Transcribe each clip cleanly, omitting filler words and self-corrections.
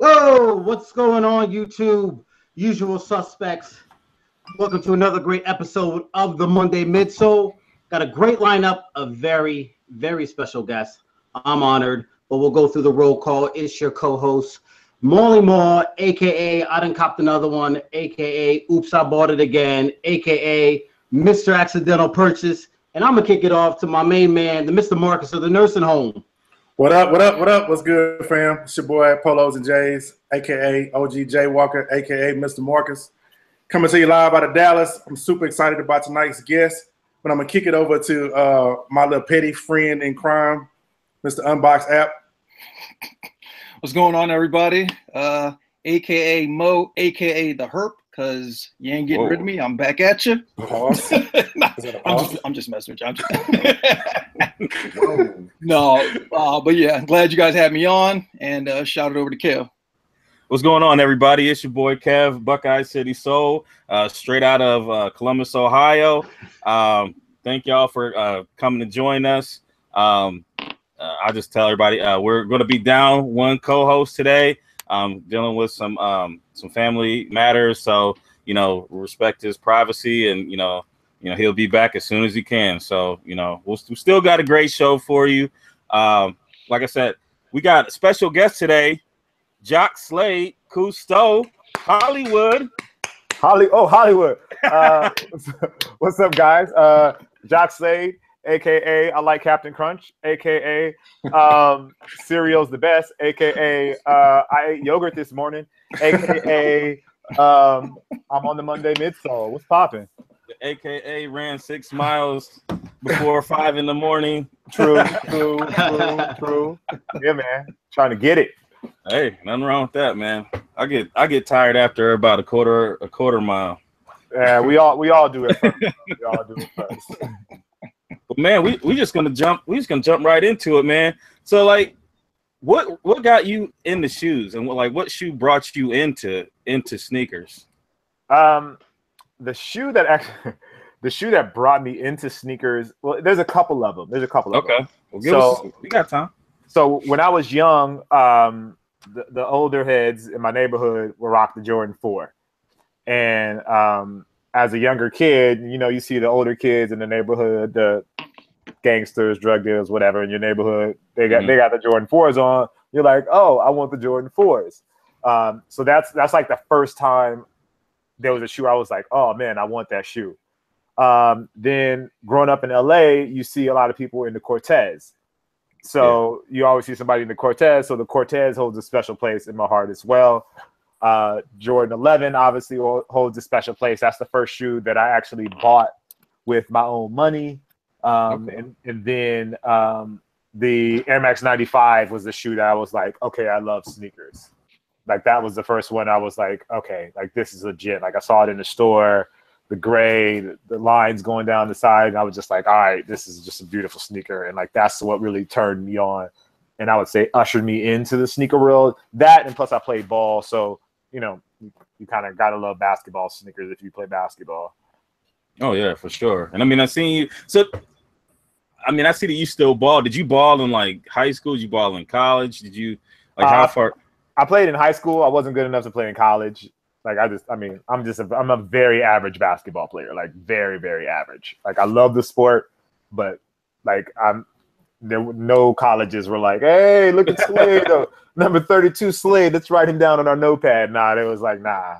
Whoa, what's going on, YouTube? Usual suspects. Welcome to another great episode of the Monday Midsole. Got a great lineup of very, very special guests. I'm honored, but we'll go through the roll call. It's your co-host, Maally Moore, a.k.a. I done copped another one, a.k.a. Oops, I bought it again, a.k.a. Mr. Accidental Purchase. And I'm going to kick it off to my main man, the Mr. Marcus of the nursing home. What up, what up, what up? What's good, fam? It's your boy, Polos and J's, a.k.a. OG J Walker, a.k.a. Mr. Marcus. Coming to you live out of Dallas. I'm super excited about tonight's guest, but I'm going to kick it over to my little petty friend in crime, Mr. Unbox App. What's going on, everybody? A.k.a. Mo, a.k.a. The Herp, because you ain't getting rid of me. I'm back at you. I'm just messing with you. But yeah, I'm glad you guys had me on, and shout it over to Kev. What's going on, everybody? It's your boy Kev, Buckeye City Soul, straight out of Columbus, Ohio. Thank y'all for coming to join us. I'll just tell everybody we're going to be down one co-host today, dealing with some family matters. So, respect his privacy, and, he'll be back as soon as he can. So, we still got a great show for you. Like I said, we got a special guest today, Jacques, Slade, Kustoo, Hollywood. Hollywood. What's up, guys? Jacques Slade, a.k.a. I like Captain Crunch, a.k.a. cereal's the best, a.k.a. I ate yogurt this morning, a.k.a. I'm on the Monday Midsole. What's popping? A.k.a. ran 6 miles before 5 in the morning. True. Yeah, man. Trying to get it. Hey, nothing wrong with that, man. I get tired after about a quarter mile. Yeah, we all do it first. We all do it first. But man, we just gonna jump right into it, man. So like, what got you into shoes, and what shoe brought you into sneakers? The shoe that brought me into sneakers. Well, there's a couple of them. Okay. Well, we got time. So when I was young, the older heads in my neighborhood would rock the Jordan 4, and as a younger kid, you see the older kids in the neighborhood, the gangsters, drug dealers, whatever in your neighborhood, they got the Jordan 4s on. You're like, oh, I want the Jordan 4s. So that's like the first time there was a shoe I was like, oh man, I want that shoe. Then growing up in LA, you see a lot of people in the Cortez. So you always see somebody in the Cortez. So the Cortez holds a special place in my heart as well. Jordan 11 obviously holds a special place. That's the first shoe that I actually bought with my own money. And then the Air Max 95 was the shoe that I was like, okay, I love sneakers. Like that was the first one I was like, okay, like this is legit. Like I saw it in the store, the gray, the lines going down the side. And I was just like, all right, this is just a beautiful sneaker. And like, that's what really turned me on. And I would say ushered me into the sneaker world. That, and plus I played ball. So, you kind of got to love basketball sneakers if you play basketball. Oh yeah, for sure. And I mean, I seen you. So, I mean, I see that you still ball. Did you ball in like high school? Did you ball in college? Did you how far? I played in high school. I wasn't good enough to play in college. Like I'm a very average basketball player. Like very, very average. Like I love the sport, but like no colleges were like, hey, look at Slade, number 32 Slade. Let's write him down on our notepad. Nah, it was like, nah,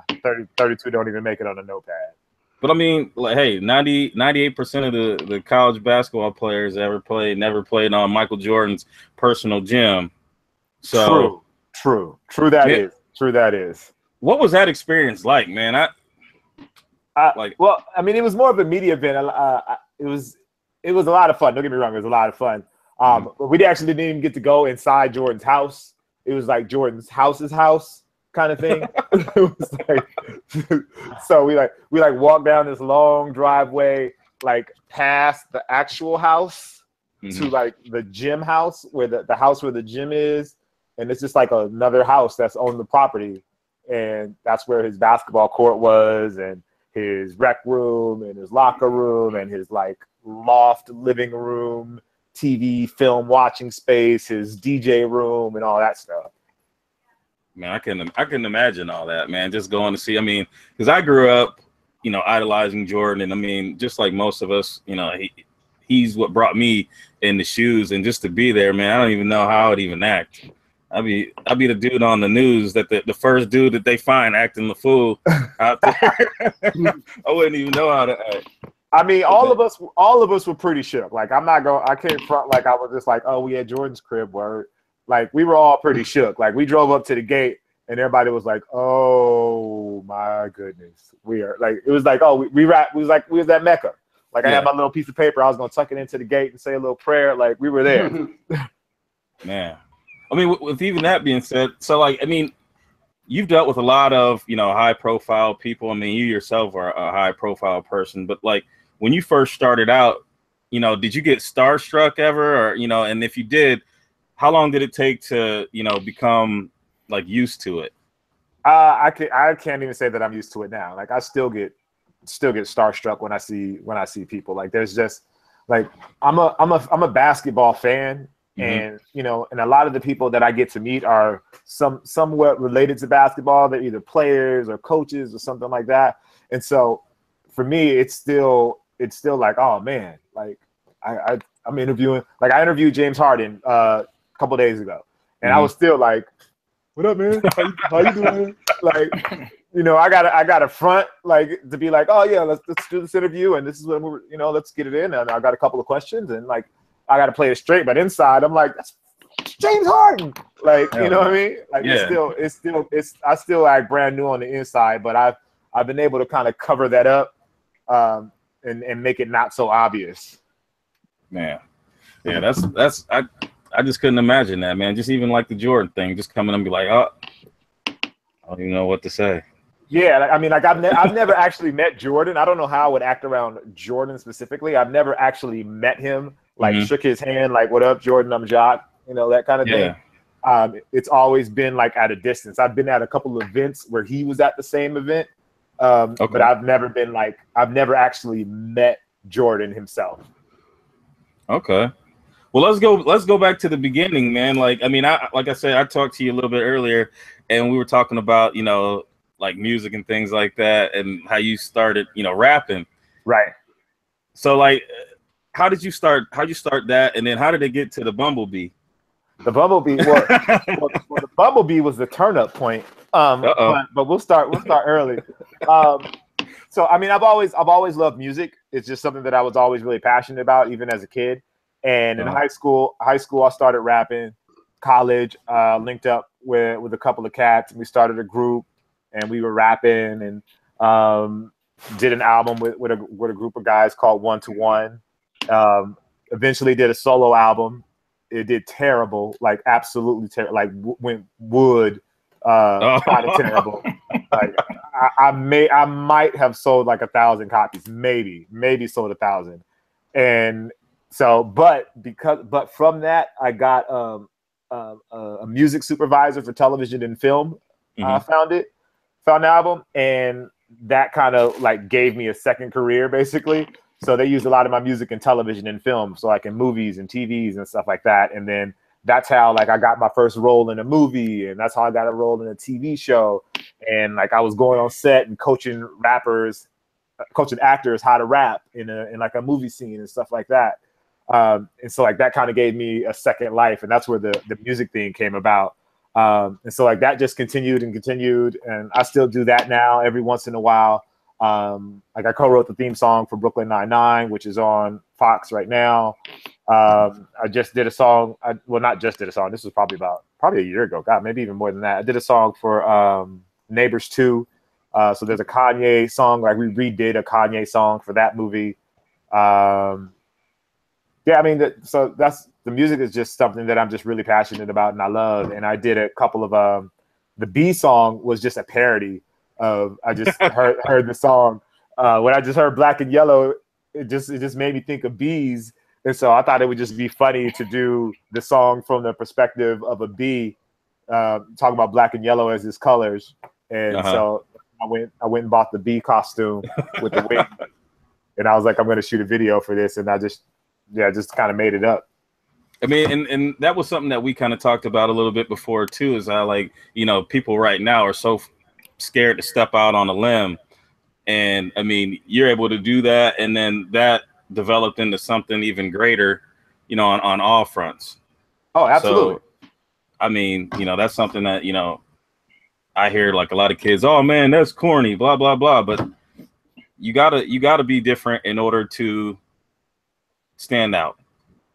32 don't even make it on a notepad. But I mean, like, hey, 98% of the college basketball players never played on Michael Jordan's personal gym. So true. That is. What was that experience like, man? Well, I mean, it was more of a media event. It was a lot of fun. Don't get me wrong, it was a lot of fun. But we actually didn't even get to go inside Jordan's house. It was like Jordan's house's house kind of thing. It was like, so we walked down this long driveway, like past the actual house to like the gym house, where the house where the gym is, and it's just like another house that's on the property, and that's where his basketball court was, and his rec room, and his locker room, and his like loft living room, TV film watching space, his DJ room, and all that stuff. Man, I couldn't imagine all that, man. Just going to see. I mean, because I grew up, you know, idolizing Jordan, and I mean, just like most of us, you know, he's what brought me in the shoes, and just to be there, man, I don't even know how I would even act. I'd be the dude on the news that the first dude that they find acting the fool out there. I wouldn't even know how to act. I mean, all of us were pretty shook. Like, I can't front like I was just like, oh, we had Jordan's crib word. Like, we were all pretty shook. Like, we drove up to the gate and everybody was like, oh my goodness. We are like, it was like, oh, we was at Mecca. Like, I had my little piece of paper. I was going to tuck it into the gate and say a little prayer. Like, we were there. Man. I mean, with even that being said, so like, I mean, you've dealt with a lot of, you know, high profile people. I mean, you yourself are a high profile person, but like when you first started out, you know, did you get starstruck ever? Or, you know, and if you did, how long did it take to, you know, become like used to it? I can't even say that I'm used to it now. Like, I still get starstruck when I see people. Like, there's just like, I'm a basketball fan. And, you know, and a lot of the people that I get to meet are somewhat related to basketball. They're either players or coaches or something like that. And so for me, it's still like, oh man, like I'm interviewing, like I interviewed James Harden a couple days ago, and I was still like, what up, man? How you doing? Like, you know, I got a front, like, to be like, oh yeah, let's do this interview, and this is when we're, you know, let's get it in, and I got a couple of questions, and like, I got to play it straight, but inside I'm like, that's James Harden. Like, you know what I mean? Like, I still act brand new on the inside, but I've been able to kind of cover that up and make it not so obvious. Man. Yeah, that's I just couldn't imagine that, man. Just even like the Jordan thing, just coming and be like, oh, I don't even know what to say. Yeah, I mean, like I've never actually met Jordan. I don't know how I would act around Jordan specifically. I've never actually met him. Like, shook his hand, like, what up, Jordan? I'm Jacques, you know, that kind of thing. It's always been like at a distance. I've been at a couple of events where he was at the same event, but I've never actually met Jordan himself. Okay. Well, let's go back to the beginning, man. Like, I mean, like I said, I talked to you a little bit earlier, and we were talking about, you know, like music and things like that, and how you started, you know, rapping. Right. So, like, how'd you start that, and then how did it get to the Bumblebee? The Bumblebee, well, the Bumblebee was the turn up point. But we'll start early. So I mean, I've always loved music. It's just something that I was always really passionate about, even as a kid. And in high school, I started rapping. College, linked up with a couple of cats, and we started a group, and we were rapping, and did an album with a group of guys called 1 to 1. Eventually did a solo album. It did terrible, like absolutely terrible, like went wood, kind of terrible. Like I might have sold like 1,000 copies, maybe sold 1,000. And so, but from that, I got a music supervisor for television and film. Found the album, and that kind of like gave me a second career, basically. So they used a lot of my music in television and film, so like in movies and TVs and stuff like that. And then that's how like I got my first role in a movie, and that's how I got a role in a TV show. And like I was going on set and coaching actors how to rap in like a movie scene and stuff like that. And so like that kind of gave me a second life, and that's where the music thing came about. And so like that just continued, and I still do that now every once in a while. Like I co-wrote the theme song for Brooklyn Nine-Nine, which is on Fox right now. I just did a song. Not just did a song. This was probably a year ago. God, maybe even more than that. I did a song for Neighbors 2. So there's a Kanye song. Like we redid a Kanye song for that movie. Yeah, I mean, so that's the music is just something that I'm just really passionate about and I love. And I did a couple of the B song was just a parody of I just heard the song when I just heard Black and Yellow. It just made me think of bees, and so I thought it would just be funny to do the song from the perspective of a bee, talking about black and yellow as his colors. And so I went and bought the bee costume with the wing, and I was like, I'm going to shoot a video for this, and I just kind of made it up. I mean, and that was something that we kind of talked about a little bit before too, is how, like, you know, people right now are so scared to step out on a limb. And I mean, you're able to do that, and then that developed into something even greater, you know, on all fronts. Oh, absolutely. So, I mean, you know, that's something that, you know, I hear like a lot of kids, oh man, that's corny, blah, blah, blah. But you gotta be different in order to stand out.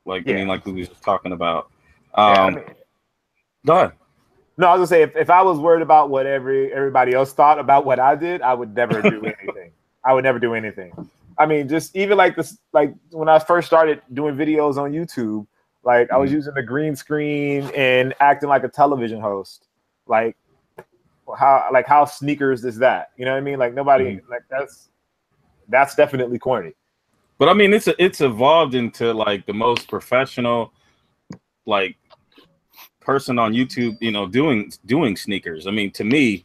Like, yeah. I mean, like we was just talking about. I mean, go ahead. No, I was gonna say, if I was worried about what everybody else thought about what I did, I would never do anything. I would never do anything. I mean, just even like this, like when I first started doing videos on YouTube, like I was using the green screen and acting like a television host. Like how sneakers is that? You know what I mean? Like nobody, like that's definitely corny. But I mean, it's evolved into like the most professional, like, person on YouTube, you know, doing sneakers. I mean, to me,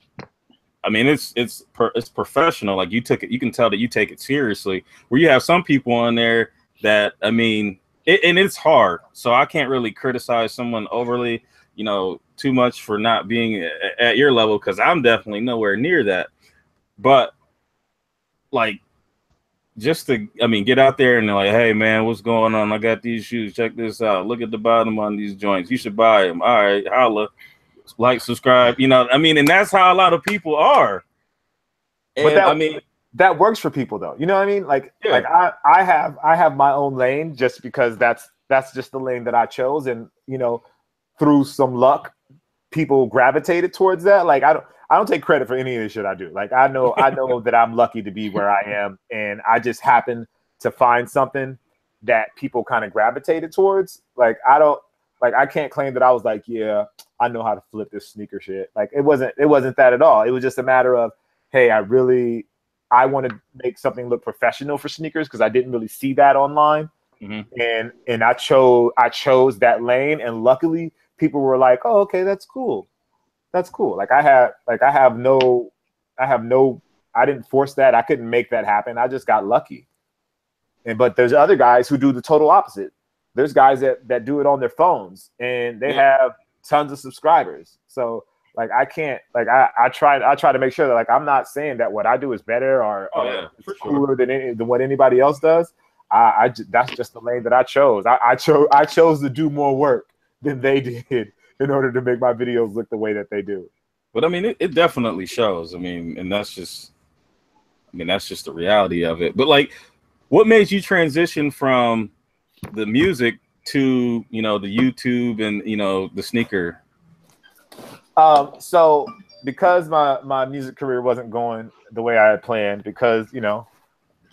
I mean, it's professional. Like you can tell that you take it seriously. Where you have some people on there that, I mean, and it's hard. So I can't really criticize someone overly, you know, too much for not being at your level, because I'm definitely nowhere near that. But like, just to, I mean, get out there and they're like, hey man, what's going on? I got these shoes. Check this out. Look at the bottom on these joints. You should buy them. All right, holla, like, subscribe. You know, I mean, and that's how a lot of people are. And but I mean, that works for people though. You know what I mean? Like, yeah. Like I have my own lane just because that's just the lane that I chose, and you know, through some luck, people gravitated towards that. Like I don't take credit for any of the shit I do. Like I know that I'm lucky to be where I am, and I just happen to find something that people kind of gravitated towards. Like I can't claim that I was like, yeah, I know how to flip this sneaker shit. Like it wasn't that at all. It was just a matter of, hey, I want to make something look professional for sneakers because I didn't really see that online. And I chose that lane, and luckily people were like, oh, okay, that's cool. That's cool. Like I didn't force that. I couldn't make that happen. I just got lucky. But there's other guys who do the total opposite. There's guys that do it on their phones, and they have tons of subscribers. So like I can't, like I try to make sure that, like, I'm not saying that what I do is better or cooler than what anybody else does. That's just the lane that I chose. I chose to do more work than they did in order to make my videos look the way that they do. But I mean, it definitely shows. I mean, and that's just the reality of it. But like, what made you transition from the music to, you know, the YouTube and, you know, the sneaker? So because my music career wasn't going the way I had planned, because, you know,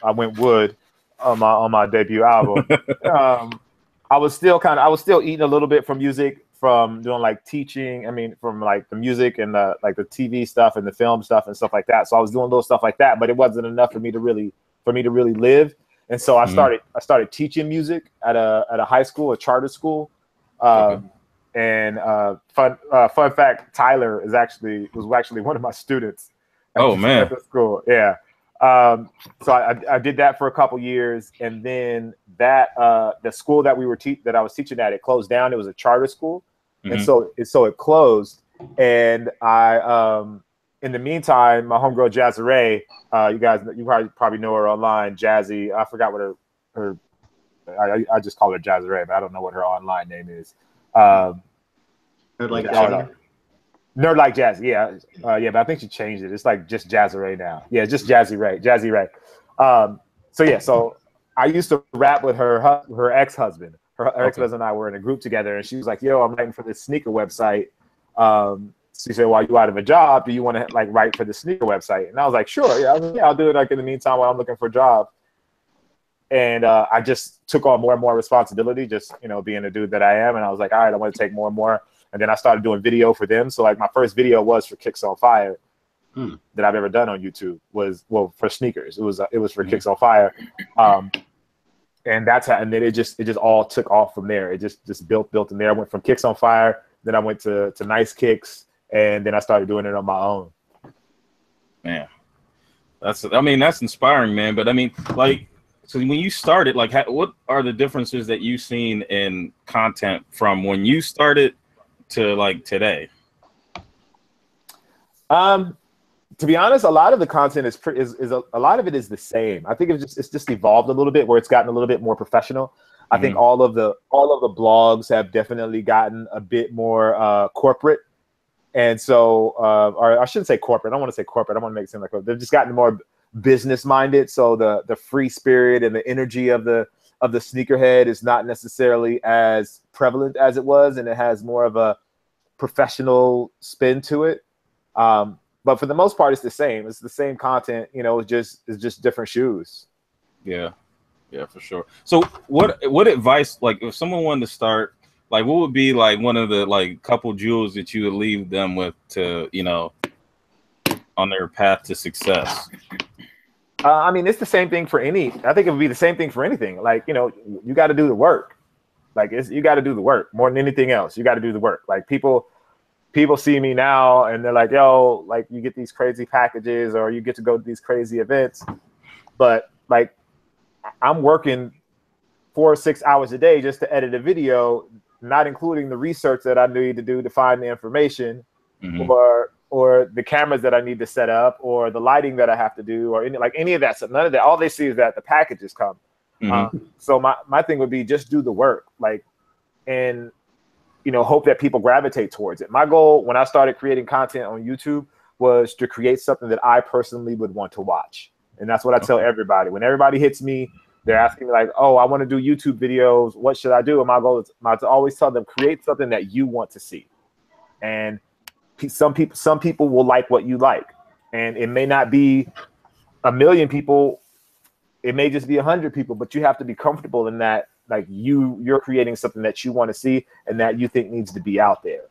I went wood on my debut album. I was still eating a little bit from music, from doing like teaching. I mean, from like the music and the TV stuff and the film stuff and stuff like that. So I was doing little stuff like that, but it wasn't enough for me to really live. And so I started teaching music at a high school, a charter school. And fun fact, Tyler was actually one of my students. Oh man, at the school, yeah. So I did that for a couple years, and then the school that I was teaching at, it closed down. It was a charter school, and so it closed. And I, in the meantime, my homegirl Jazzy, you probably know her online, Jazzy. I forgot what her I just call her Jazzy, but I don't know what her online name is. Nerd Like Jazzy. Nerd Like Jazzy, yeah, but I think she changed it. It's like just Jazzy now. Yeah, just Jazzy Ray. So I used to rap with her ex-husband. Her ex-husband and I were in a group together, and she was like, "Yo, I'm writing for this sneaker website." She said, "While you out of a job, do you want to like write for the sneaker website?" And I was like, "Sure, yeah." I was like, "Yeah, I'll do it like in the meantime while I'm looking for a job." And I just took on more and more responsibility, just, you know, being a dude that I am. And I was like, all right, I want to take more and more. And then I started doing video for them. So like my first video was for Kicks on Fire that I've ever done on YouTube was, well, for sneakers. It was for Kicks on Fire. And that's how, and then it just all took off from there. It just built in there. I went from Kicks on Fire, then I went to Nice Kicks, and then I started doing it on my own. Man, that's inspiring, man. But I mean, like, So when you started, like, what are the differences that you've seen in content from when you started to like today? To be honest, a lot of the content is a lot of it is the same. I think it's just evolved a little bit, where it's gotten a little bit more professional. I think all of the blogs have definitely gotten a bit more corporate, and so or I shouldn't say corporate. I don't want to say corporate. I want to make it seem like they've just gotten more business minded. So the free spirit and the energy of the sneakerhead is not necessarily as prevalent as it was, and it has more of a professional spin to it. But for the most part, it's the same. It's the same content. You know, it's just different shoes. Yeah, yeah, for sure. So what advice, like, if someone wanted to start, like, what would be like one of the like couple jewels that you would leave them with to, you know, on their path to success? I mean, it's the same thing for any. I think it would be the same thing for anything. Like, you know, you got to do the work. Like, you got to do the work more than anything else. You got to do the work. Like, people see me now and they're like, yo, like, you get these crazy packages or you get to go to these crazy events. But like, I'm working 4 or 6 hours a day just to edit a video, not including the research that I need to do to find the information, or the cameras that I need to set up, or the lighting that I have to do, or any of that. So none of that. All they see is that the packages come. So my thing would be just do the work, like, and, you know, hope that people gravitate towards it. My goal when I started creating content on YouTube was to create something that I personally would want to watch. And that's what I tell everybody. When everybody hits me, they're asking me like, oh, I want to do YouTube videos. What should I do? And my goal is to always tell them, create something that you want to see. And some people will like what you like. And it may not be 1 million people. It may just be 100 people, but you have to be comfortable in that. Like, you're creating something that you want to see and that you think needs to be out there.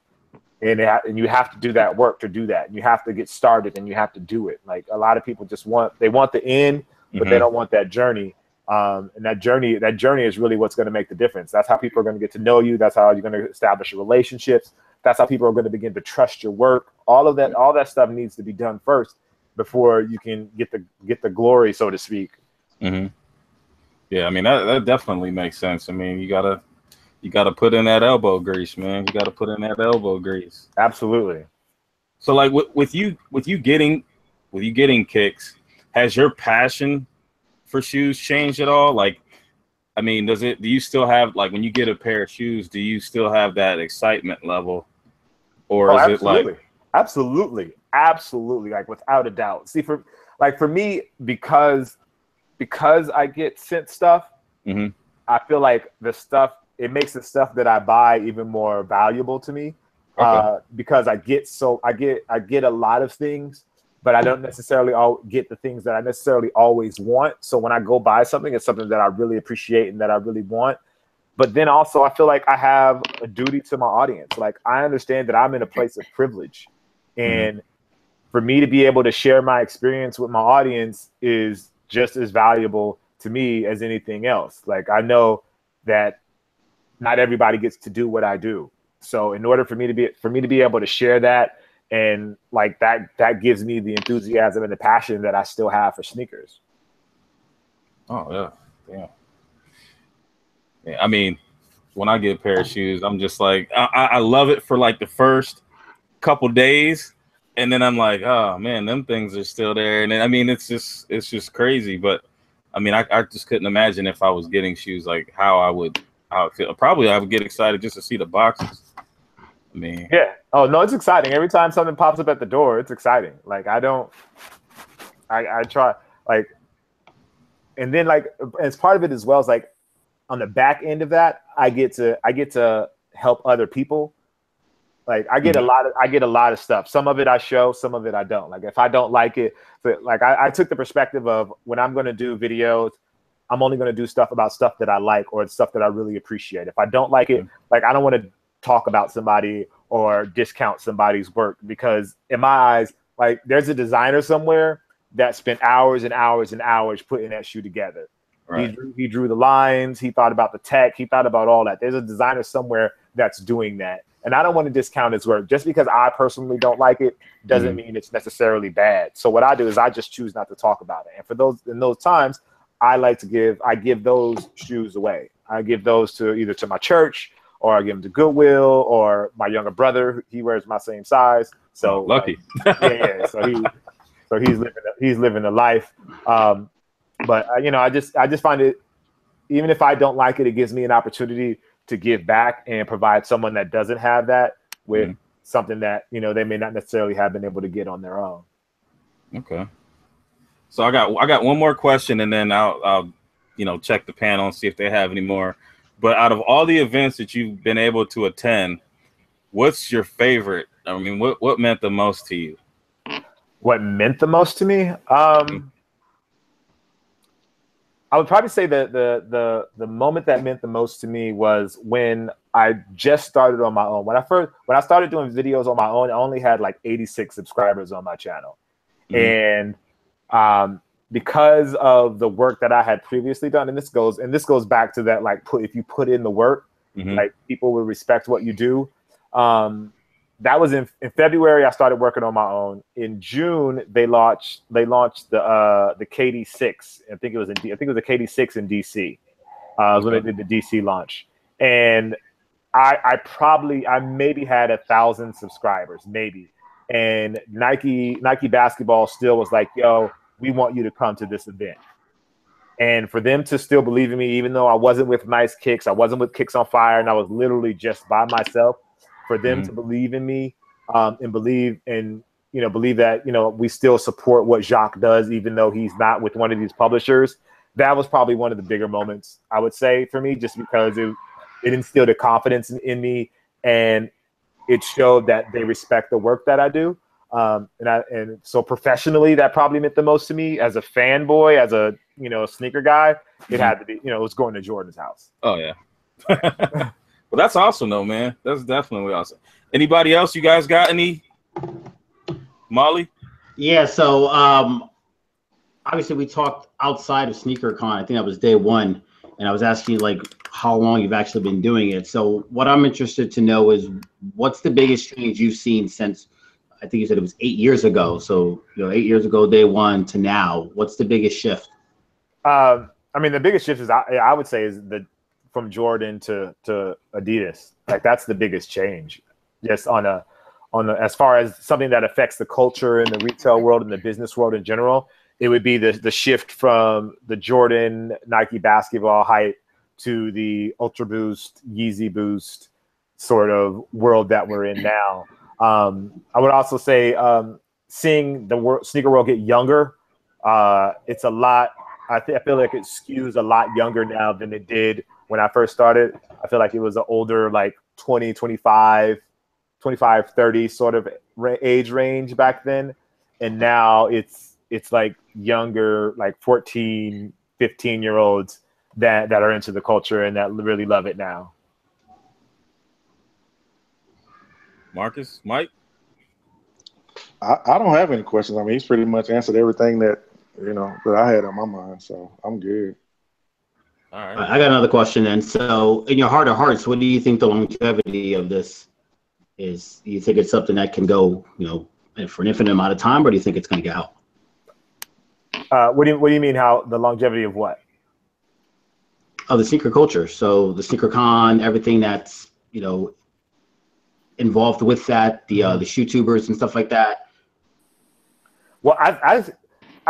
And you have to do that work to do that. You have to get started and you have to do it. Like, a lot of people just want the end, but they don't want that journey. And that journey is really what's going to make the difference. That's how people are going to get to know you. That's how you're going to establish relationships. That's how people are going to begin to trust your work. All that stuff needs to be done first before you can get the glory, so to speak. Yeah, I mean, that definitely makes sense. I mean, you gotta put in that elbow grease, man. You gotta put in that elbow grease. Absolutely. So, like, with you getting kicks, has your passion for shoes changed at all? Like, I mean, do you still have, like, when you get a pair of shoes, do you still have that excitement level, or is it like absolutely, like, without a doubt? See, for me, because I get sent stuff, I feel like it makes the stuff that I buy even more valuable to me. Because I get a lot of things, but I don't necessarily get the things that I necessarily always want. So when I go buy something, it's something that I really appreciate and that I really want. But then also I feel like I have a duty to my audience. Like, I understand that I'm in a place of privilege, and for me to be able to share my experience with my audience is just as valuable to me as anything else. Like, I know that not everybody gets to do what I do. So in order for me to be able to share that, and like that gives me the enthusiasm and the passion that I still have for sneakers. Oh yeah. Damn. Yeah, I mean, when I get a pair of shoes, I'm just like, I love it for like the first couple days, and then I'm like, oh man, them things are still there. And then, I mean, it's just crazy. But I mean, I just couldn't imagine if I was getting shoes, like how I would feel. Probably I would get excited just to see the boxes. I mean, yeah. Oh no, it's exciting. Every time something pops up at the door, it's exciting. Like, I try, like, and then, like, as part of it as well, is like on the back end of that, I get to help other people. Like, I get a lot of stuff. Some of it I show, some of it I don't. Like, if I don't like it, but like I took the perspective of, when I'm going to do videos, I'm only going to do stuff about stuff that I like or stuff that I really appreciate. If I don't like it, like, I don't want to talk about somebody or discount somebody's work, because in my eyes, like, there's a designer somewhere that spent hours and hours and hours putting that shoe together. Right. He drew the lines. He thought about the tech. He thought about all that. There's a designer somewhere that's doing that. And I don't want to discount his work. Just because I personally don't like it doesn't mean it's necessarily bad. So what I do is I just choose not to talk about it. And in those times, I give those shoes away. I give those to either to my church, or I give them to Goodwill, or my younger brother. He wears my same size. So lucky. Yeah. So he's living the life. But you know, I just find it, even if I don't like it, it gives me an opportunity to give back and provide someone that doesn't have that with something that, you know, they may not necessarily have been able to get on their own. Okay. So I got one more question, and then I'll you know, check the panel and see if they have any more. But out of all the events that you've been able to attend, what's your favorite? I mean, what meant the most to you? What meant the most to me? I would probably say that the moment that meant the most to me was when I just started on my own. When I started doing videos on my own, I only had like 86 subscribers on my channel. And because of the work that I had previously done, and this goes back to that, like, if you put in the work, like, people will respect what you do. That was in February. I started working on my own. In June, they launched the KD6. I think it was the KD6 in DC. Was when they did the DC launch, and I maybe had 1,000 subscribers, maybe. And Nike Basketball still was like, yo, we want you to come to this event. And for them to still believe in me, even though I wasn't with Nice Kicks, I wasn't with Kicks on Fire, and I was literally just by myself, for them to believe in me, and believe that, you know, we still support what Jacques does, even though he's not with one of these publishers. That was probably one of the bigger moments, I would say, for me, just because it instilled a confidence in me, and it showed that they respect the work that I do. And so professionally, that probably meant the most to me. As a fanboy, as a, you know, sneaker guy, it had to be, you know, it was going to Jordan's house. Oh yeah. Well, that's awesome though, man. That's definitely awesome. Anybody else? You guys got any? Maally? Yeah. So obviously we talked outside of SneakerCon. I think that was day one, and I was asking you, like, how long you've actually been doing it. So what I'm interested to know is, what's the biggest change you've seen since, I think you said it was 8 years ago. So, you know, 8 years ago, day one to now, what's the biggest shift? I mean, the biggest shift is, I would say, is from Jordan to Adidas. Like, that's the biggest change. Just on a as far as something that affects the culture in the retail world and the business world in general, it would be the shift from the Jordan Nike basketball hype to the Ultra Boost, Yeezy Boost sort of world that we're in now. I would also say, seeing the sneaker world get younger, it's a lot. I feel like it skews a lot younger now than it did when I first started. I feel like it was an older, like 20, 25, 30 sort of age range back then. And now it's like younger, like 14, 15-year-olds that are into the culture and that really love it now. Marcus, Mike? I don't have any questions. I mean, he's pretty much answered everything that, you know, that I had on my mind, so I'm good. All right. I got another question then. So, in your heart of hearts, what do you think the longevity of this is? Do you think it's something that can go, you know, for an infinite amount of time, or do you think it's going to get out? What do you mean, how the longevity of what? Of the sneaker culture. So the sneaker con, everything that's, you know, involved with that, the YouTubers and stuff like that. Well, I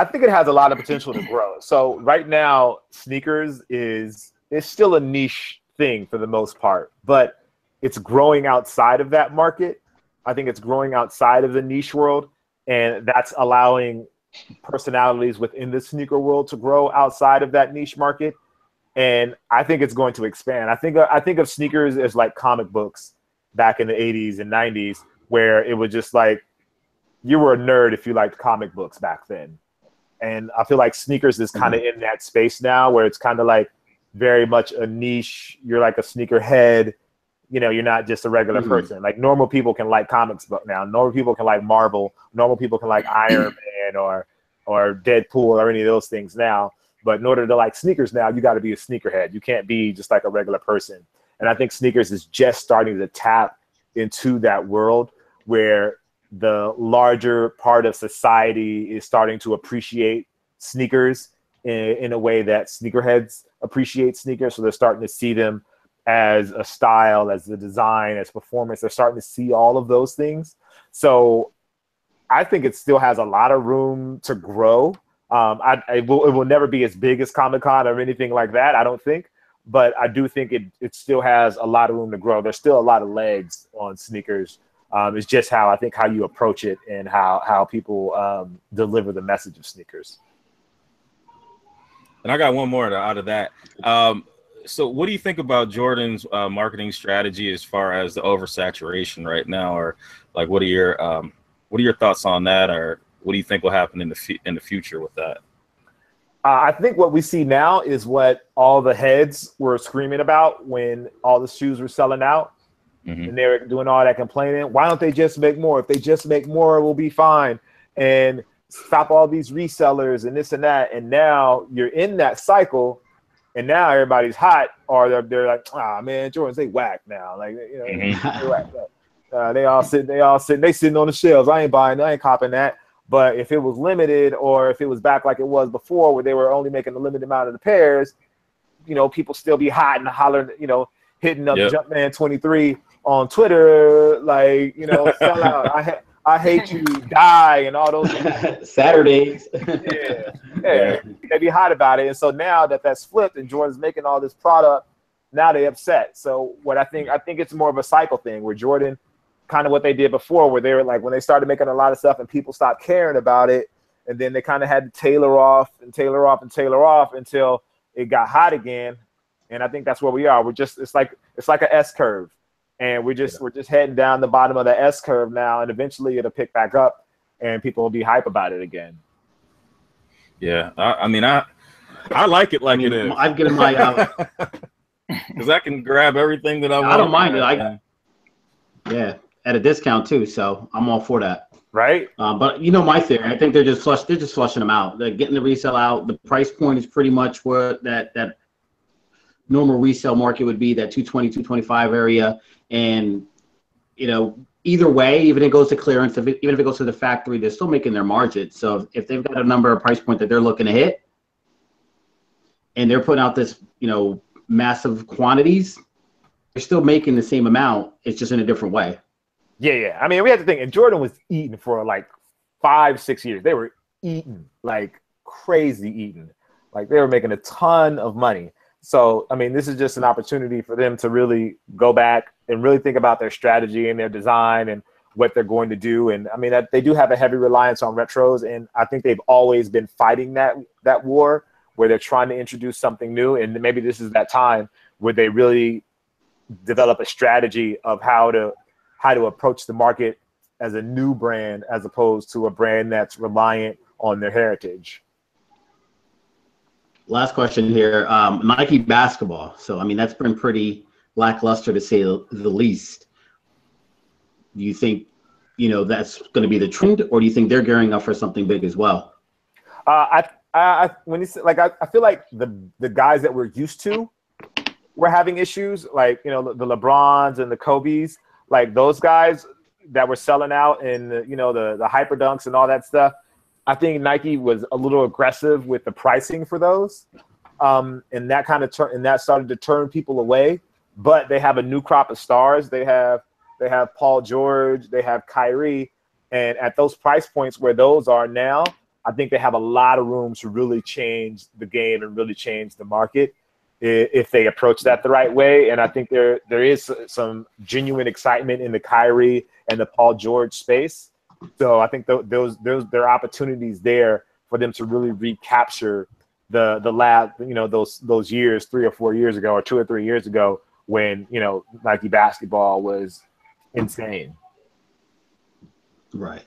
think it has a lot of potential to grow. So right now, sneakers is still a niche thing for the most part, but it's growing outside of that market. I think it's growing outside of the niche world, and that's allowing personalities within the sneaker world to grow outside of that niche market. And I think it's going to expand. I think of sneakers as like comic books back in the 80s and 90s, where it was just like, you were a nerd if you liked comic books back then. And I feel like sneakers is kind of in that space now, where it's kind of like very much a niche. You're like a sneakerhead. You know, you're not just a regular person. Like, normal people can like comics book now. Normal people can like Marvel. Normal people can like Iron Man or Deadpool or any of those things now. But in order to like sneakers now, you got to be a sneakerhead. You can't be just like a regular person. And I think sneakers is just starting to tap into that world where the larger part of society is starting to appreciate sneakers in a way that sneakerheads appreciate sneakers. So they're starting to see them as a style, as a design, as performance. They're starting to see all of those things. So I think it still has a lot of room to grow. It will never be as big as Comic-Con or anything like that, I don't think. But I do think it still has a lot of room to grow. There's still a lot of legs on sneakers. It's just how you approach it and how people deliver the message of sneakers. And I got one more out of that. So what do you think about Jordan's marketing strategy as far as the oversaturation right now, or like what are your thoughts on that, or what do you think will happen in the future with that? I think what we see now is what all the heads were screaming about when all the shoes were selling out. And they were doing all that complaining. Why don't they just make more? If they just make more, we'll be fine. And stop all these resellers and this and that. And now you're in that cycle, and now everybody's hot, or they're like, ah, man, Jordans, they whack now. Like, you know, they whack. They sitting on the shelves. I ain't copping that. But if it was limited, or if it was back like it was before, where they were only making a limited amount of the pairs, you know, people still be hot and hollering, you know, hitting up Jumpman 23 on Twitter, like, you know, sell out. I hate you, die, and all those Saturdays. Yeah, they be hot about it. And so now that's flipped, and Jordan's making all this product, now they upset. So what I think it's more of a cycle thing, where Jordan, kind of what they did before, where they were like, when they started making a lot of stuff and people stopped caring about it, and then they kind of had to tailor off until it got hot again. And I think that's where we are. It's like an S curve, and we're just heading down the bottom of the S curve now, and eventually it'll pick back up, and people will be hype about it again. Yeah, I mean, I like it like it is. I've given my because I can grab everything that I want. I don't mind it. Yeah, at a discount too, so I'm all for that. Right. But you know my theory. I think they're just flushing them out. They're getting the resale out. The price point is pretty much where that normal resale market would be, that 220, 225 area. And you know, either way, even if it goes to clearance, even if it goes to the factory, they're still making their margin. So if they've got a number of price point that they're looking to hit, and they're putting out this, you know, massive quantities, they're still making the same amount. It's just in a different way. Yeah. I mean, we had to think, and Jordan was eating for like 5-6 years. They were eating like crazy eating. Like they were making a ton of money. So, I mean, this is just an opportunity for them to really go back and really think about their strategy and their design and what they're going to do. And I mean, they do have a heavy reliance on retros, and I think they've always been fighting that war, where they're trying to introduce something new. And maybe this is that time where they really develop a strategy of how to approach the market as a new brand, as opposed to a brand that's reliant on their heritage. Last question here. Nike basketball. So, I mean, that's been pretty lackluster to say the least. Do you think, you know, that's going to be the trend, or do you think they're gearing up for something big as well? When you say, like, I feel like the guys that we're used to were having issues, like, you know, the LeBrons and the Kobes, like those guys that were selling out, and you know, the hyper dunks and all that stuff. I think Nike was a little aggressive with the pricing for those, and that kind of started to turn people away. But they have a new crop of stars. They have Paul George, they have Kyrie, and at those price points where those are now, I think they have a lot of room to really change the game and really change the market if they approach that the right way. And I think there is some genuine excitement in the Kyrie and the Paul George space. So I think there are opportunities there for them to really recapture the lab, you know, those years 3 or 4 years ago, or 2 or 3 years ago, when, you know, Nike basketball was insane. Right.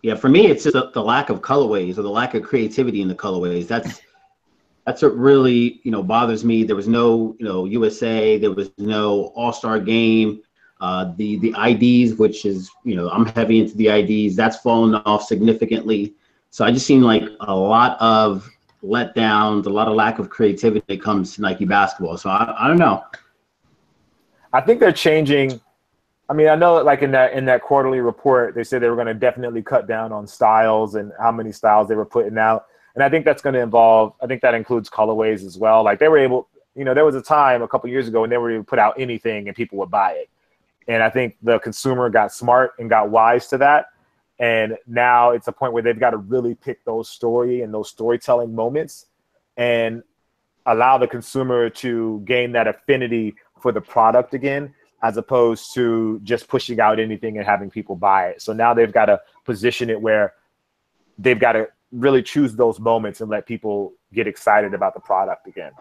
Yeah. For me, it's just the lack of colorways, or the lack of creativity in the colorways. That's what really, you know, bothers me. There was no, you know, USA. There was no All-Star game. The IDs, which is, you know, I'm heavy into the IDs, that's fallen off significantly. So I just seen like a lot of letdowns, a lot of lack of creativity when it comes to Nike basketball. So I don't know. I think they're changing. I mean, I know, like in that quarterly report, they said they were going to definitely cut down on styles and how many styles they were putting out. And I think that's going to involve, I think that includes colorways as well. Like they were able, there was a time a couple years ago when they were able to put out anything and people would buy it. And I think the consumer got smart and got wise to that. And now it's a point where they've got to really pick those story and those storytelling moments and allow the consumer to gain that affinity for the product again, as opposed to just pushing out anything and having people buy it. So now they've got to position it where they've got to really choose those moments and let people get excited about the product again.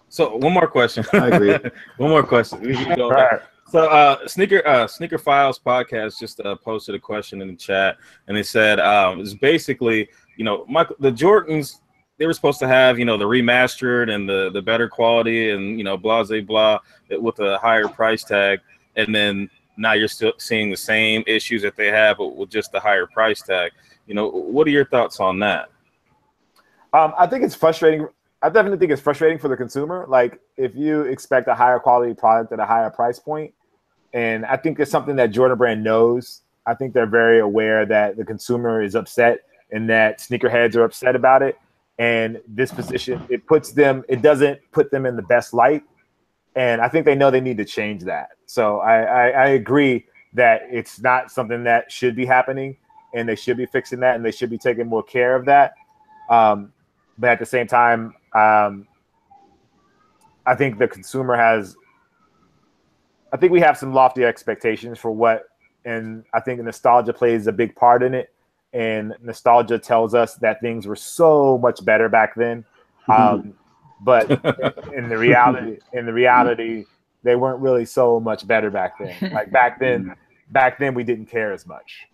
So one more question. I agree. One more question. We can go Right. So Sneaker Files podcast just posted a question in the chat, and they said it's basically, the Jordans, they were supposed to have, the remastered and the better quality and, blah, blah, blah, with a higher price tag. And then now you're still seeing the same issues that they have, but with just the higher price tag. What are your thoughts on that? I think it's frustrating. I definitely think it's frustrating for the consumer. Like if you expect a higher quality product at a higher price point, and I think it's something that Jordan Brand knows. I think they're very aware that the consumer is upset and that sneakerheads are upset about it. And this position, it doesn't put them in the best light. And I think they know they need to change that. So I agree that it's not something that should be happening, and they should be fixing that, and they should be taking more care of that. But at the same time, I think the consumer I think we have some lofty expectations for what, and I think nostalgia plays a big part in it. And nostalgia tells us that things were so much better back then. But in the reality, they weren't really so much better back then. Like back then we didn't care as much.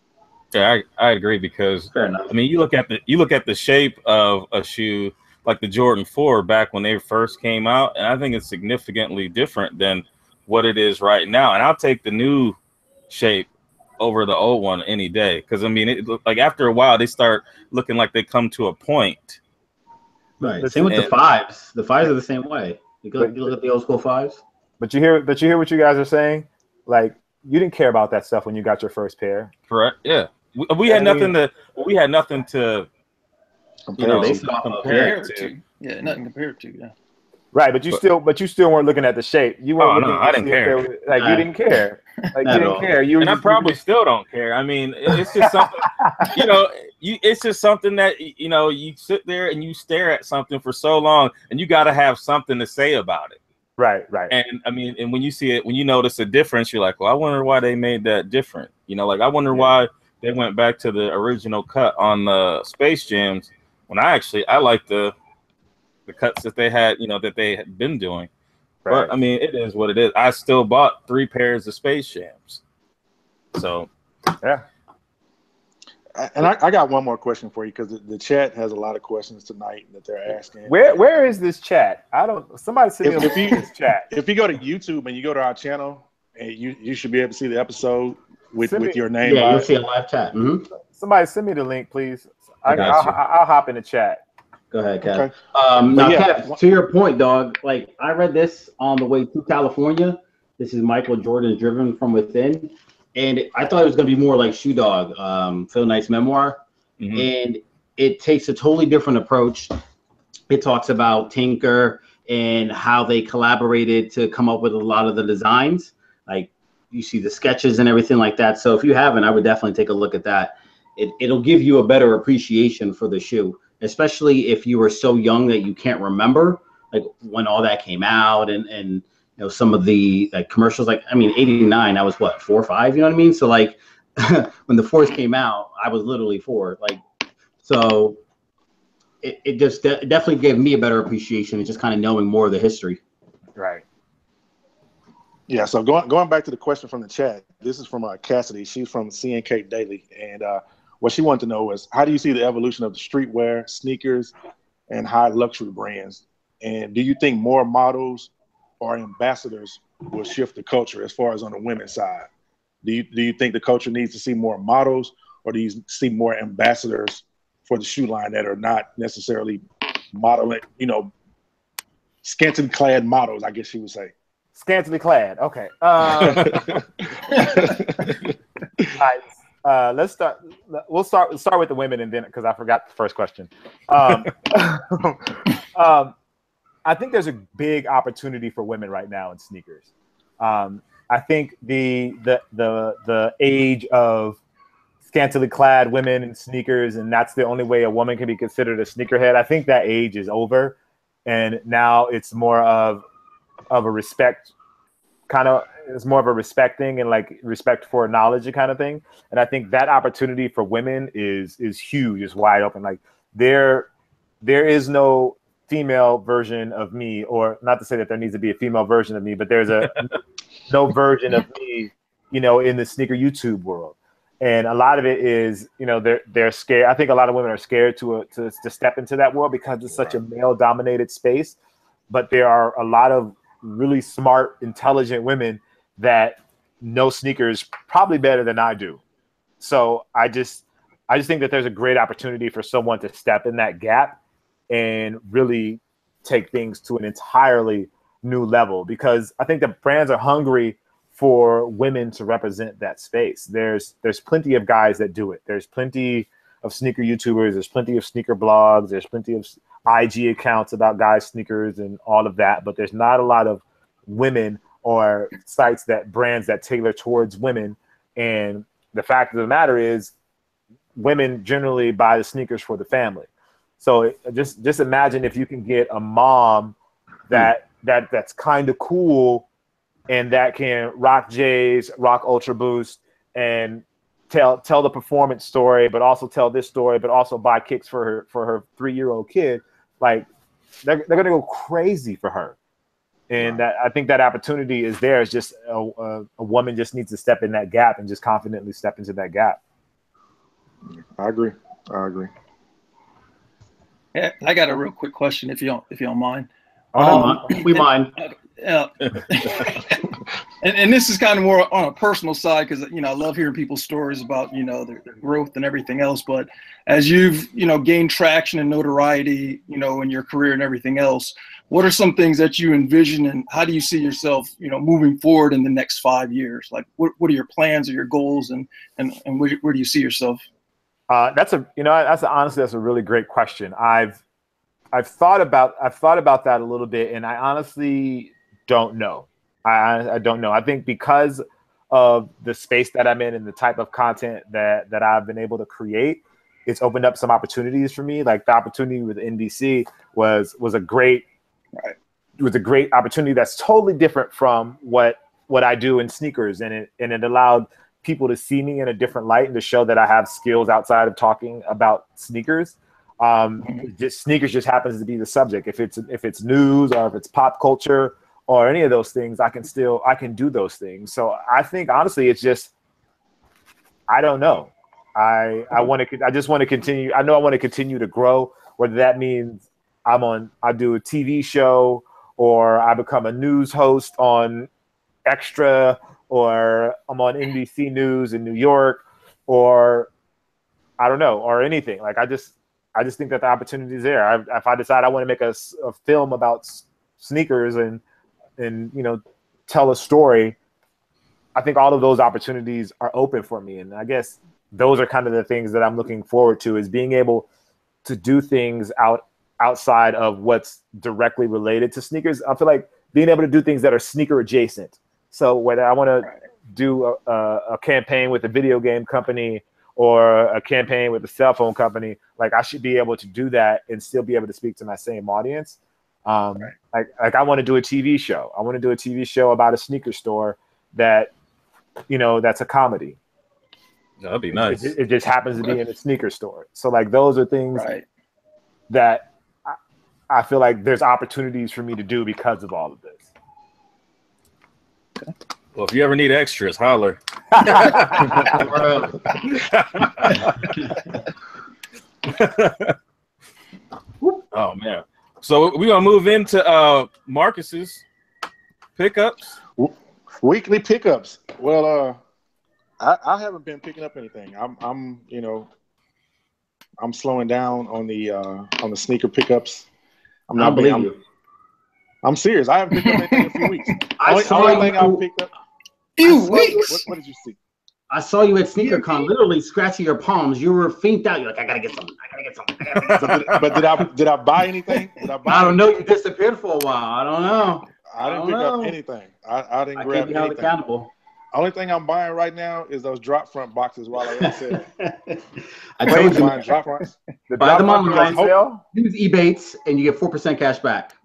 Yeah, I agree, because Fair enough. I mean, you look at the shape of a shoe like the Jordan 4 back when they first came out, and I think it's significantly different than what it is right now. And I'll take the new shape over the old one any day, because I mean, like after a while, they start looking like they come to a point. Right. Same with the fives. The fives are the same way. You look at the old school fives. But you hear what you guys are saying? Like you didn't care about that stuff when you got your first pair. Correct. Yeah. We had nothing to compare to. Yeah, nothing compared to. Yeah. Right, but you still weren't looking at the shape. You weren't. I didn't care. You didn't care. Like you didn't care. I probably still don't care. I mean, it's just something. It's just something that you sit there and you stare at something for so long, and you got to have something to say about it. Right. And I mean, and when you see it, when you notice a difference, you're like, well, I wonder why they made that different. Like I wonder why they went back to the original cut on the Space Jams when I like the cuts that they had, that they had been doing. Right. But I mean, it is what it is. I still bought 3 pairs of Space Jams. So, yeah. And I got one more question for you, because the chat has a lot of questions tonight that they're asking. Where is this chat? Somebody send me a link to this chat. If you go to YouTube and you go to our channel, and you should be able to see the episode with your name. Yeah, you'll see a live chat. Mm-hmm. Somebody send me the link, please. I'll hop in the chat. Go ahead, Kev. Okay. Now, Kev, to your point, dog, like I read this on the way to California. This is Michael Jordan's Driven from Within. And I thought it was going to be more like Shoe Dog, Phil Knight's memoir. Mm-hmm. And it takes a totally different approach. It talks about Tinker and how they collaborated to come up with a lot of the designs. Like you see the sketches and everything like that. So if you haven't, I would definitely take a look at that. It'll give you a better appreciation for the shoe, especially if you were so young that you can't remember like when all that came out and some of the commercials. Like, I mean, 89, I was what, 4 or 5, you know what I mean? So like when the 4s came out, I was literally 4. Like, so it just definitely gave me a better appreciation and just kind of knowing more of the history. Right. Yeah. So going back to the question from the chat, this is from Cassidy. She's from CNK Daily. And what she wanted to know was, how do you see the evolution of the streetwear, sneakers, and high luxury brands? And do you think more models or ambassadors will shift the culture as far as on the women's side? Do you think the culture needs to see more models, or do you see more ambassadors for the shoe line that are not necessarily modeling, scantily clad models, I guess you would say? Scantily clad. Okay. let's start. We'll start with the women, and then because I forgot the first question. I think there's a big opportunity for women right now in sneakers. I think the age of scantily clad women in sneakers, and that's the only way a woman can be considered a sneakerhead. I think that age is over, and now it's more of a respect kind of. It's more of a respect thing and like respect for knowledge kind of thing. And I think that opportunity for women is huge, is wide open. Like there is no female version of me, or not to say that there needs to be a female version of me, but there's no version of me, in the sneaker YouTube world. And a lot of it is, they're scared. I think a lot of women are scared to step into that world because it's such a male dominated space. But there are a lot of really smart, intelligent women that know sneakers probably better than I do. So I just think that there's a great opportunity for someone to step in that gap and really take things to an entirely new level, because I think the brands are hungry for women to represent that space. There's plenty of guys that do it. There's plenty of sneaker YouTubers. There's plenty of sneaker blogs. There's plenty of IG accounts about guys' sneakers and all of that. But there's not a lot of women or sites brands that tailor towards women. And the fact of the matter is, women generally buy the sneakers for the family. So just imagine if you can get a mom that's kind of cool and that can rock J's, rock Ultra Boost, and tell the performance story, but also tell this story, but also buy kicks for her 3-year-old kid. Like they're gonna go crazy for her. And that, I think that opportunity is there. It's just a woman just needs to step in that gap and just confidently step into that gap. I agree. Yeah, I got a real quick question, if you don't mind. We mind. And this is kind of more on a personal side, because I love hearing people's stories about their growth and everything else. But as you've gained traction and notoriety in your career and everything else, what are some things that you envision, and how do you see yourself moving forward in the next 5 years? Like what are your plans or your goals, and where do you see yourself? Honestly, that's a really great question. I've thought about that a little bit, and I honestly don't know. I don't know. I think because of the space that I'm in and the type of content that I've been able to create, it's opened up some opportunities for me. Like the opportunity with NBC was a great opportunity that's totally different from what I do in sneakers, and it allowed people to see me in a different light and to show that I have skills outside of talking about sneakers. Sneakers just happens to be the subject. If it's news or if it's pop culture or any of those things, I can do those things. So I think honestly, it's just, I don't know. I just want to continue. I know I want to continue to grow, whether that means I do a TV show, or I become a news host on Extra, or I'm on NBC News in New York, or I don't know, or anything. Like I just think that the opportunity is there. If I decide I want to make a film about sneakers and tell a story, I think all of those opportunities are open for me. And I guess those are kind of the things that I'm looking forward to, is being able to do things outside of what's directly related to sneakers. I feel like being able to do things that are sneaker adjacent. So whether I want to do a campaign with a video game company or a campaign with a cell phone company, like I should be able to do that and still be able to speak to my same audience. Like I want to do a TV show. I want to do a TV show about a sneaker store that, that's a comedy. That'd be nice. It just happens to be in a sneaker store. So like those are things that I feel like there's opportunities for me to do because of all of this. Okay. Well, if you ever need extras, holler. Oh man. So we're gonna move into Marcus's pickups. Weekly pickups. Well, I haven't been picking up anything. I'm slowing down on the sneaker pickups. I'm serious. I haven't picked up anything in a few weeks. Only thing I've picked up. Few weeks. What did you see? I saw you at SneakerCon, literally scratching your palms. You were fiended out. You're like, I gotta get something. I gotta get something. I gotta get something. But did I buy anything? I don't know. You disappeared for a while. I don't know. I didn't pick up anything. I didn't grab can't be held anything. accountable. Only thing I'm buying right now is those drop front boxes while I said. I told you, buying drop fronts. buy them online. Sale? Use Ebates, and you get 4% cash back.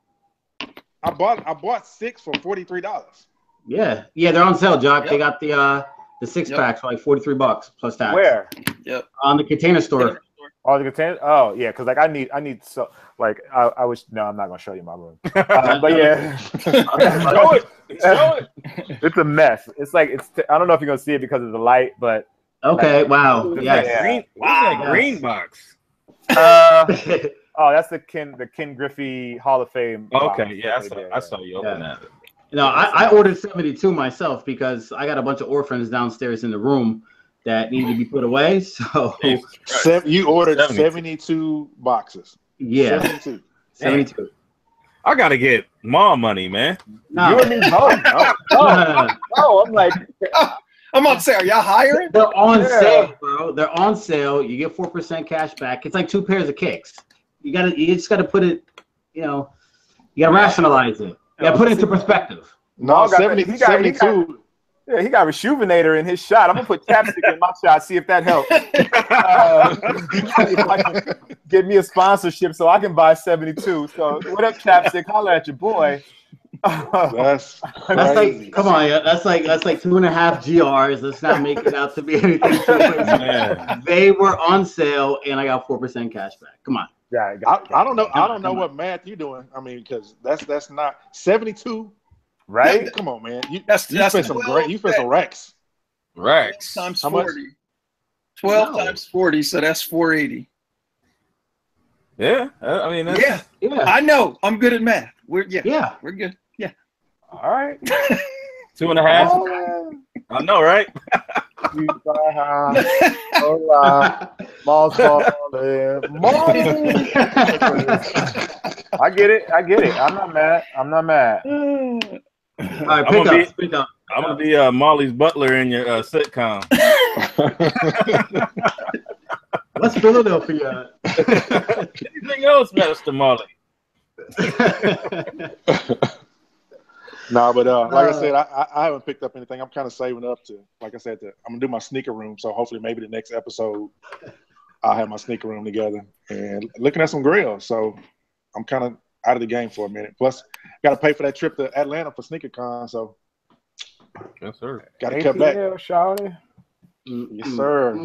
I bought 6 for $43. Yeah, they're on sale, Jacques. Yep. They got the 6-packs for like $43 plus tax. Where? Yep. On the Container Store. Oh, the container. Oh, yeah, because like I need so like I wish. No, I'm not gonna show you my room. But yeah, show it. It's a mess. It's like I don't know if you're gonna see it because of the light, but okay. Like, wow. Yeah. Green. What's that green box? Oh, that's the Ken Griffey Hall of Fame. Okay, yeah, I saw you open that. No, I ordered 72 myself because I got a bunch of orphans downstairs in the room that needed to be put away. So you ordered 72 boxes. Yeah, 72. I gotta get more money, man. No. You and me both. No, I'm like, I'm about to say, are y'all hiring? They're on sale, bro. They're on sale. You get 4% cash back. It's like 2 pairs of kicks. You just gotta put it. You gotta rationalize it. You gotta put it into perspective. No, 72. Yeah, he got Rejuvenator in his shot. I'm gonna put chapstick in my shot, see if that helps. If I can get me a sponsorship so I can buy 72. So what up, chapstick? Holler at your boy. That's like, come on, that's like 2.5 GRs. Let's not make it out to be anything too crazy. They were on sale, and I got 4% cash back. Come on. Yeah, I don't know. I don't know what math you're doing. I mean, because that's not 72. Right? Yeah, come on, man. You spent some racks. Racks. Times How 40. Much? 12 times 40, so that's 480. Yeah, I mean, yeah. I know. I'm good at math. We're good. Yeah. All right. 2.5. Oh, I know, right? I get it. I'm not mad. All right, pick up. I'm gonna be Molly's butler in your sitcom. What's Philadelphia? Anything else, Master Molly? No, but like I said, I haven't picked up anything. I'm kind of saving up to, like I said, I'm gonna do my sneaker room. So hopefully, maybe the next episode, I'll have my sneaker room together and looking at some grills. So I'm kind of out of the game for a minute. Plus, got to pay for that trip to Atlanta for SneakerCon. So yes, sir. Got to cut back. Shawty. Yes, sir.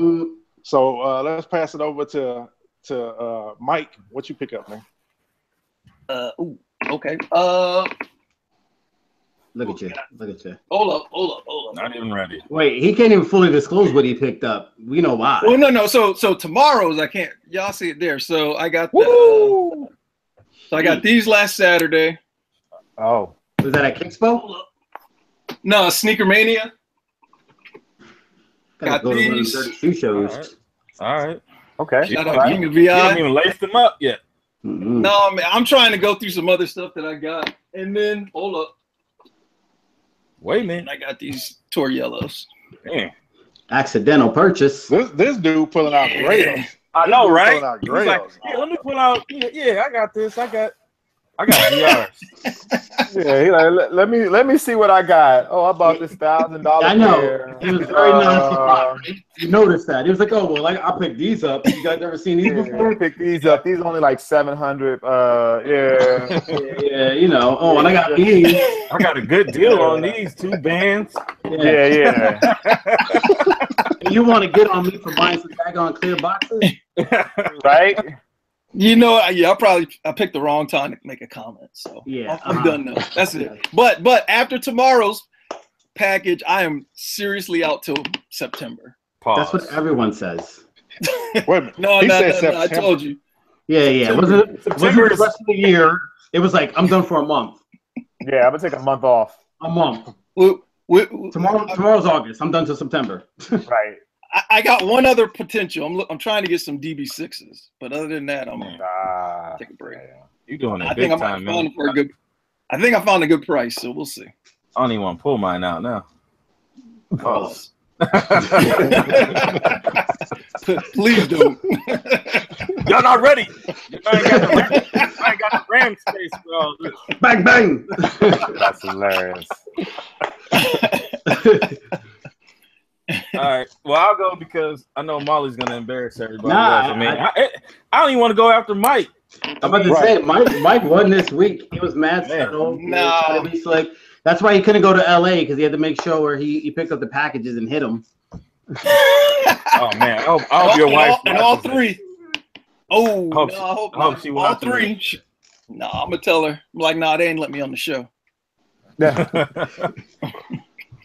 So let's pass it over to Mike. What you pick up, man? Okay. Look at you. Hold up. Not even ready. Wait, he can't even fully disclose what he picked up. We know why. Well, no. So tomorrow's I can't. Y'all see it there. So I got I got these last Saturday. Oh, was that at Kickspo? No, Sneaker Mania. Got go these. To one of the shoe shows. All right. Okay. Shout out King of VI. You haven't even laced them up yet. Mm-hmm. No, man, I'm trying to go through some other stuff that I got, and then hold up. Wait a minute. I got these Tour Yellows. Damn. Accidental purchase. This dude pulling out grails. I know, right? He's like, yeah, let me pull out. Yeah, I got this. I got VRs. Yeah, he like, let me see what I got. Oh, I bought this $1,000. I know. Pair. It was very nice. You noticed that. He was like, "Oh well, I picked these up. You guys ever seen these before? Pick these up. These only like 700. Yeah. You know. Oh, and I got these. I got a good deal on these 2 bands. Yeah. You want to get on me for buying some daggone clear boxes, right? You know, I picked the wrong time to make a comment. So yeah, I'm done now. That's it. But after tomorrow's package, I am seriously out till September. Pause. That's what everyone says. Wait a minute. No, I told you. Yeah. Wasn't the rest of the year? It was like I'm done for a month. Yeah, I'm gonna take a month off. A month. Tomorrow's August. I'm done till September. Right. I got one other potential. I'm trying to get some DB6s, but other than that, I'm take a break. You doing it big time, man. I think I found a good price, so we'll see. I don't even want to pull mine out now. Oh. Please don't. Y'all not ready. I ain't got the RAM space for all this. Bang, bang. That's hilarious. All right. Well, I'll go because I know Molly's gonna embarrass everybody. Nah, else. I don't even want to go after Mike. I'm about to say Mike won this week. He was mad settled. No. That's why he couldn't go to LA because he had to make sure where he picked up the packages and hit them. Oh man, I hope your wife and all three. Oh, I hope she all three. No, I'm gonna tell her. I'm like, nah, they ain't let me on the show. Yeah.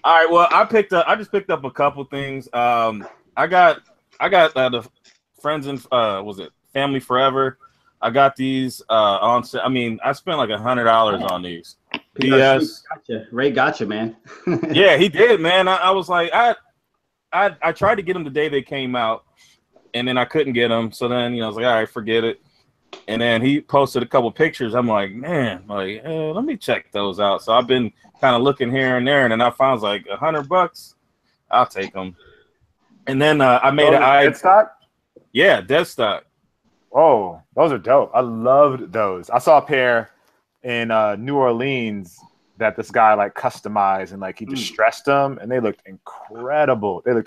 All right. Well, I just picked up a couple things. I got the friends and was it Family Forever. I got these on. I mean, I spent like $100 on these. PS. Ray gotcha, man. Yeah, he did, man. I was like, I tried to get them the day they came out, and then I couldn't get them. So then, I was like, all right, forget it. And then he posted a couple pictures. I'm like, man, let me check those out. So I've been kind of looking here and there, and then I found like $100. I'll take them. And then I made an dead stock. Yeah, dead stock. Oh, those are dope. I loved those. I saw a pair in New Orleans that this guy like customized and like he distressed them, and they looked incredible. If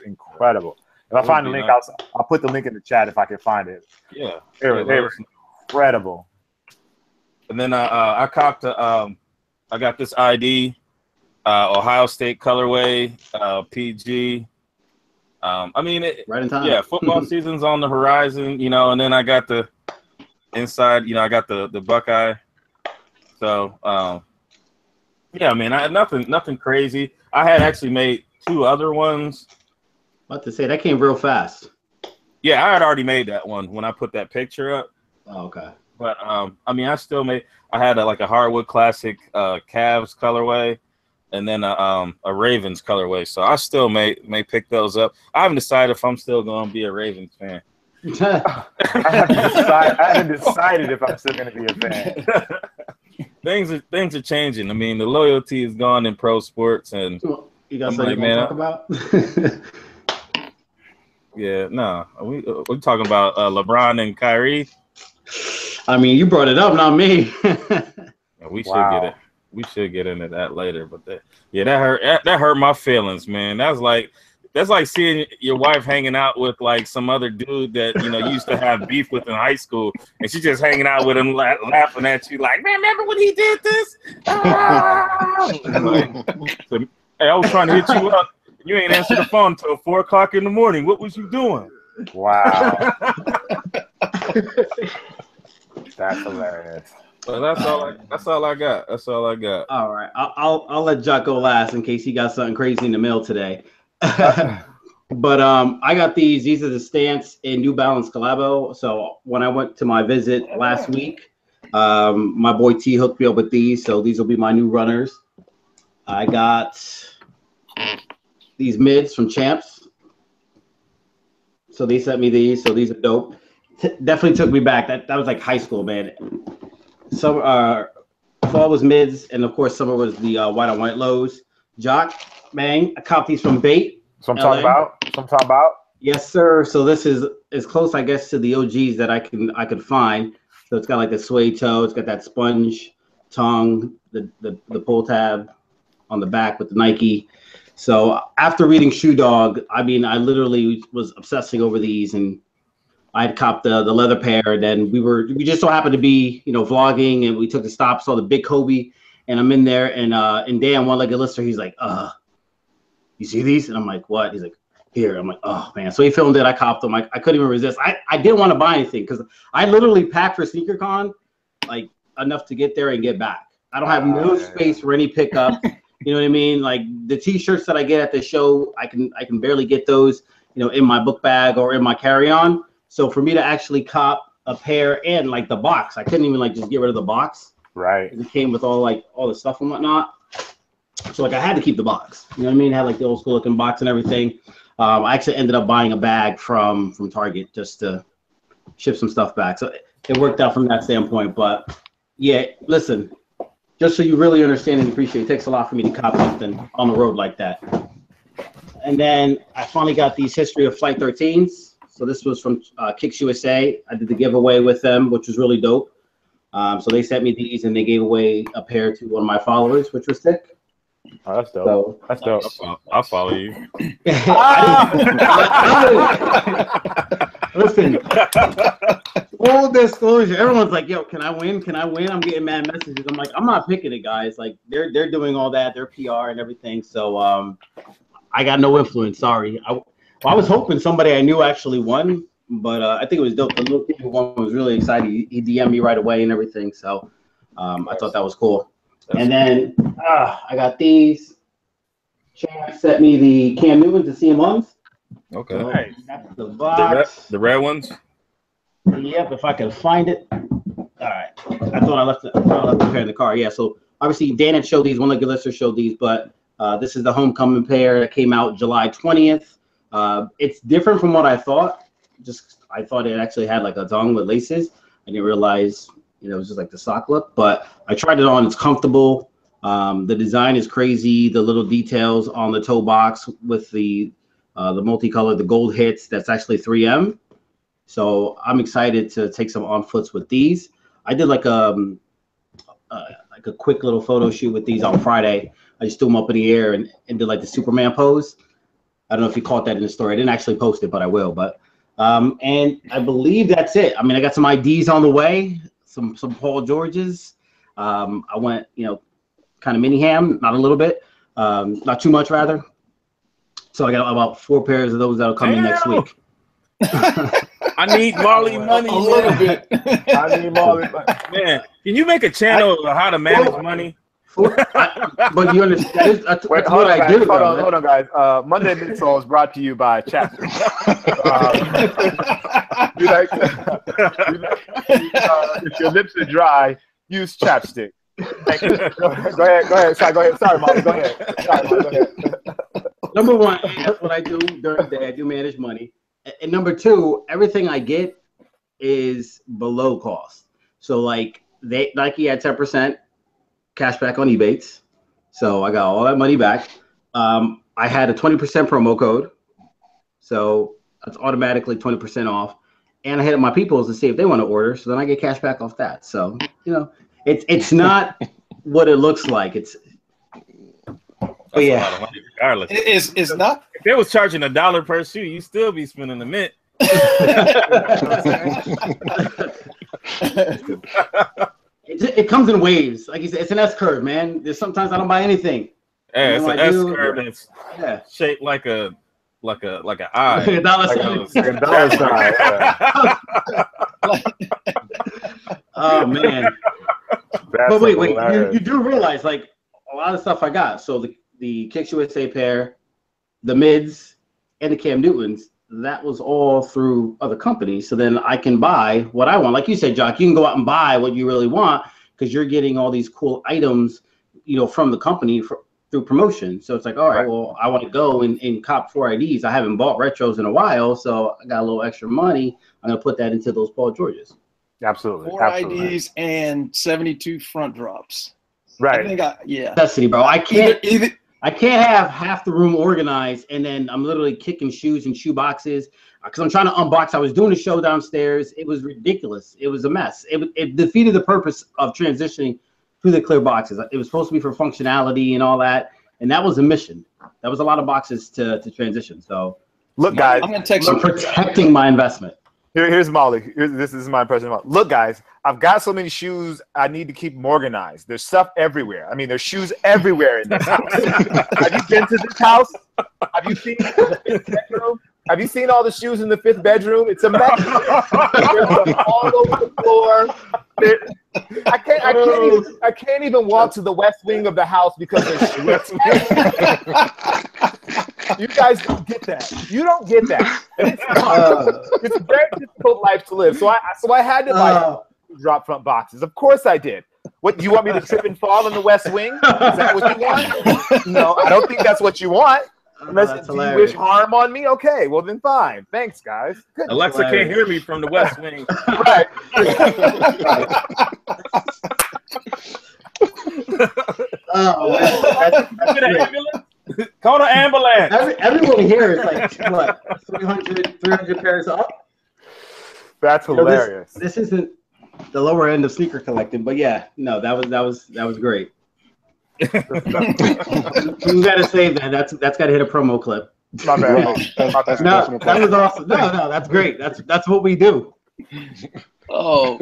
I find the link, I'll put the link in the chat if I can find it. Yeah, they were incredible. And then I copped I got this ID Ohio State colorway PG. I mean, right in time. Yeah, football season's on the horizon, and then I got the inside, I got the Buckeye. So, yeah, I mean, I had nothing crazy. I had actually made 2 other ones. About to say that came real fast. Yeah, I had already made that one when I put that picture up. Oh, okay. But I mean, I had a hardwood classic Cavs colorway, and then a Ravens colorway. So I still may pick those up. I haven't decided if I'm still going to be a Ravens fan. I haven't decided if I'm still going to be a fan. Things are changing. I mean, the loyalty is gone in pro sports, and you got something to talk about? Yeah, no, we're talking about LeBron and Kyrie. I mean, you brought it up, not me. We should get it. We should get into that later, but that hurt my feelings, man. That's like seeing your wife hanging out with like some other dude that you used to have beef with in high school, and she's just hanging out with him, laughing at you, like, man, remember when he did this? Hey, I was trying to hit you up. You ain't answered the phone until 4 o'clock in the morning. What was you doing? Wow. That's hilarious. Well, that's all I got. That's all I got. All right, I'll let Jacques go last in case he got something crazy in the mail today. But I got these. These are the Stance in New Balance Collabo. So when I went to my visit last week, my boy T hooked me up with these. So these will be my new runners. I got these mids from Champs. So they sent me these. So these are dope. Definitely took me back. That was like high school, man. Summer, fall was mids, and of course summer was the white on white lows. Jacques, man, I copped these from Bait. So I'm talking about. Yes, sir. So this is as close, I guess, to the OGs that I could find. So it's got like the suede toe. It's got that sponge tongue, the pull tab on the back with the Nike. So after reading Shoe Dog, I mean, I literally was obsessing over these, and I'd copped the leather pair. Then we just so happened to be, vlogging, and we took the stop, saw the big Kobe, and I'm in there, and Dan, one-legged listener, he's like, you see these? And I'm like, what? He's like, here. I'm like, oh man. So he filmed it. I copped them. I couldn't even resist. I didn't want to buy anything because I literally packed for SneakerCon, like enough to get there and get back. I don't have no space for any pickup. You know what I mean? Like the T-shirts that I get at the show, I can barely get those, in my book bag or in my carry-on. So for me to actually cop a pair and like the box, I couldn't even like just get rid of the box. Right. It came with all the stuff and whatnot. So like I had to keep the box. You know what I mean? It had like the old school looking box and everything. I actually ended up buying a bag from Target just to ship some stuff back. So it worked out from that standpoint. But yeah, listen, just so you really understand and appreciate, it takes a lot for me to cop something on the road like that. And then I finally got these History of Flight 13s. So this was from Kicks USA. I did the giveaway with them, which was really dope. So they sent me these, and they gave away a pair to one of my followers, which was sick. Oh, that's dope. So, That's dope. I'll follow you. Listen, full disclosure, everyone's like, yo, can I win? Can I win? I'm getting mad messages. I'm like, I'm not picking it, guys. Like, they're doing all that, their PR and everything. So I got no influence. Sorry. I was hoping somebody I knew actually won, but I think it was dope. The little kid who won was really excited. He DM'd me right away and everything. So I thought that was cool. And then I got these. Jacques sent me the Cam Newton to CM1s. Okay. So Nice. that's the box. The red ones? Yep, if I can find it. All right. I thought I left the pair in the car. Yeah, so obviously Dan had showed these, one of the listeners showed these, but this is the homecoming pair that came out July 20th. It's different from what I thought. I thought it actually had like a tongue with laces. I didn't realize, it was just like the sock look, but I tried it on. It's comfortable. The design is crazy. The little details on the toe box with the multicolored, the gold hits, that's actually 3M. So I'm excited to take some on foots with these. I did like a quick little photo shoot with these on Friday. I just threw them up in the air and did like the Superman pose. I don't know if you caught that in the story. I didn't actually post it, but I will. But and I believe that's it. I mean, I got some IDs on the way, some Paul Georges. I went, kind of mini ham, not a little bit, not too much rather. So I got about 4 pairs of those that'll come in next week. I need Maally money a little bit. I need Maally. Man, can you make a channel on how to manage money? But you understand, that's Wait, what I guys, do. hold on, guys. Monday Midsole is brought to you by Chapstick. If your lips are dry, use Chapstick. Thank you. Go ahead. Sorry, go ahead. Sorry, Maally. Go ahead. Number one, that's what I do during the day. I do manage money. And number two, everything I get is below cost. So like Nike had 10% cash back on Ebates. So I got all that money back. I had a 20% promo code. So that's automatically 20% off. And I hit up my peoples to see if they want to order. So then I get cash back off that. So, it's not what it looks like. But yeah, a lot of money regardless. It's not. If they was charging $1 per shoe, you still be spending a mint. It comes in waves. Like you said, it's an S curve, man. There's sometimes I don't buy anything. Yeah, it's an S curve that's shaped like an eye. $1 sign. Oh man. But wait, you do realize like a lot of stuff I got. So the Kicks USA pair, the mids, and the Cam Newtons, that was all through other companies. So then I can buy what I want. Like you said, Jacques, you can go out and buy what you really want because you're getting all these cool items, from the company through promotion. So it's like, all right, well, I want to go and cop 4 IDs. I haven't bought retros in a while, so I got a little extra money. I'm going to put that into those Paul Georges. Absolutely. 4 IDs and 72 front drops. Right. I think necessity, bro. I can't have half the room organized and then I'm literally kicking shoes and shoe boxes because I'm trying to unbox. I was doing a show downstairs. It was ridiculous. It was a mess. It defeated the purpose of transitioning to the clear boxes. It was supposed to be for functionality and all that, and that was a mission. That was a lot of boxes to transition. So look, guys, I'm protecting my investment. Here's Maally. This is my impression of Maally. Look, guys, I've got so many shoes. I need to keep them organized. There's stuff everywhere. I mean, there's shoes everywhere in this house. Have you been to this house? Have you seen the 5th bedroom? Have you seen all the shoes in the 5th bedroom? It's a mess. There's them all over the floor. I can't even walk to the west wing of the house because there's shoes. You guys don't get that. You don't get that. It's a very difficult life to live. So I had to buy drop front boxes. Of course I did. What, you want me to trip and fall in the West Wing? Is that what you want? No, I don't think that's what you want. Unless you wish harm on me, okay. Well then, fine. Thanks, guys. Good. Alexa can't hear me from the West Wing. Right. Call the ambulance. Everyone here is like what 300 pairs up. That's hilarious. This isn't the lower end of sneaker collecting, but yeah, no, that was great. You gotta save that. That's gotta hit a promo clip. My bad. No, that was awesome. No, that's great. That's what we do. Oh,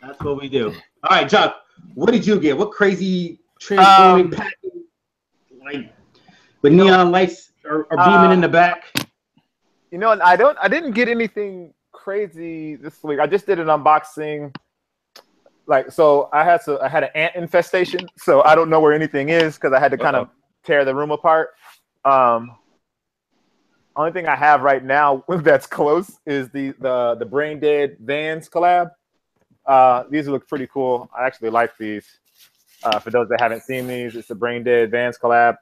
That's what we do. All right, Jacques, what did you get? What crazy transforming pattern, like with neon lights or beaming in the back? You know, I didn't get anything crazy this week. I just did an unboxing. Like, so I had an ant infestation, so I don't know where anything is because I had to kind of tear the room apart. Only thing I have right now that's close is the Brain Dead Vans collab. These look pretty cool. I actually like these. For those that haven't seen these, it's the Brain Dead Vans collab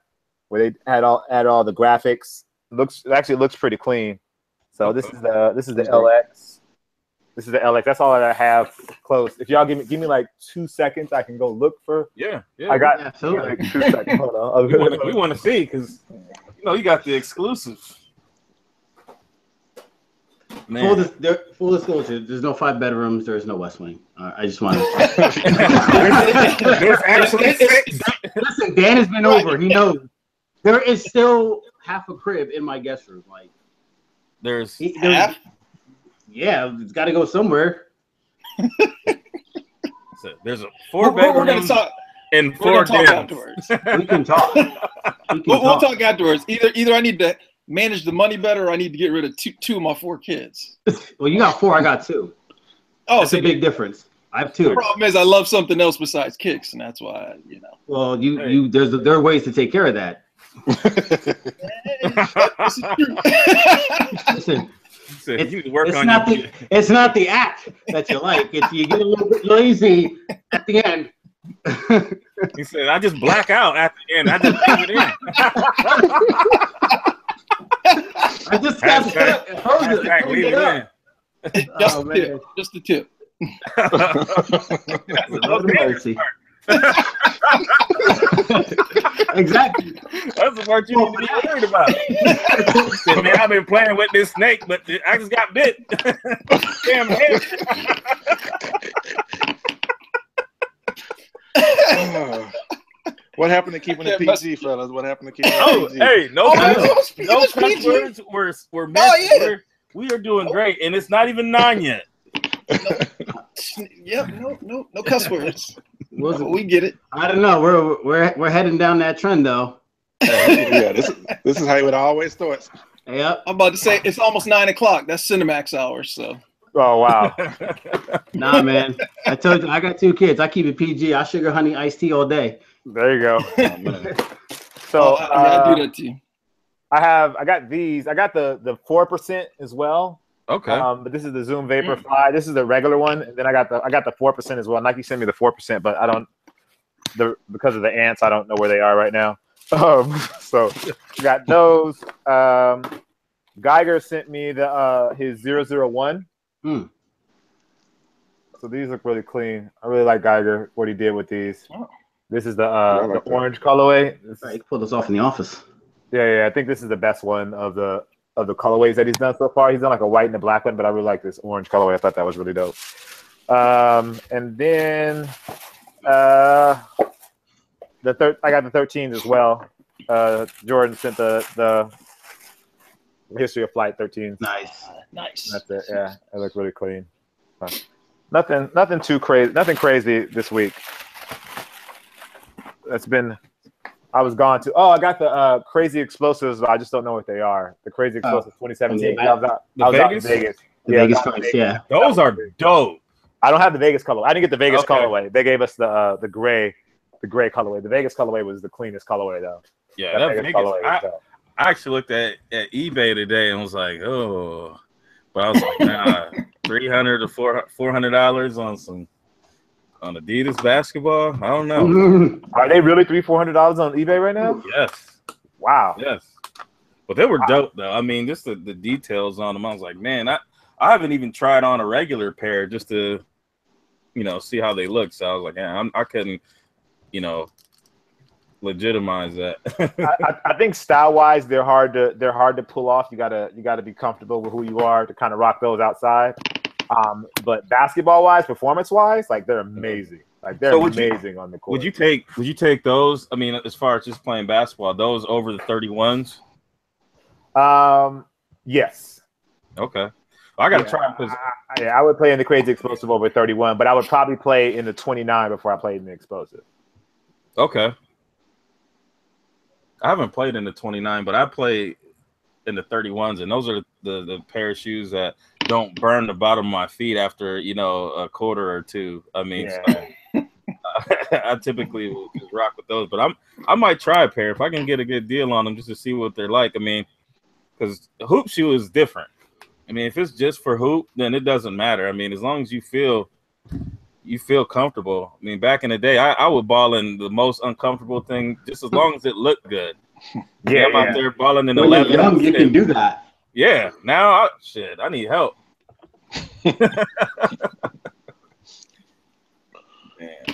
where they add all the graphics. It actually looks pretty clean. So this is the LX. This is the LX. That's all that I have close. If y'all give me like 2 seconds, I can go look for. Yeah. I got absolutely. 2 seconds. Hold on. We want to see because you got the exclusives. Man. Full disclosure, there's no 5 bedrooms. There's no West Wing. I just want to. There's actually 6. Listen, Dan has been over. He knows. There is still half a crib in my guest room. Like there's half? Yeah, it's got to go somewhere. So there's a 4 bedroom. We're gonna talk. And We're 4 gonna talk dens. afterwards. We can talk. We'll talk afterwards. Either I need to manage the money better, or I need to get rid of two of my 4 kids. Well, you got 4. I got 2. Oh, That's a big difference. I have 2. The problem is I love something else besides kicks, and that's why Well, there are ways to take care of that. This is true. Listen, It's it's not the act that you like. It's you get a little bit lazy at the end. He said, "I just black out at the end. I just leave it in." I just got Hashtag leave it in. Just the tip. Mercy. Exactly. That's the part you need to be worried about. Said, man, I've been playing with this snake, but I just got bit. Damn head. What happened to keeping it PG, fellas? What happened to keeping it PG? Hey, no cuss words were missed. Oh, yeah. We are doing great, and it's not even 9 yet. No cuss words. We get it. I don't know. We're heading down that trend though. Yeah, this is how it always starts. Yep. I'm about to say it's almost 9 o'clock. That's Cinemax hours. So. Oh wow. Nah, man. I told you I got 2 kids. I keep it PG. I sugar honey iced tea all day. There you go. So I do that to you. I got these. I got the 4% as well. Okay. But this is the Zoom Vapor Fly. This is the regular one, and then I got the 4% as well. Nike sent me the 4%, but I don't because of the ants. I don't know where they are right now. So got those. Geiger sent me his 001. So these look really clean. I really like Geiger, what he did with these. Oh. This is the orange colorway. You can pull this off in the office. Yeah. I think this is the best one of the colorways that he's done so far. He's done like a white and a black one, but I really like this orange colorway. I thought that was really dope. And then I got the 13s as well. Jordan sent the History of Flight 13s. Nice. That's it. Yeah, it looked really clean. Nothing too crazy. Nothing crazy this week. I was gone to. Oh, I got the Crazy Explosives, but I just don't know what they are. The Crazy Explosives 2017. I was out in Vegas. Vegas price, yeah. Those are dope. I don't have the Vegas colorway. I didn't get the Vegas colorway. They gave us the gray colorway. The Vegas colorway was the cleanest colorway though. Yeah, that Vegas colorway. I actually looked at eBay today and was like, oh, but I was like, nah, $300 to $400 on Adidas basketball. I don't know. Are they really $300-400 on eBay right now? Yes. Wow. Yes. But they were dope though. I mean, just the details on them. I was like, man, I haven't even tried on a regular pair just to, see how they look. So I was like, yeah, I couldn't, legitimize that. I think style wise, they're hard to pull off. You gotta be comfortable with who you are to kind of rock those outside. But basketball wise, performance wise, like they're amazing. Like they're amazing on the court. Would you take those? I mean, as far as just playing basketball, those over the 31s? Yes. Okay. I got to try them because I would play in the Crazy Explosive over 31, but I would probably play in the 29 before I played in the Explosive. Okay. I haven't played in the 29, but I play in the 31s, and those are the pair of shoes that don't burn the bottom of my feet after, a quarter or two. I mean, so, I typically will just rock with those, but I might try a pair if I can get a good deal on them just to see what they're like. I mean, because hoop shoe is different. I mean, if it's just for hoop, then it doesn't matter. I mean, as long as you feel comfortable. I mean, back in the day, I would ball in the most uncomfortable thing just as long as it looked good. Yeah, I'm out there balling in 11. Young, you can do that. Yeah. Now, I need help. Man.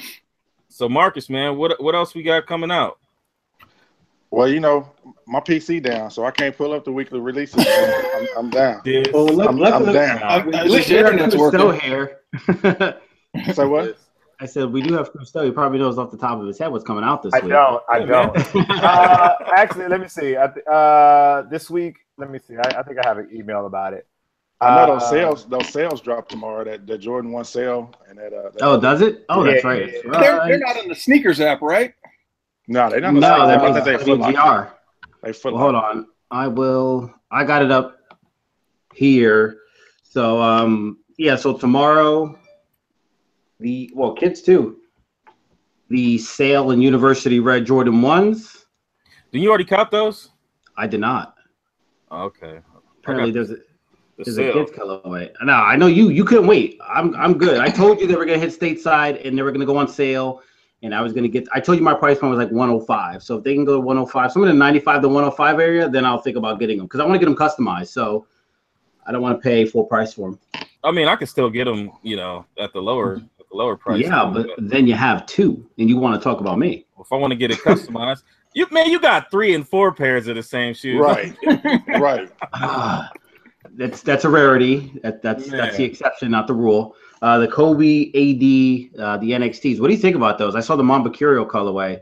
So, Marcus, man, what else we got coming out? Well, my PC down, so I can't pull up the weekly releases. I'm down. Well, I'm down. At least your internet's working. Here. Say what? I said we do have Kustoo. He probably knows off the top of his head what's coming out this week. I don't. Actually, let me see. This week, let me see. I think I have an email about it. I know those sales drop tomorrow. That Jordan 1 sale and that. Oh, does it? Oh, that's right. Yeah. They're not in the sneakers app, right? No, they're not. No, they GR. Hold on. I got it up here. So so tomorrow, kids too. The sale in University Red Jordan 1s. Did you already cop those? I did not. Okay. Apparently there's a kids colorway. No, I know you couldn't wait. I'm good. I told you they were gonna hit stateside and they were gonna go on sale. And I told you my price point was like 105. So if they can go to 105, somewhere in the 95 to 105 area, then I'll think about getting them because I want to get them customized. So I don't want to pay full price for them. I mean, I can still get them, at the lower price. Yeah, but then you have two, and you want to talk about me. If I want to get it customized, you got 3 and 4 pairs of the same shoes. Right, right. That's a rarity. That's the exception, not the rule. The Kobe AD, the NXTs. What do you think about those? I saw the Mamba Curio colorway,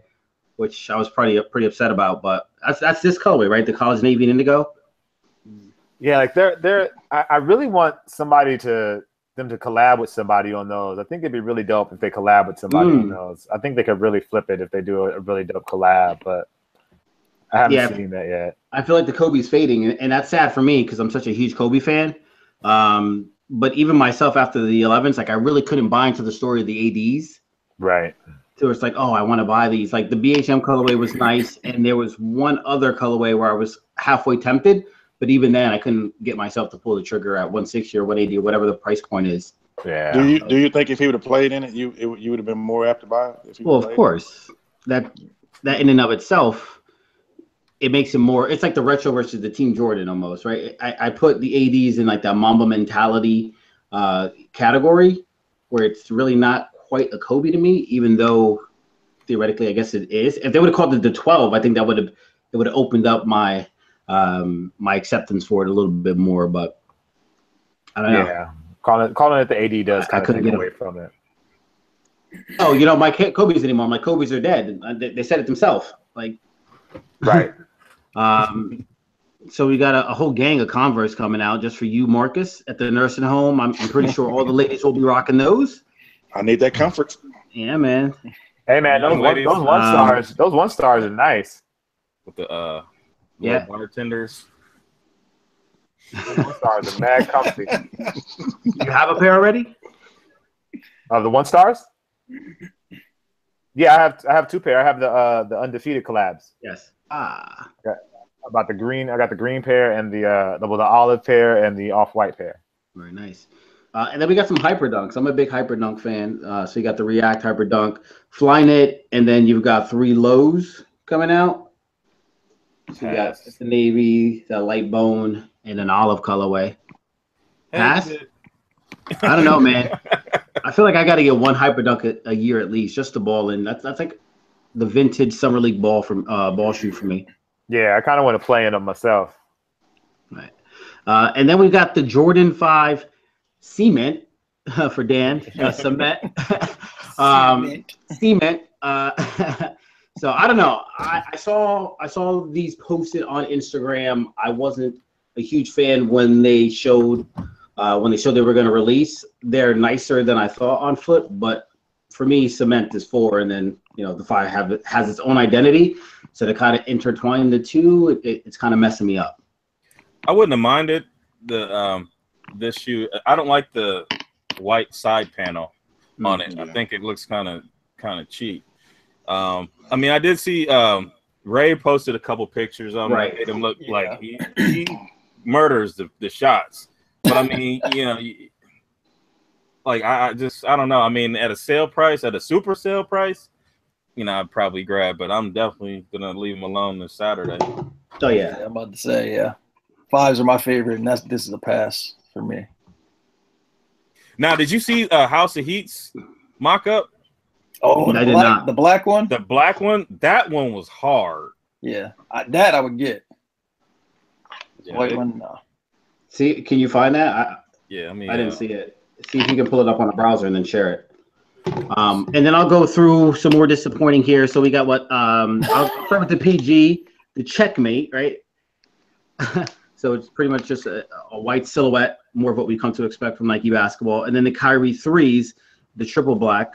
which I was pretty upset about. But that's this colorway, right? The College Navy and Indigo. Yeah, like I really want them to collab with somebody on those. I think it'd be really dope if they collab with somebody on those. I think they could really flip it if they do a really dope collab, but I haven't seen that yet. I feel like the Kobe's fading, and that's sad for me because I'm such a huge Kobe fan. But even myself after the 11s, like I really couldn't buy into the story of the ADs. Right. So it's like, oh, I want to buy these. Like the BHM colorway was nice, and there was one other colorway where I was halfway tempted, but even then I couldn't get myself to pull the trigger at 160 or 180 or whatever the price point is. Yeah. Do you think if he would have played in it, you would have been more apt to buy it? Well, of course. That in and of itself, it makes it more. It's like the retro versus the Team Jordan almost, right? I put the ADs in like that Mamba mentality category, where it's really not quite a Kobe to me, even though theoretically I guess it is. If they would have called it the 12, I think it would have opened up my my acceptance for it a little bit more. But I don't know. Yeah, calling it the AD does kind of take away from it. Oh, my Kobe's anymore. My Kobe's are dead. They said it themselves. Like, right. So we got a whole gang of Converse coming out just for you, Marcus, at the nursing home. I'm pretty sure all the ladies will be rocking those. I need that comfort. Yeah, man. Hey, man, those one stars are nice. With the bartenders. Those one stars are mad comfy. You have a pair already? Of the one stars? Yeah, I have 2 pair. I have the undefeated collabs. Yes. About the green, I got the green pair and the olive pair and the off-white pair. Very nice. And then we got some Hyper Dunks. I'm a big Hyper Dunk fan. So you got the React Hyper Dunk, Flyknit, and then you've got 3 lows coming out. So you got the navy, the light bone, and an olive colorway. Pass? I don't know, man. I feel like I got to get one Hyper Dunk a year at least, just to ball in. That's like the vintage summer league ball shoe for me. Yeah, I kind of want to play in them myself. Right. And then we got the Jordan 5 Cement for Dan. Cement. Cement. So I don't know. I saw these posted on Instagram. I wasn't a huge fan when they showed they were going to release. They're nicer than I thought on foot, but for me, Cement is 4, and then the 5 has its own identity. So to kind of intertwine the two, it's kind of messing me up. I wouldn't have minded this shoe. I don't like the white side panel on it. Yeah. I think it looks kind of cheap. I mean, I did see Ray posted a couple pictures on it. Made him look like he murders the shots. But I mean, like I don't know. I mean, at a sale price, at a super sale price, I'd probably grab. But I'm definitely gonna leave him alone this Saturday. Oh yeah, I'm about to say 5s are my favorite, and this is a pass for me. Now, did you see House of Heat's mock-up? Oh, I did not. The black one? The black one? That one was hard. Yeah, that I would get. Yeah, white one, no. See, can you find that? I mean, I didn't see it. See if you can pull it up on the browser and then share it. And then I'll go through some more disappointing here. So we got I'll start with the PG, the Checkmate, right? So it's pretty much just a white silhouette, more of what we come to expect from Nike basketball. And then the Kyrie 3s, the triple black,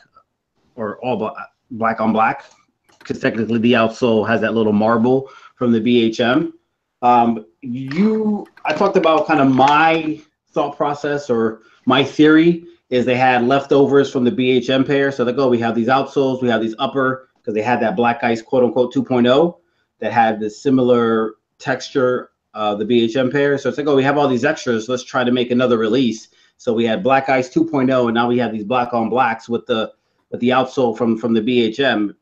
or all black on black, because technically the outsole has that little marble from the BHM. I talked about kind of my thought process, or my theory is they had leftovers from the BHM pair. So we have these outsoles, we have these upper, because they had that Black Ice quote unquote 2.0 that had this similar texture. The BHM pair. So it's like, we have all these extras. Let's try to make another release. So we had Black Ice 2.0, and now we have these black on blacks with the outsole from the BHM.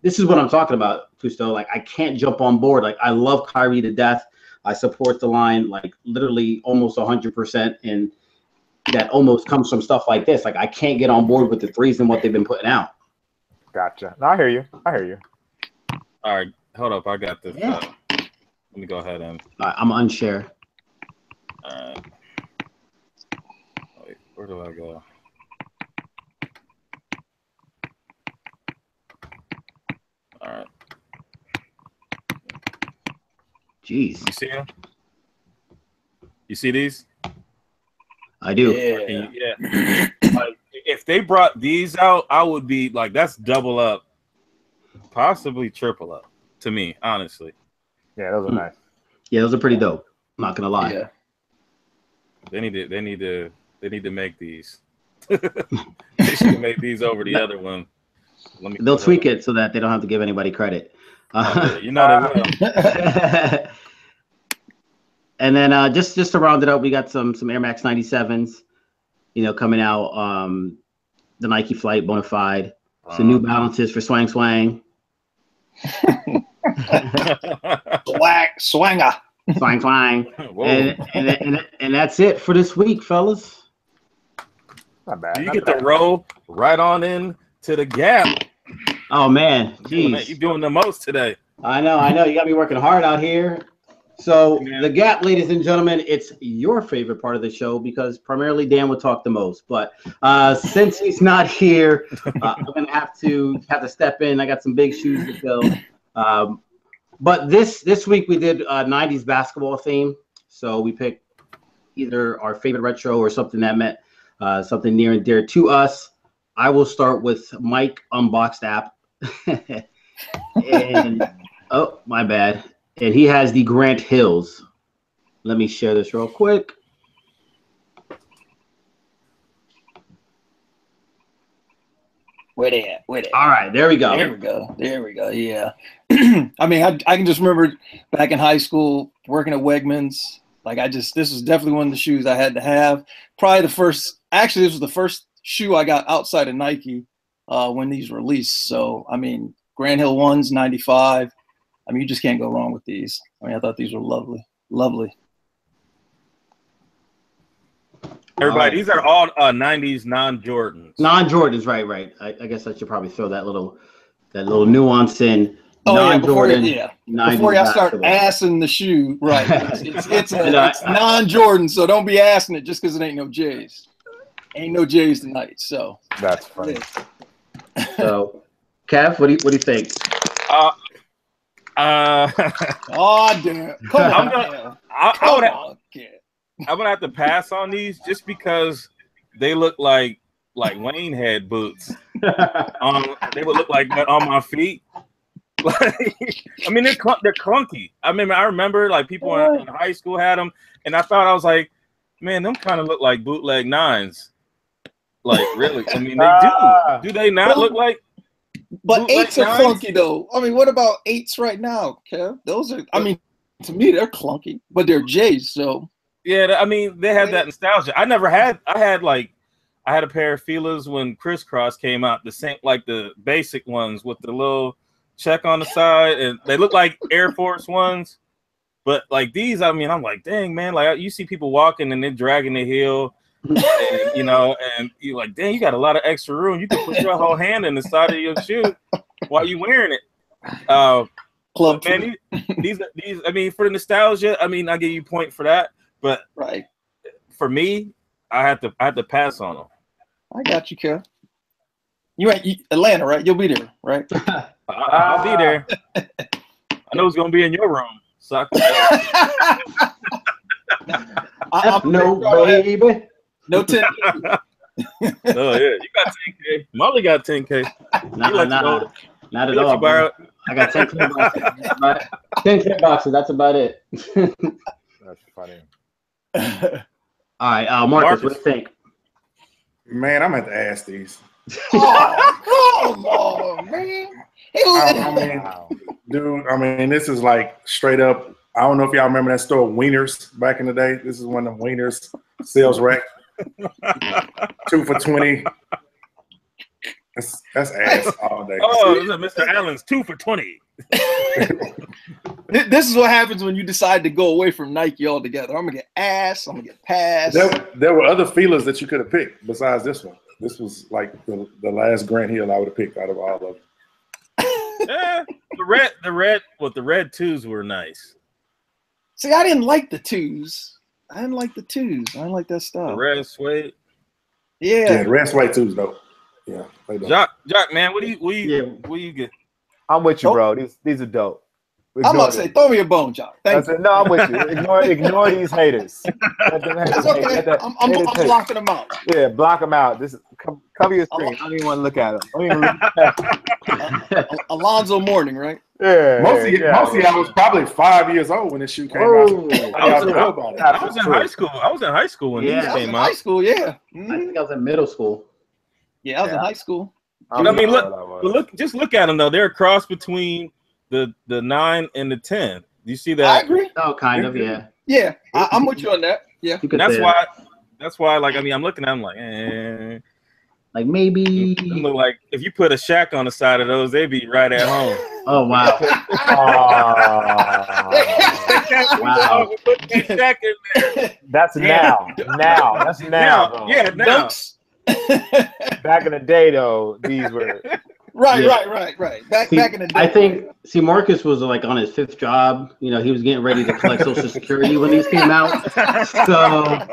This is what I'm talking about, Kusto. Like, I can't jump on board. Like, I love Kyrie to death. I support the line like literally almost 100%, and that almost comes from stuff like this. Like, I can't get on board with the 3s and what they've been putting out. Gotcha. No, I hear you. All right, hold up. I got this. Yeah. Let me go ahead and. I'm unshare. All right. Wait, where do I go? All right. Jeez. You see them? You see these? I do. Yeah. Like, if they brought these out, I would be like, that's double up, possibly triple up to me, honestly. Yeah, those are nice. Yeah, those are pretty dope. I'm not gonna lie. Yeah. They need to make these. They should have made these over the other one. They'll tweak it so that they don't have to give anybody credit. They will. And then just to round it up, we got some Air Max 97s, coming out. The Nike Flight Bonafide, some New Balances for Swang. Swanger. Swang. And that's it for this week, fellas. Not bad. You get to roll right on in to the Gap. Oh man, jeez. You're doing the most today. I know. You got me working hard out here. So the Gap, ladies and gentlemen, it's your favorite part of the show because primarily Dan would talk the most. But since he's not here, I'm gonna have to step in. I got some big shoes to fill. But this week we did a 90s basketball theme. So we picked either our favorite retro or something that meant something near and dear to us. I will start with Mike Unboxed app. And oh, my bad. And he has the Grant Hills. Let me share this real quick. Where they at? All right, there we go. There we go. Yeah. I mean, I can just remember back in high school working at Wegmans. Like this was definitely one of the shoes I had to have. Probably this was the first shoe I got outside of Nike when these released. So, I mean, Grand Hill 1s, 95. I mean, you just can't go wrong with these. I mean, I thought these were lovely. Everybody, these are all 90s non-Jordans. Non-Jordans, right. I guess I should probably throw that little that little nuance in non-Jordan. Before y'all start assing the shoe, right? It's non-Jordan, so don't be assing it just because it ain't no J's. Ain't no J's tonight, so that's funny. So, Kev, what do you think? Oh damn! Come on, I'm gonna have to pass on these just because they look like Wayne had boots. They would look like that on my feet. Like, I mean, they're clunky. I remember like people in high school had them, and I was like, man, them kind of look like bootleg 9s. Like, really? I mean, they do. Do they not look like? But 8s are clunky though. I mean, what about 8s right now, Kev? Those are. I mean, to me, they're clunky, but they're J's. So yeah, I mean, they have that nostalgia. I had a pair of Fila's when Crisscross came out, the same, like the basic ones with the little check on the side, and they look like Air Force Ones. But like these, I mean, I'm like, dang, man, like you see people walking and they're dragging the heel, and, you know, and you're like, dang, you got a lot of extra room. You can put your whole hand in the side of your shoe while you're wearing it. Man, these, I mean, for the nostalgia, I mean, I give you a point for that, but right, for me, I had to pass on them. I got you, Kev. You ain't Atlanta, right? You'll be there, right? I'll be there. I know it's gonna be in your room. So no, baby. No 10. Oh yeah, you got 10K. Maally got 10K. Not at all. I got 10K boxes. 10K boxes. That's about it. That's funny. All right, Marcus, what do you think? Man, I'm at the ass these. Oh, come on, man. Dude, I mean, this is like straight up. I don't know if y'all remember that store, Wieners, back in the day. This is one of them Wieners sales rack. 2 for $20. That's ass all day. Oh, Mr. Allen's 2 for $20. This is what happens when you decide to go away from Nike altogether. I'm gonna get ass. I'm gonna get pass. There were other feelers that you could have picked besides this one. This was like the last Grant Hill I would have picked out of all of them. Yeah, the red 2s were nice. See, I didn't like the 2s. I didn't like that stuff. The red suede. Yeah, the red suede 2s though. Yeah. Jacques, man, what do you get? I'm with you, bro. These are dope. I'm about to say, throw me a bone, Jacques. Thank you. No, I'm with you. Ignore these haters. That's okay. I'm blocking them out. Yeah, block them out. Cover your screen. I don't even want to look at them. Alonzo Mourning, right? Yeah. Most of y'all was probably 5 years old when this shoe came out. I was in high school. I was in high school when these came out. High school, yeah. I think I was in middle school. Yeah, I was in high school. I mean, look at them though. They're a cross between the 9 and the 10. Do you see that? I agree. Oh, kind of, yeah. Yeah, I'm with you on that. Yeah. That's why. Like, I mean, I'm looking at them like, like maybe. They look like if you put a Shack on the side of those, they'd be right at home. Oh wow. Wow. Put that Shack in there. That's now. That's now. Yeah, now. Back in the day, though, these were right. Back in the day. I think Marcus was like on his 5th job. You know, he was getting ready to collect Social Security when these came out. So,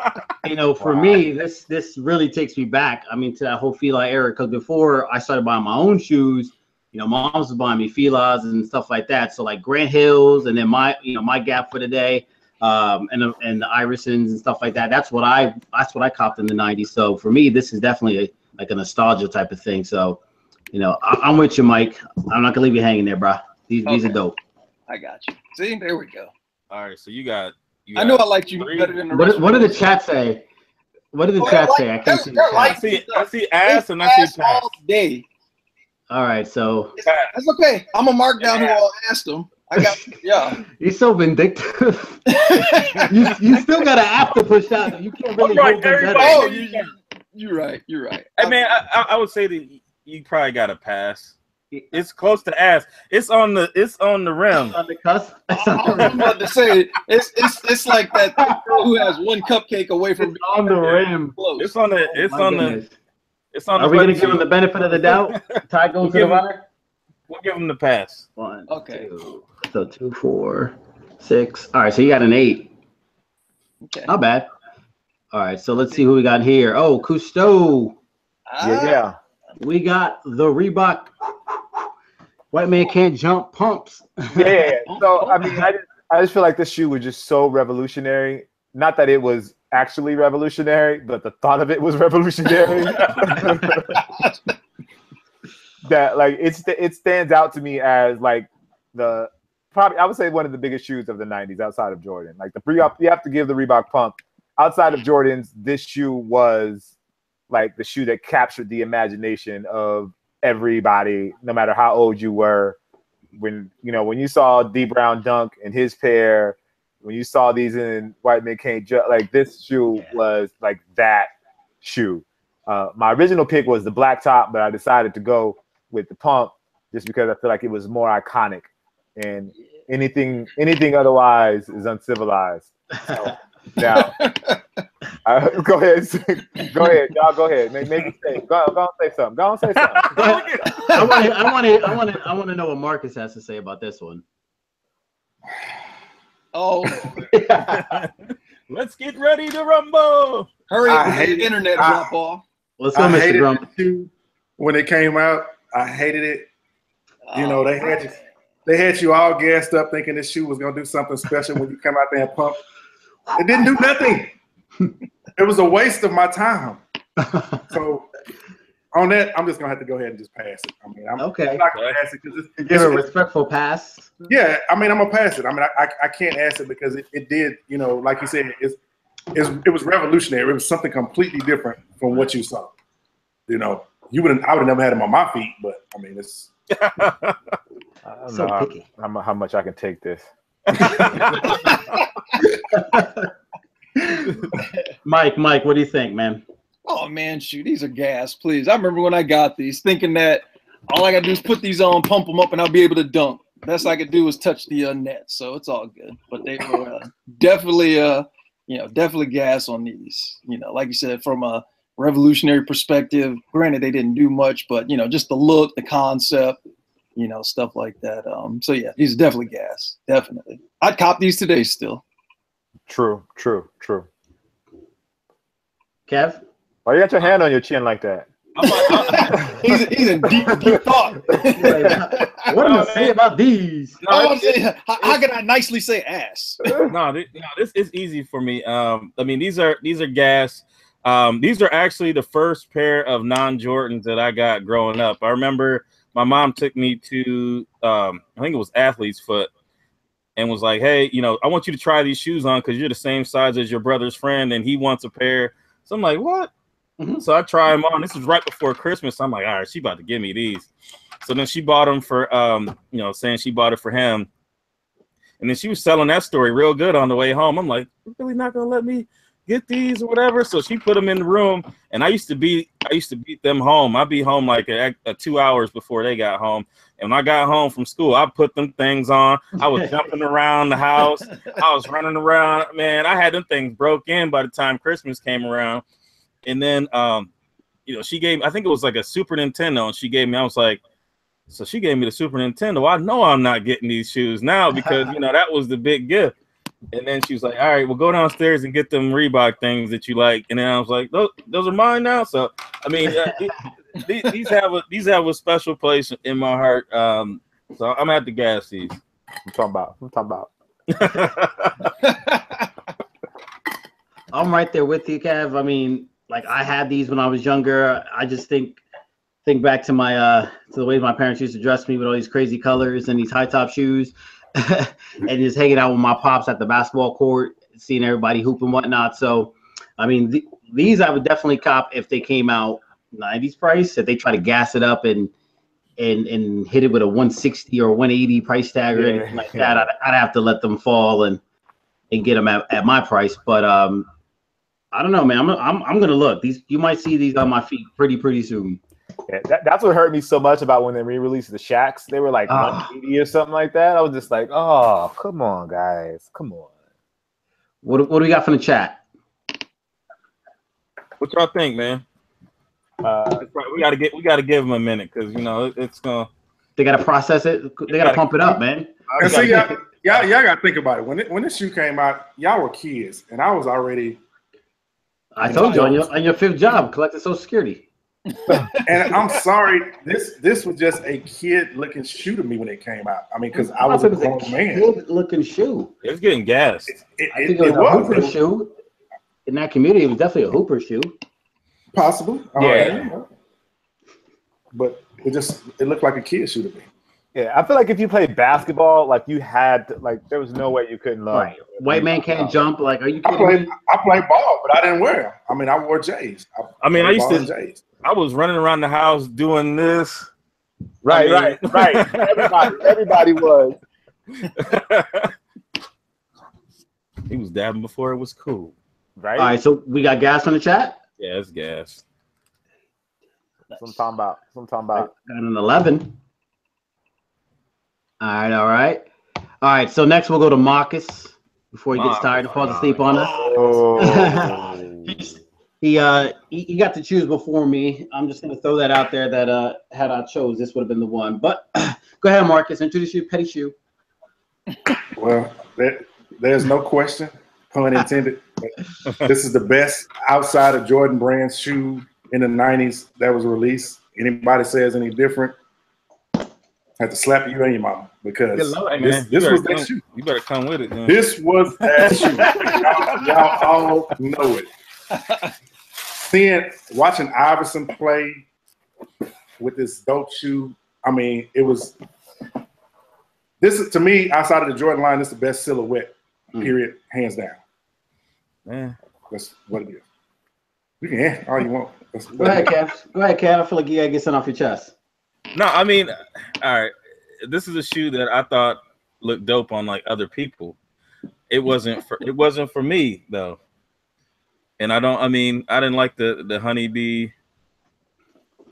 you know, for me, this really takes me back. I mean, to that whole Fila era. Because before I started buying my own shoes, you know, Mom was buying me Filas and stuff like that. So like Grant Hills, and then my Gap for the day. And the Irisons and stuff like that. That's what I copped in the 90s. So for me, this is definitely like a nostalgia type of thing. So, you know, I'm with you, Mike. I'm not gonna leave you hanging there, bro. These are dope. I got you. See, there we go. All right, so you got I know I liked you better than the rest. What did the chat say? What did the chat say? I can't see the chat. I see ass and I see pass. All day. All right, so that's okay. I'm gonna mark down who all asked them. I got You're so vindictive. you still got an after push out. You can't really hold them. Oh, you're right. Hey man, I would say that you probably got a pass. It's close to ass. It's on the rim. On the cusp. I was about to say it's like that girl who has one cupcake away from being on the rim. Close. It's on the. Are we gonna give him the benefit of the doubt? Ty goes to the runner. we'll give him the pass. 1, Okay. 2. So 2, 4, 6. All right, so you got an 8. Okay. Not bad. All right, so let's see who we got here. Oh, Kustoo. Yeah. We got the Reebok White Man Can't Jump pumps. Yeah. So I mean, I just feel like this shoe was just so revolutionary. Not that it was actually revolutionary, but the thought of it was revolutionary. That like it stands out to me as like probably I would say one of the biggest shoes of the 90s outside of Jordan. Like you have to give the Reebok pump. Outside of Jordan's, this shoe was like the shoe that captured the imagination of everybody, no matter how old you were. When you saw D Brown dunk in his pair, when you saw these in White Men Can't Jump, like this shoe was like that shoe. My original pick was the black top, but I decided to go with the pump just because I feel like it was more iconic, and anything otherwise is uncivilized. So, now, go ahead, y'all. Go ahead. Maybe say. Go on, say something. Go on, say something. I want to know what Marcus has to say about this one. Oh, let's get ready to rumble. Hurry up! The internet drop off. Let's go, Mr. Grump. When it came out, I hated it. They had you all gassed up thinking this shoe was gonna do something special when you come out there and pump. It didn't do nothing. It was a waste of my time. So on that, I'm just gonna have to go ahead and just pass it. I mean, I'm not gonna pass it because give a respectful pass. Yeah, I mean, I'm gonna pass it. I mean, I can't ask it because it did, like you said, it was revolutionary. It was something completely different from what you saw. I would have never had them on my feet, but I mean, it's. I don't know picky. how much I can take this. Mike, what do you think, man? Oh man, shoot, these are gas, please. I remember when I got these, thinking that all I gotta do is put these on, pump them up, and I'll be able to dunk. Best I could do was touch the net, so it's all good. But they were definitely gas on these. Like you said, from a revolutionary perspective. Granted, they didn't do much, but just the look, the concept, stuff like that. So yeah, these are definitely gas. Definitely, I'd cop these today still. True. Kev? Why you got your hand on your chin like that? He's in deep thought. What am I say about these? How can I nicely say ass? This is easy for me. I mean, these are gas. These are actually the first pair of non-Jordans that I got growing up. I remember my mom took me to I think it was Athlete's Foot, and was like, hey, I want you to try these shoes on because you're the same size as your brother's friend and he wants a pair. So I'm like, what? Mm-hmm. So I try them on. This was right before Christmas. I'm like, all right, she about to give me these. So then she bought them for, saying she bought it for him. And then she was selling that story real good on the way home. I'm like, you're really not going to let me get these or whatever? So she put them in the room, and I used to beat them home. I'd be home like 2 hours before they got home. And when I got home from school, I put them things on. I was jumping around the house. I was running around. Man, I had them things broke in by the time Christmas came around. And then, she gave, I think it was like a Super Nintendo, and she gave me, I was like, so she gave me the Super Nintendo. I know I'm not getting these shoes now because, that was the big gift. And then she was like, all right, well, go downstairs and get them Reebok things that you like. And then I was like, those are mine now. So, I mean, these have a special place in my heart. So I'm going to have to gas these. I'm talking about. I'm right there with you, Kev. I mean, like, I had these when I was younger. I just think back to my to the way my parents used to dress me with all these crazy colors and these high top shoes. And just hanging out with my pops at the basketball court, seeing everybody hoop and whatnot. So, I mean, these I would definitely cop if they came out 90s price. If they try to gas it up and hit it with a 160 or 180 price tag or anything like that, I'd have to let them fall and get them at my price. But I don't know, man. I'm gonna look. You might see these on my feet pretty soon. Yeah, that's what hurt me so much about when they re-released the Shacks. They were like 180 or something like that. I was just like, oh, come on, guys. Come on. What do we got from the chat? What y'all think, man? We gotta give them a minute because it's gonna They gotta process it. They gotta pump it up, man. And see, y'all gotta think about it. When this shoe came out, y'all were kids, and I was already. I told you on your 5th job, collecting Social Security. And I'm sorry, this was just a kid-looking shoe to me when it came out. I mean, because I was a grown man. Kid-looking shoe. It was getting gassed. I think it was a Hooper shoe. In that community, it was definitely a Hooper shoe. Possible. Yeah. But it looked like a kid shoe to me. Yeah, I feel like if you played basketball, like you had to, like there was no way you couldn't learn. Right. White man can't jump. Like, are you kidding me? I played ball, but I didn't wear them. I mean, I wore J's. I was running around the house doing this. Right. Everybody was. He was dabbing before it was cool. Right. All right, so we got gas on the chat. Yeah, it's gas. That's what I'm talking about. And an 11. All right. So next we'll go to Marcus before he gets tired and falls asleep on us. Oh. he got to choose before me. I'm just gonna throw that out there that had I chose, this would have been the one. But go ahead, Marcus. Introduce your petty shoe. Well, there's no question, pun intended. This is the best outside of Jordan Brand's shoe in the 90s that was released. Anybody says any different, have to slap you and your mama, because this was that shoe. You better come with it, man. This was that shoe. Y'all all know it. Watching Iverson play with this dope shoe, I mean, this is, to me, outside of the Jordan line, this is the best silhouette, period, hands down. Man. That's what it is. You can ask all you want. Go ahead, Kev. I feel like you gotta get something off your chest. No, I mean, all right. This is a shoe that I thought looked dope on like other people. It wasn't for me though. And I didn't like the honeybee,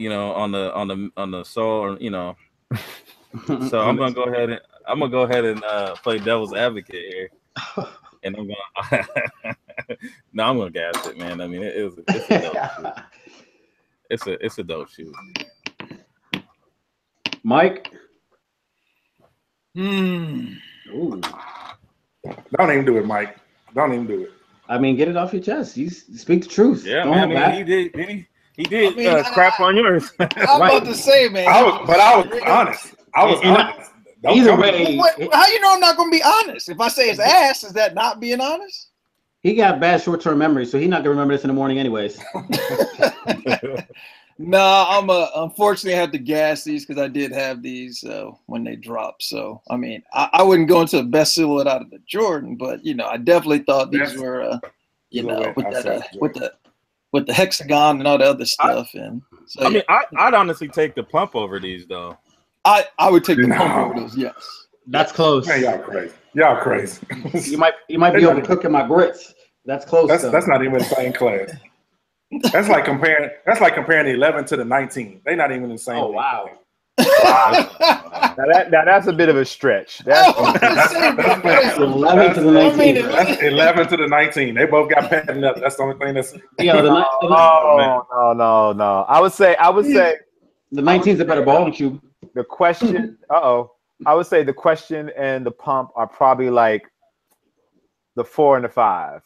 on the sole, or So I'm gonna go ahead and play devil's advocate here. And I'm gonna gas it, man. I mean, it's a dope shoe. It's a dope shoe. Mike. Ooh. Don't even do it, Mike. Don't even do it. I mean, get it off your chest. You speak the truth. Yeah, man. He did crap on yours. I'm about to say, man. I was honest. Either way, how you know I'm not going to be honest? If I say it's ass, is that not being honest? He got bad short-term memory, so he's not gonna remember this in the morning, anyways. No, unfortunately I have to gas these because I did have these when they dropped. So I mean, I wouldn't go into the best silhouette out of the Jordan, but I definitely thought these were with the hexagon and all the other stuff. And so, I'd honestly take the pump over these though. I would take the pump over those. Yes, that's close. Man, y'all crazy. you might be overcooking my grits. That's close. That's not even the same class. That's like comparing the 11 to the 19. They're not even in the same. Oh wow. Now that's a bit of a stretch. That's 11 to the 19. That's 11 to the 19. They both got padding up. That's the only thing that's. No. I would say the 19's a better ball shoe. The question. I would say the question and the pump are probably like the 4 and the 5.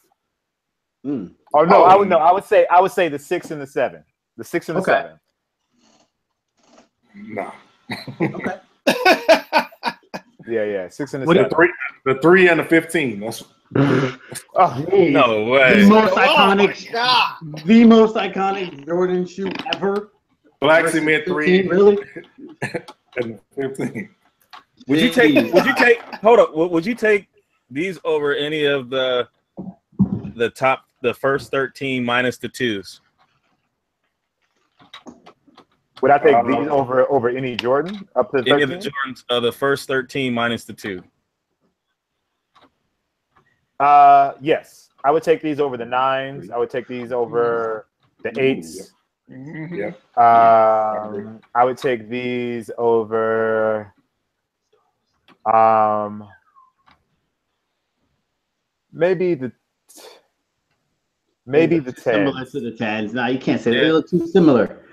Or no, I would say the 6 and the 7. The 6 and the 7. No. Okay. Yeah. 6 and the 7. The 3 and the 15. That's no way. The most iconic Jordan shoe ever. Black Cement 3. Really? And 15. Would you take these over any of the first 13 minus the 2s? Would I take these over any Jordan up to 13? Any of the Jordans, the first 13 minus the 2. Yes, I would take these over the 9s. I would take these over the 8s. Yeah. I would take these over. Maybe the 10. Similar to the 10s. No, you can't say that. They look too similar.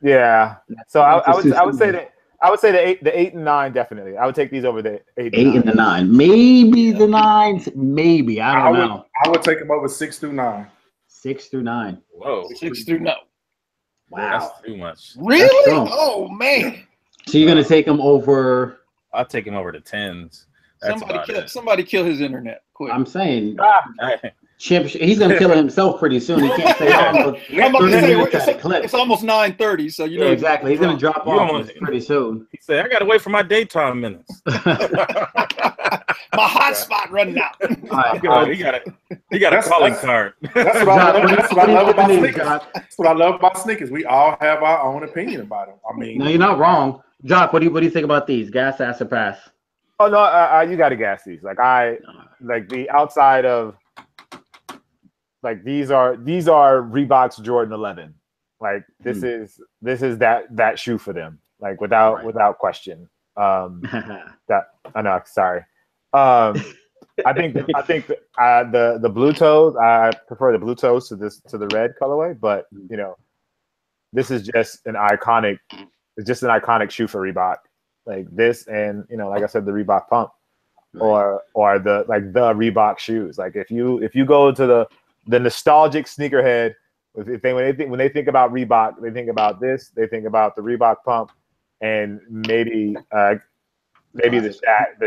Yeah. So I would say that I would say the 8 and 9 definitely. I would take these over the 8 and the 9. Maybe the 9s. Maybe I don't know. I would take them over 6 through 9. 6 through 9. Whoa, 6 through 9. Wow, that's too much. Really? Oh man. So you're gonna take them over? I'll take him over the 10s. Somebody kill his internet quick. I'm saying, Chip, he's gonna kill himself pretty soon. He can't say it's almost 9:30, so you know exactly. He's gonna drop off pretty soon. He said, "I gotta wait for my daytime minutes. My hotspot running out." He got a calling card. That's what I love about sneakers. That's what I love about sneakers. We all have our own opinion about them. I mean, no, you're not wrong, Jacques. What do you think about these? Gas, ass, or pass? Oh no, you got to gas these. Like the outside of. Like these are Reebok's Jordan 11. Like this is that shoe for them. Like without question. That I know. Sorry. I think the blue toes. I prefer the blue toes to the red colorway. But you know, this is just an iconic. It's just an iconic shoe for Reebok. Like this, and you know, like I said, the Reebok pump, or the Reebok shoes. Like if you go to the nostalgic sneakerhead, when they think about Reebok, they think about this. They think about the Reebok pump, and maybe the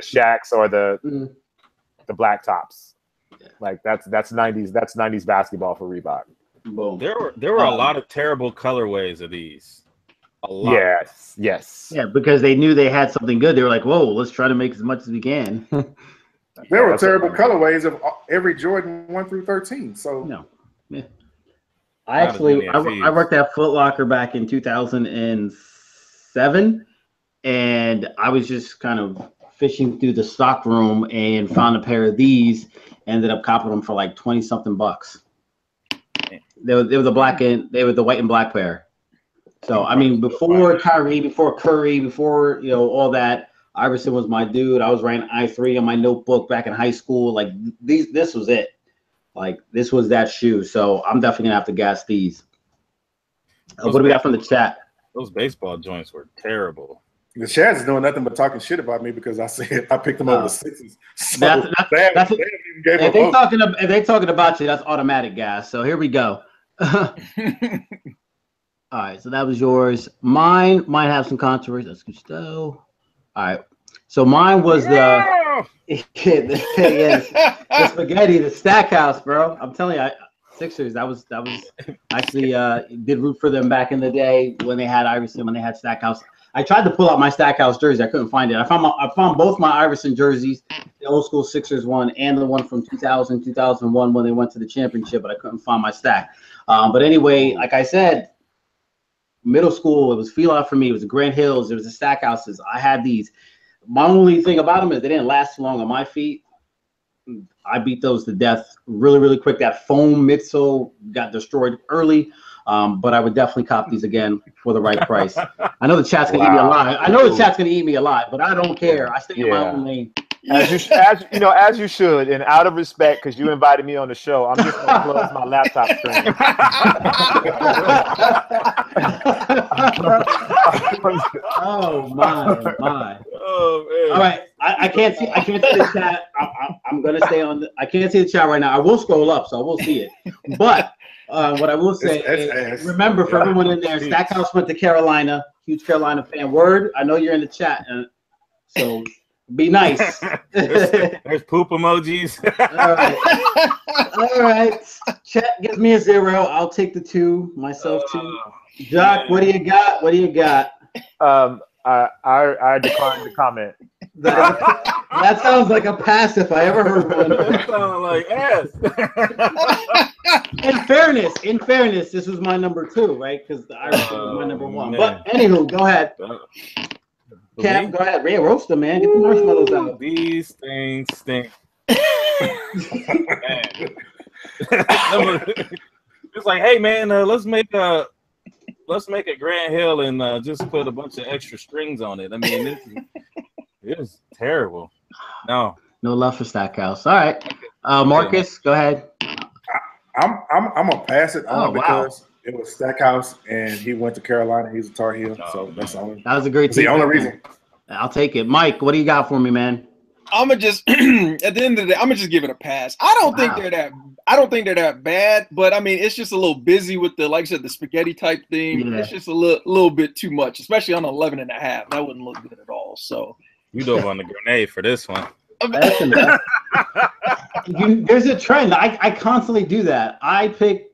Shacks or the black tops. Like that's 90s basketball for Reebok. Boom. There were a lot of terrible colorways of these. A lot. Yes. Yeah, because they knew they had something good. They were like, "Whoa, let's try to make as much as we can." There were terrible colorways of every Jordan 1 through 13. So no, yeah. I worked at Foot Locker back in 2007, and I was just kind of fishing through the stock room and found a pair of these. Ended up copping them for like $20-something bucks. They were the black and they were the white and black pair. So I mean, before Kyrie, before Curry, before all that. Iverson was my dude. I was writing I3 on my notebook back in high school. Like this was it. Like this was that shoe. So I'm definitely gonna have to gas these. What do we got from the chat? Those baseball joints were terrible. The chat is doing nothing but talking shit about me because I said I picked them over the 6s. So if they talking about you, that's automatic gas. So here we go. All right, so that was yours. Mine might have some controversy. That's Gusto. All right, so mine was the spaghetti, the Stackhouse, bro. I'm telling you, Sixers. That was actually did root for them back in the day when they had Iverson, when they had Stackhouse. I tried to pull out my Stackhouse jersey, I couldn't find it. I found both my Iverson jerseys, the old school Sixers one and the one from 2000, 2001 when they went to the championship, but I couldn't find my stack. But anyway, like I said. Middle school, it was feel out for me. It was the Grand Hills. It was the Stackhouses. I had these. My only thing about them is they didn't last too long on my feet. I beat those to death really, really quick. That foam midsole got destroyed early, but I would definitely cop these again for the right price. I know the chat's gonna eat me alive. I know the chat's gonna eat me alive, but I don't care. I stay in my own lane. As you should, and out of respect, because you invited me on the show, I'm just gonna close my laptop screen. Oh my! Oh man! All right, I can't see the chat. I'm gonna stay on. I can't see the chat right now. I will scroll up, so I will see it. But what I will say is, remember for everyone in there, Stackhouse went to Carolina. Huge Carolina fan. Word, I know you're in the chat, so. Be nice. There's poop emojis. All right. Chat gives me a 0. I'll take the 2. Myself 2. Jacques, what do you got? I declined to comment. That sounds like a pass if I ever heard one. That sounds like ass. In fairness, this was my number 2, right? Because the Irish was my number 1. Man. But anywho, go ahead. Kev, go ahead. Ray, roast them, man. Get the marshmallows out. These things stink. It's like, hey, man, let's make a Grand Hill and just put a bunch of extra strings on it. I mean, it is terrible. No love for Stackhouse. All right, Marcus, go ahead. I'm gonna pass it on because It was Stackhouse, and he went to Carolina. He's a Tar Heel, so that's the only. That was a great. That's the only reason. I'll take it, Mike. What do you got for me, man? I'm gonna just at the end of the day, I'm gonna just give it a pass. I don't think they're that bad, but I mean, it's just a little busy with the, like I said, the spaghetti type thing. Yeah. It's just a little bit too much, especially on 11.5. That wouldn't look good at all. So you dove on the grenade for this one. There's a trend. I constantly do that. I pick.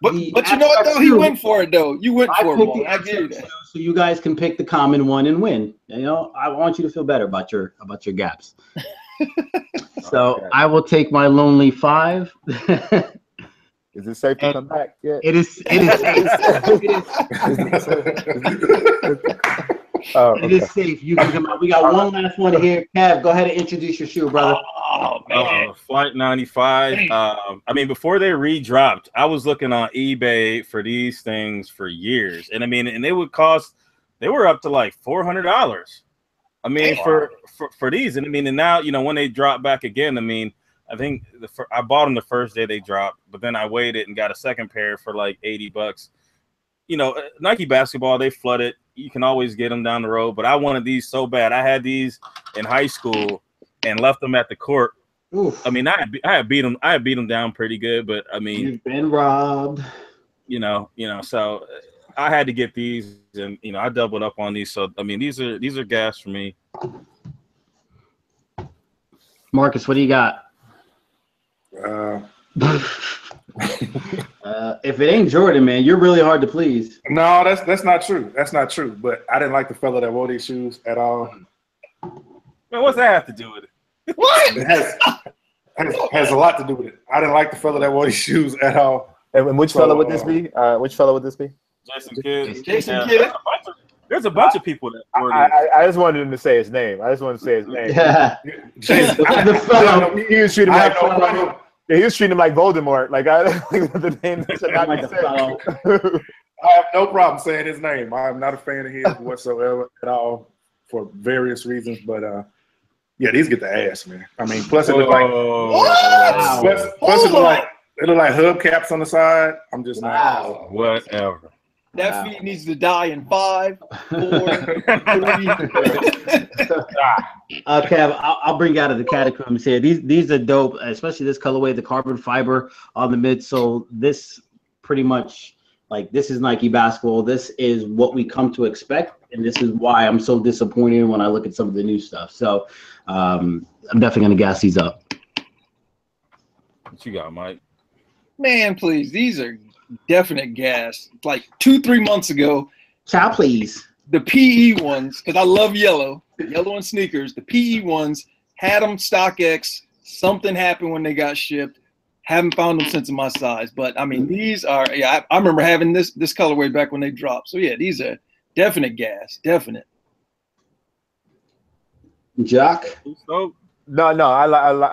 But you know what though? He went for it though. You went for it. I get that. So you guys can pick the common one and win. You know, I want you to feel better about your gaps. So okay. I will take my lonely 5. Is it safe to come back? Yeah. It is. It is safe. You can come out. We got one last one here. Kev, go ahead and introduce your shoe, brother. Flight 95. I mean, before they re-dropped, I was looking on eBay for these things for years, and I mean, and they were up to like $400. I mean, for these, and I mean, and now when they drop back again, I mean, I think I bought them the first day they dropped, but then I waited and got a second pair for like $80. Nike basketball, they flooded. You can always get them down the road, but I wanted these so bad. I had these in high school and left them at the court. Oof. I mean, I had beat them down pretty good, but I mean, you've been robbed. So I had to get these, and I doubled up on these. So I mean, these are gas for me. Marcus, what do you got? If it ain't Jordan, man, you're really hard to please. No, that's not true. That's not true. But I didn't like the fella that wore these shoes at all. Man, what's that have to do with it? What? It has a lot to do with it. I didn't like the fella that wore these shoes at all. And which fella would this be? Which fella would this be? Jason Kidd. Jason Kidd. There's a bunch of people that. I just wanted him to say his name. Yeah. Jason, he was treating him like he was treating him like Voldemort. Like the name should not be said. I have no problem saying his name. I am not a fan of his whatsoever at all for various reasons. But yeah, these get the ass, man. I mean, plus it look like it look like hubcaps on the side. I'm just not. Whatever. That feet needs to die in 5, 4, 3. Kev, I'll bring you out of the catacombs here. These are dope, especially this colorway, the carbon fiber on the midsole. This pretty much, like, this is Nike basketball. This is what we come to expect, and this is why I'm so disappointed when I look at some of the new stuff. So I'm definitely going to gas these up. What you got, Mike? Man, please, these are definite gas. Like 2-3 months ago, Chow, please. The PE ones, because I love yellow and sneakers. The PE ones had them StockX. Something happened when they got shipped. Haven't found them since in my size. But I mean, these are. Yeah, I remember having this colorway back when they dropped. So yeah, these are definite gas. Definite. Jacques. No, I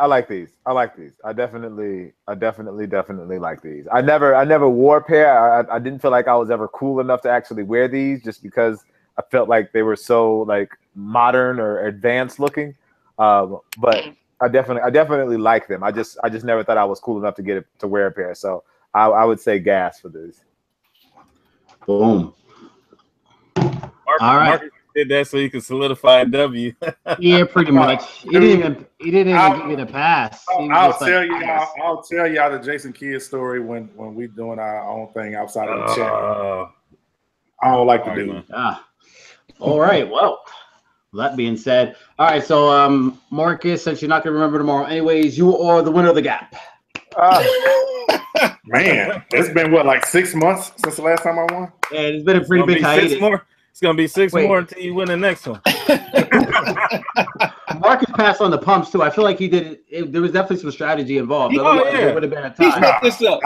like these. I like these. I definitely like these. I never wore a pair. I didn't feel like I was ever cool enough to actually wear these, just because I felt like they were so like modern or advanced looking. But I definitely like them. I just never thought I was cool enough to wear a pair. So I would say gas for these. Boom. All right. Marcus did that so he could solidify a W. Yeah, pretty much. He didn't even give me the pass. I'll tell y'all the Jason Kidd story when we doing our own thing outside of the chat. I don't like the dude. All right. Well, that being said, all right. So, Marcus, since you're not gonna remember tomorrow, anyways, you are the winner of the gap. Man, it's been like 6 months since the last time I won. Yeah, it's been a pretty big hiatus. It's gonna be 6 more until you win the next one. Marcus passed on the pumps too. I feel like he did it. There was definitely some strategy involved. It would have been a time. He set this up.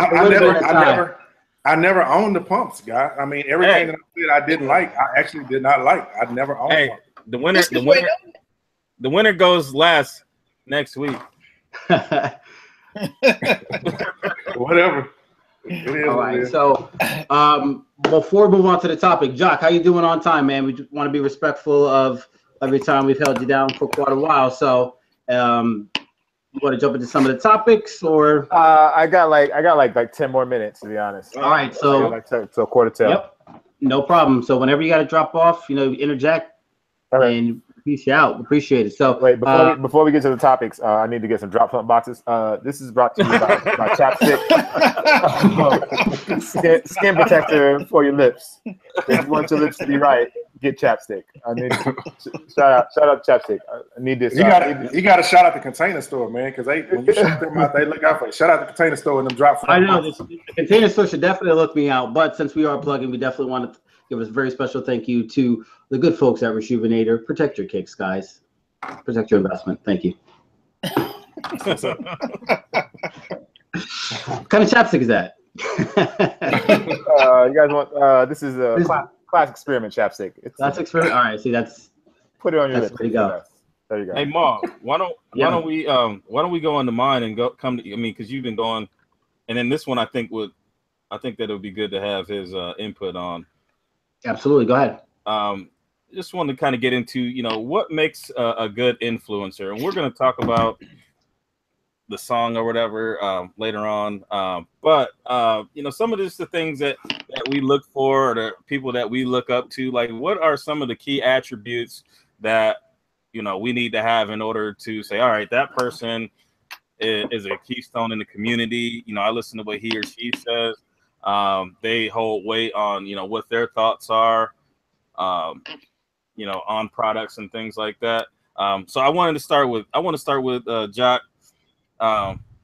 I never owned the pumps, guy. I mean, everything that I said I didn't like, I actually did not like. I never owned them. The winner goes last next week. Whatever. All right. So before we move on to the topic, Jacques, how you doing on time, man? We just want to be respectful of every time we've held you down for quite a while. So You want to jump into some of the topics, or? I got like 10 more minutes, to be honest. All right, so so quarter till. Yep, no problem. So whenever you got to drop off, interject and peace you out. Appreciate it. So wait, before we get to the topics, I need to get some drop front boxes. This is brought to you by Chapstick, skin protector for your lips. If you want your lips to be right, get Chapstick. I need shout out Chapstick. I need this. You got to shout out the Container Store, man, because when you shout them out, they look out for you. Shout out the Container Store and them drop front. I know the Container Store should definitely look me out, but since we are plugging, we definitely want to give a very special thank you to the good folks at Rejuvenator. Protect your kicks, guys. Protect your investment. Thank you. What kind of chapstick is that? You guys want? This is a class experiment chapstick. Class experiment. All right. See, put it on your lips. There you go. There you go. Hey, Ma, why don't we go into mine and come to? I mean, because you've been going, and then this one I think that it would be good to have his input on. Absolutely. Go ahead. Just wanted to kind of get into, what makes a good influencer. And we're going to talk about the song or whatever later on. But some of the things that we look for, or the people that we look up to, like what are some of the key attributes that, we need to have in order to say, all right, that person is a keystone in the community. I listen to what he or she says. They hold weight on, what their thoughts are, on products and things like that. So I want to start with Jacques,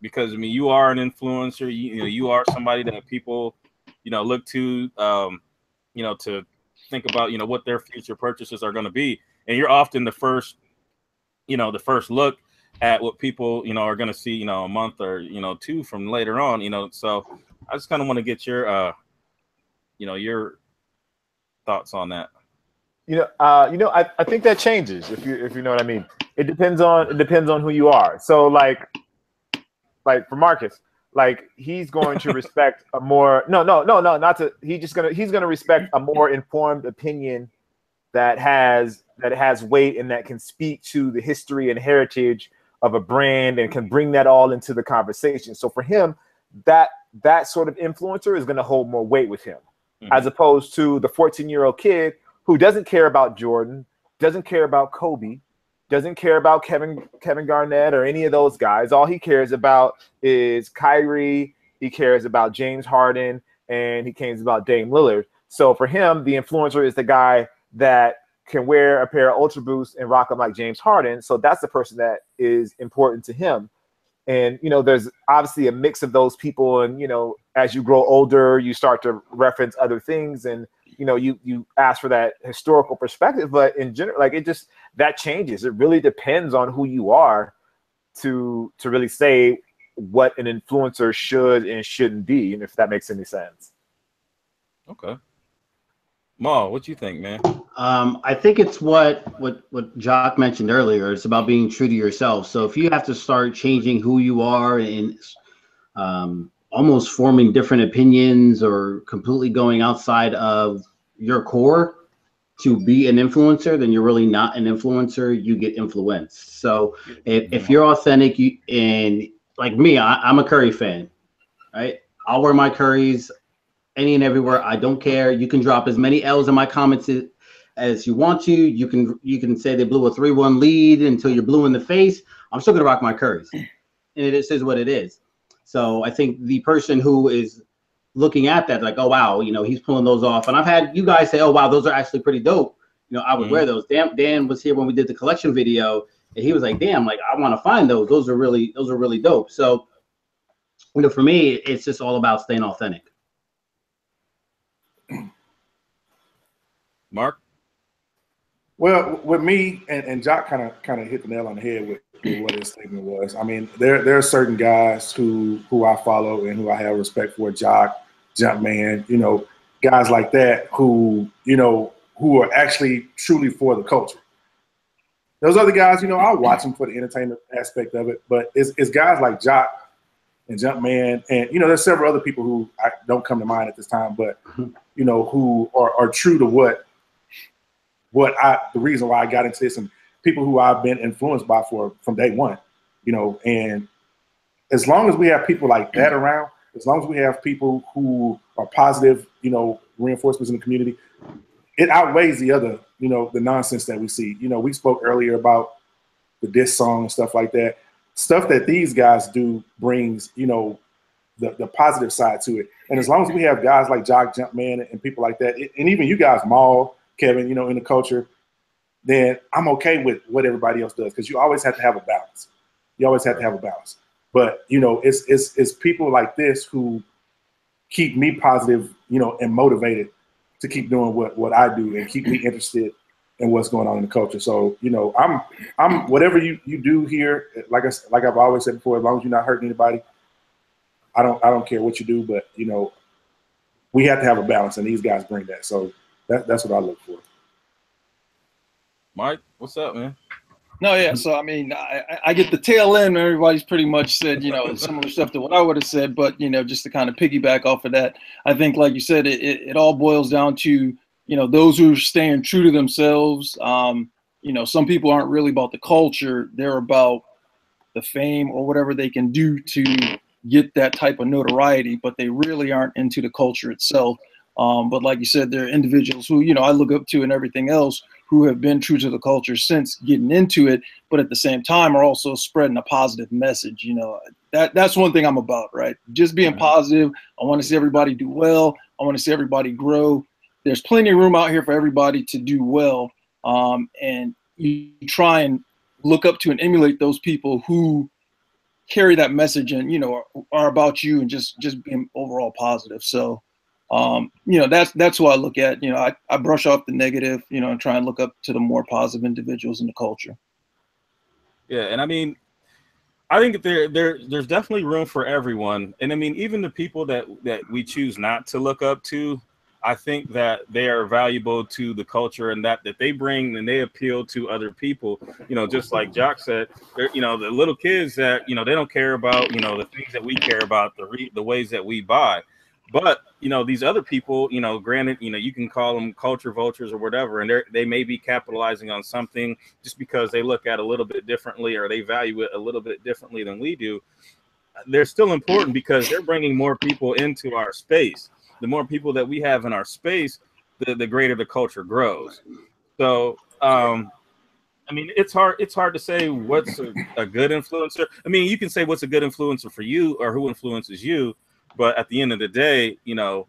because you are an influencer. You are somebody that people, look to, to think about, what their future purchases are going to be. And you're often the first look at what people, are going to see, a month or, two from later on, so I just kind of want to get your, your thoughts on that. I think that changes if you know what I mean. It depends on who you are. So like for Marcus, like he's going to respect a more he's gonna respect a more informed opinion that has weight and that can speak to the history and heritage of a brand and can bring that all into the conversation. So for him, that sort of influencer is going to hold more weight with him, as opposed to the 14-year-old kid who doesn't care about Jordan, doesn't care about Kobe, doesn't care about Kevin Garnett or any of those guys. All he cares about is Kyrie. He cares about James Harden, and he cares about Dame Lillard. So for him, the influencer is the guy that can wear a pair of Ultra Boosts and rock them like James Harden. So that's the person that is important to him. And, there's obviously a mix of those people. And, as you grow older, you start to reference other things and, you ask for that historical perspective. But in general, like that changes. It really depends on who you are to really say what an influencer should and shouldn't be. And if that makes any sense. Okay. Ma, what you think, man? I think it's what Jacques mentioned earlier. It's about being true to yourself. So if you have to start changing who you are and almost forming different opinions or completely going outside of your core to be an influencer, then you're really not an influencer. You get influenced. So if you're authentic, and like me, I'm a Curry fan, right? I'll wear my Currys any and everywhere. I don't care. You can drop as many L's in my comments as you want to. You can say they blew a 3-1 lead until you're blue in the face. I'm still gonna rock my Currys, and it is what it is. So I think the person who is looking at that, like, oh wow, he's pulling those off, and I've had you guys say, oh wow, those are actually pretty dope. I would wear those. Dan was here when we did the collection video, and he was like, damn, like I want to find those. Those are really dope. So, for me, it's just all about staying authentic. Mark? Well, with me, and Jacques kind of hit the nail on the head with what his statement was. I mean, there are certain guys who I follow and who I have respect for. Jacques, Jumpman, guys like that who are actually truly for the culture. Those other guys, I'll watch them for the entertainment aspect of it, but it's guys like Jacques and Jumpman, and there's several other people who I don't come to mind at this time, but who are true to the reason why I got into this, and people who I've been influenced by from day one. you know, and as long as we have people like that around, as long as we have people who are positive, you know, reinforcements in the community, it outweighs the other, you know, the nonsense that we see. You know, we spoke earlier about the diss song and stuff like that. Stuff that these guys do brings, you know, the positive side to it. And as long as we have guys like Jacques, Jumpman, and people like that, and even you guys, Maul, Kevin, you know, in the culture, then I'm okay with what everybody else does, because you always have to have a balance. You always have to have a balance. But, you know, it's people like this who keep me positive, you know, and motivated to keep doing what I do and keep me interested in what's going on in the culture. So, you know, I'm whatever you do here, like I've always said before, as long as you're not hurting anybody, I don't care what you do, but, you know, we have to have a balance, and these guys bring that. So that's what I look for. Mike, what's up, man? No, yeah. So, I mean, I get the tail end. Everybody's pretty much said, you know, similar stuff to what I would have said. But, you know, just to kind of piggyback off of that, I think, like you said, it all boils down to, you know, those who are staying true to themselves. You know, some people aren't really about the culture. They're about the fame or whatever they can do to get that type of notoriety, but they really aren't into the culture itself. But like you said, there are individuals who, you know, I look up to and everything else, who have been true to the culture since getting into it, but at the same time are also spreading a positive message. You know, that's one thing I'm about, right? Just being positive. I want to see everybody do well. I want to see everybody grow. There's plenty of room out here for everybody to do well. And you try and look up to and emulate those people who carry that message and, you know, are about you and just being overall positive. So, you know, that's what I look at. You know, I brush off the negative, you know, and try and look up to the more positive individuals in the culture. Yeah, and I mean, I think there's definitely room for everyone. And I mean, even the people that we choose not to look up to, I think that they are valuable to the culture, and that they bring and they appeal to other people. You know, just like Jacques said, you know, the little kids that, you know, they don't care about, you know, the things that we care about, the ways that we buy. But, you know, these other people, you know, granted, you know, you can call them culture vultures or whatever, and they may be capitalizing on something just because they look at it a little bit differently, or they value it a little bit differently than we do. They're still important because they're bringing more people into our space. The more people that we have in our space, the greater the culture grows. So, I mean, it's hard to say what's a good influencer. I mean, you can say what's a good influencer for you or who influences you. But at the end of the day, you know,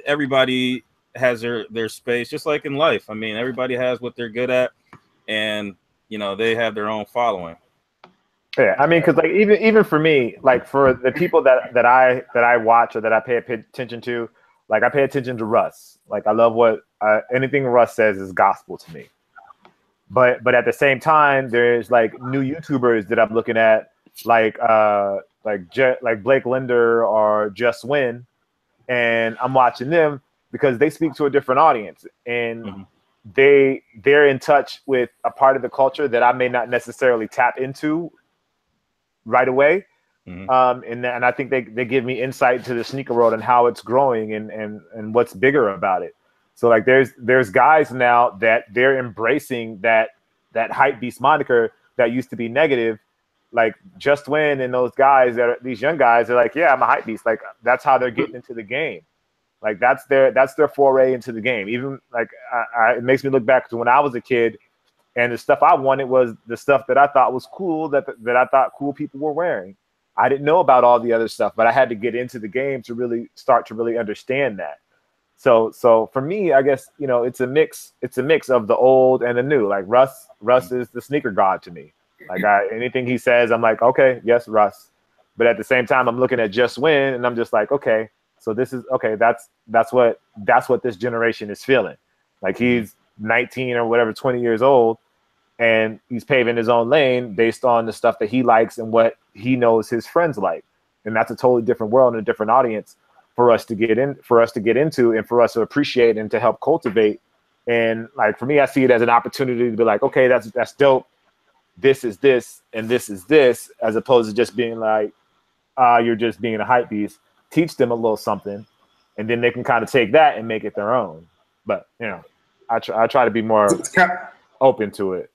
everybody has their space, just like in life. I mean, everybody has what they're good at, and, you know, they have their own following. Yeah, I mean, because like even for me, like for the people that I watch or that I pay attention to, like I pay attention to Russ. Like I love what anything Russ says is gospel to me. But at the same time, there's like new YouTubers that I'm looking at, like Blake Linder or Just Win, and I'm watching them because they speak to a different audience, and they're in touch with a part of the culture that I may not necessarily tap into right away. And I think they give me insight to the sneaker world and how it's growing and what's bigger about it. So like there's guys now that they're embracing that hype beast moniker that used to be negative. Like Just Win and those guys these young guys are like, yeah, I'm a hype beast. Like that's how they're getting into the game. Like that's their foray into the game. Even like it makes me look back to when I was a kid, and the stuff I wanted was the stuff that I thought was cool, that I thought cool people were wearing. I didn't know about all the other stuff, but I had to get into the game to really start to really understand that. So for me, I guess, you know, it's a mix of the old and the new. Like Russ is the sneaker god to me. Like anything he says, I'm like, okay, yes, Russ. But at the same time, I'm looking at Just Win, and I'm just like, okay, so this is okay. That's what this generation is feeling. Like he's 19 or whatever, 20 years old, and he's paving his own lane based on the stuff that he likes and what he knows his friends like. And that's a totally different world and a different audience for us to get into, and for us to appreciate and to help cultivate. And like for me, I see it as an opportunity to be like, okay, that's dope. This is this and this is this, as opposed to just being like, you're just being a hype beast. Teach them a little something, and then they can kind of take that and make it their own. But you know, I try to be more open to it.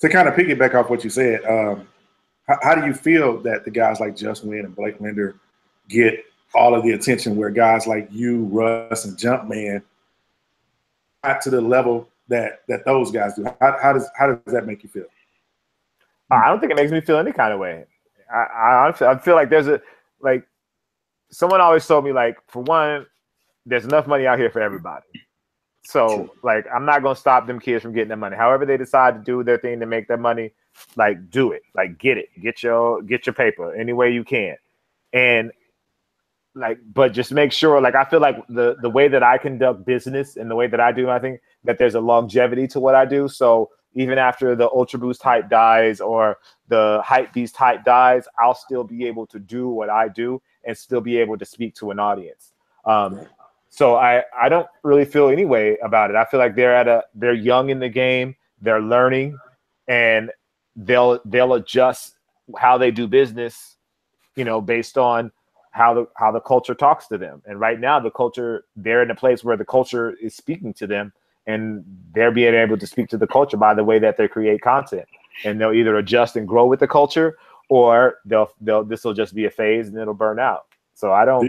To kind of piggyback off what you said, How do you feel that the guys like Just Win and Blake Linder get all of the attention where guys like you, Russ, and Jumpman got to the level that those guys do? How does that make you feel? I don't think it makes me feel any kind of way. I feel like there's someone always told me, like, for one, there's enough money out here for everybody. So, like, I'm not going to stop them kids from getting their money. However they decide to do their thing to make their money, like, do it. Like, get it. Get your paper any way you can. And, like, but just make sure, like, I feel like the way that I conduct business and the way that I do my thing, that there's a longevity to what I do. So even after the Ultra Boost hype dies or the Hype Beast hype dies, I'll still be able to do what I do and still be able to speak to an audience. So I don't really feel any way about it. I feel like they're young in the game, they're learning, and they'll adjust how they do business, based on how the culture talks to them. And right now they're in a place where the culture is speaking to them, and they're being able to speak to the culture by the way that they create content. And they'll either adjust and grow with the culture, or this will just be a phase and it'll burn out. So I don't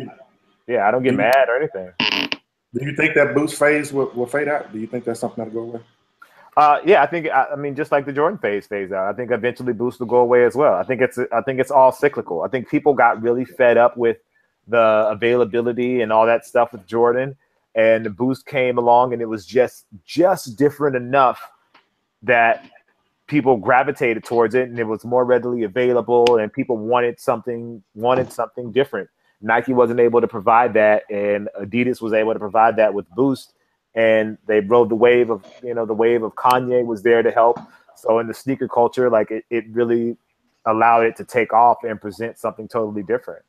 get mad or anything. Do you think that Boost phase will fade out? Do you think that's something that'll go away? Yeah, I mean, just like the Jordan phase out, I think eventually Boost will go away as well. I think it's all cyclical. I think people got really fed up with the availability and all that stuff with Jordan, and the Boost came along, and it was just different enough that people gravitated towards it, and it was more readily available, and people wanted something different. Nike wasn't able to provide that, and Adidas was able to provide that with Boost, and they rode the wave of Kanye was there to help. So in the sneaker culture, like it really allowed it to take off and present something totally different.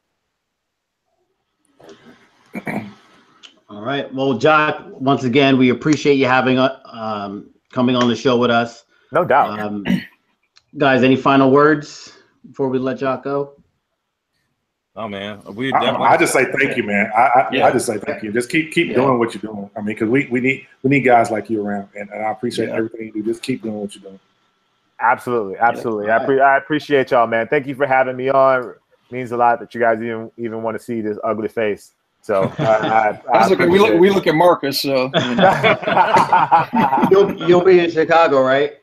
All right. Well, Jacques, once again, we appreciate you having coming on the show with us. No doubt. Guys, any final words before we let Jacques go? Oh man, I just say thank you, man. I just say thank you. Just keep doing what you're doing. I mean, because we need guys like you around, and I appreciate everything you do. Just keep doing what you're doing. Absolutely. I appreciate y'all, man. Thank you for having me on. It means a lot that you guys even want to see this ugly face. So we look at Marcus. So you'll be in Chicago, right?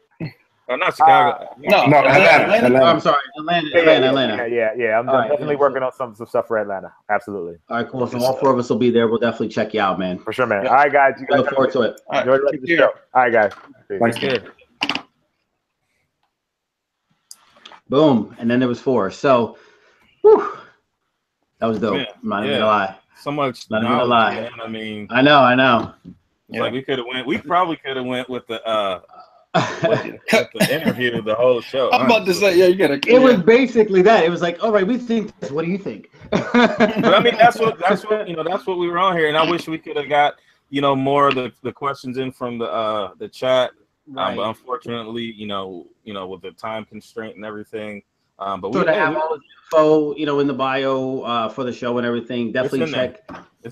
Oh, not Chicago. No, Atlanta. Oh, I'm sorry, Atlanta. Yeah. I'm definitely working on some stuff for Atlanta. Absolutely. All right, cool. So all four of us will be there. We'll definitely check you out, man. For sure, man. All right, guys. You guys look forward to it. Enjoy the rest of the show. All right, guys. Thanks, Good. Boom. And then there was 4. So, whew, that was dope. Yeah, I'm not even gonna lie. So much Not even gonna lie. man. I mean, I know. it's like we probably could have went with the with the interview the whole show. I'm about to say, you gotta. It was basically that. It was like, all right, we think this. What do you think? But I mean, that's what we were on here, and I wish we could have got more of the questions in from the chat. Right. But unfortunately, with the time constraint and everything. But we have all the info, in the bio for the show and everything. Definitely check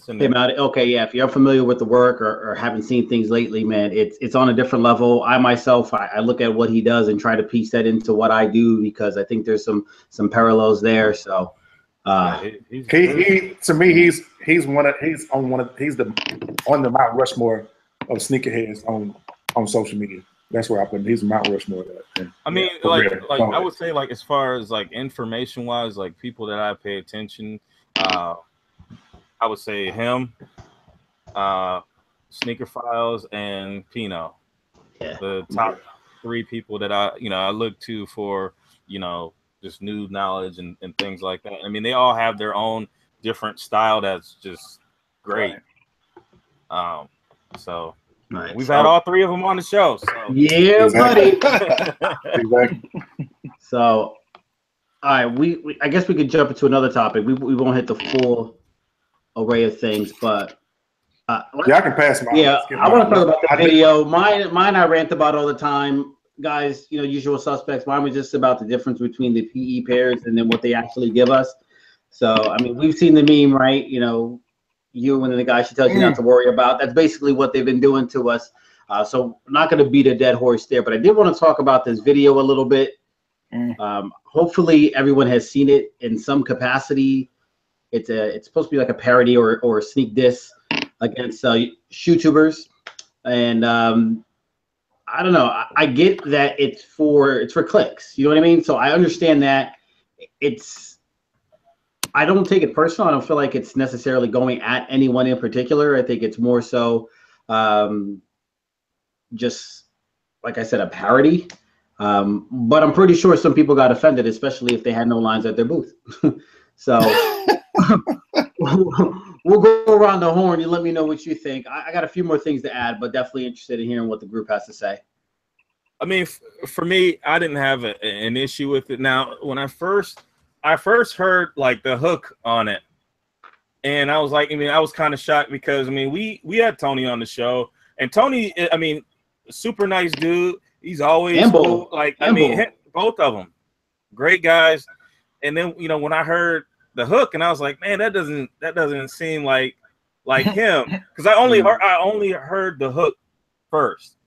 him out. Okay, yeah. If you're unfamiliar with the work or haven't seen things lately, man, it's on a different level. I myself, I look at what he does and try to piece that into what I do because I think there's some parallels there. So, he to me, he's on the Mount Rushmore of sneakerheads on social media. That's where I put him. He's Mount Rushmore. I mean, I would say, as far as information wise, people that I pay attention, I would say him, Sneaker Files, and Pino. Yeah. The top 3 people that I look to for just new knowledge and things like that. I mean, they all have their own different style that's just great. So. Right. We've had all 3 of them on the show. So. Yeah, buddy. Exactly. So, all right, we I guess we could jump into another topic. We won't hit the full array of things, but I can pass mine. Yeah, I want to talk about the video. Mine I rant about all the time, guys. Usual suspects. Mine was just about the difference between the PE pairs and then what they actually give us. So, I mean, we've seen the meme, right? You and then the guy she tells you not to worry about. That's basically what they've been doing to us. So I'm not going to beat a dead horse there, but I did want to talk about this video a little bit. Hopefully everyone has seen it in some capacity. It's supposed to be like a parody or a sneak diss against YouTubers, and I don't know. I get that it's for clicks. You know what I mean? So I understand that. I don't take it personal. I don't feel like it's necessarily going at anyone in particular. I think it's more so just, like I said, a parody. But I'm pretty sure some people got offended, especially if they had no lines at their booth. So we'll go around the horn. You let me know what you think. I got a few more things to add, but definitely interested in hearing what the group has to say. I mean, for me, I didn't have an issue with it. Now, when I first heard like the hook on it, and I was like, I mean, I was kind of shocked because I mean, we had Tony on the show, and Tony, I mean, super nice dude. He's always cool. Like, I mean, both of them, great guys. And then, you know, when I heard the hook, and I was like, man, that doesn't seem like him, because I only heard the hook first,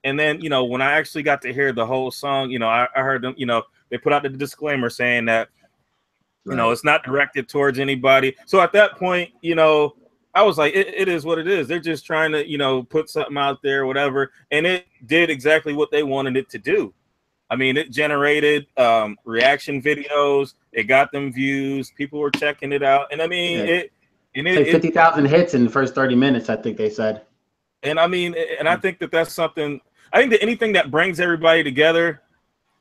and then, you know, when I actually got to hear the whole song, you know, I heard them, you know, they put out the disclaimer saying that, you know, it's not directed towards anybody. So at that point, you know, I was like, it is what it is. They're just trying to, you know, put something out there, whatever, and it did exactly what they wanted it to do. I mean, it generated reaction videos. It got them views. People were checking it out, and I mean, it 50,000 hits in the first 30 minutes. I think they said. And I mean, and I think that's something. I think that anything that brings everybody together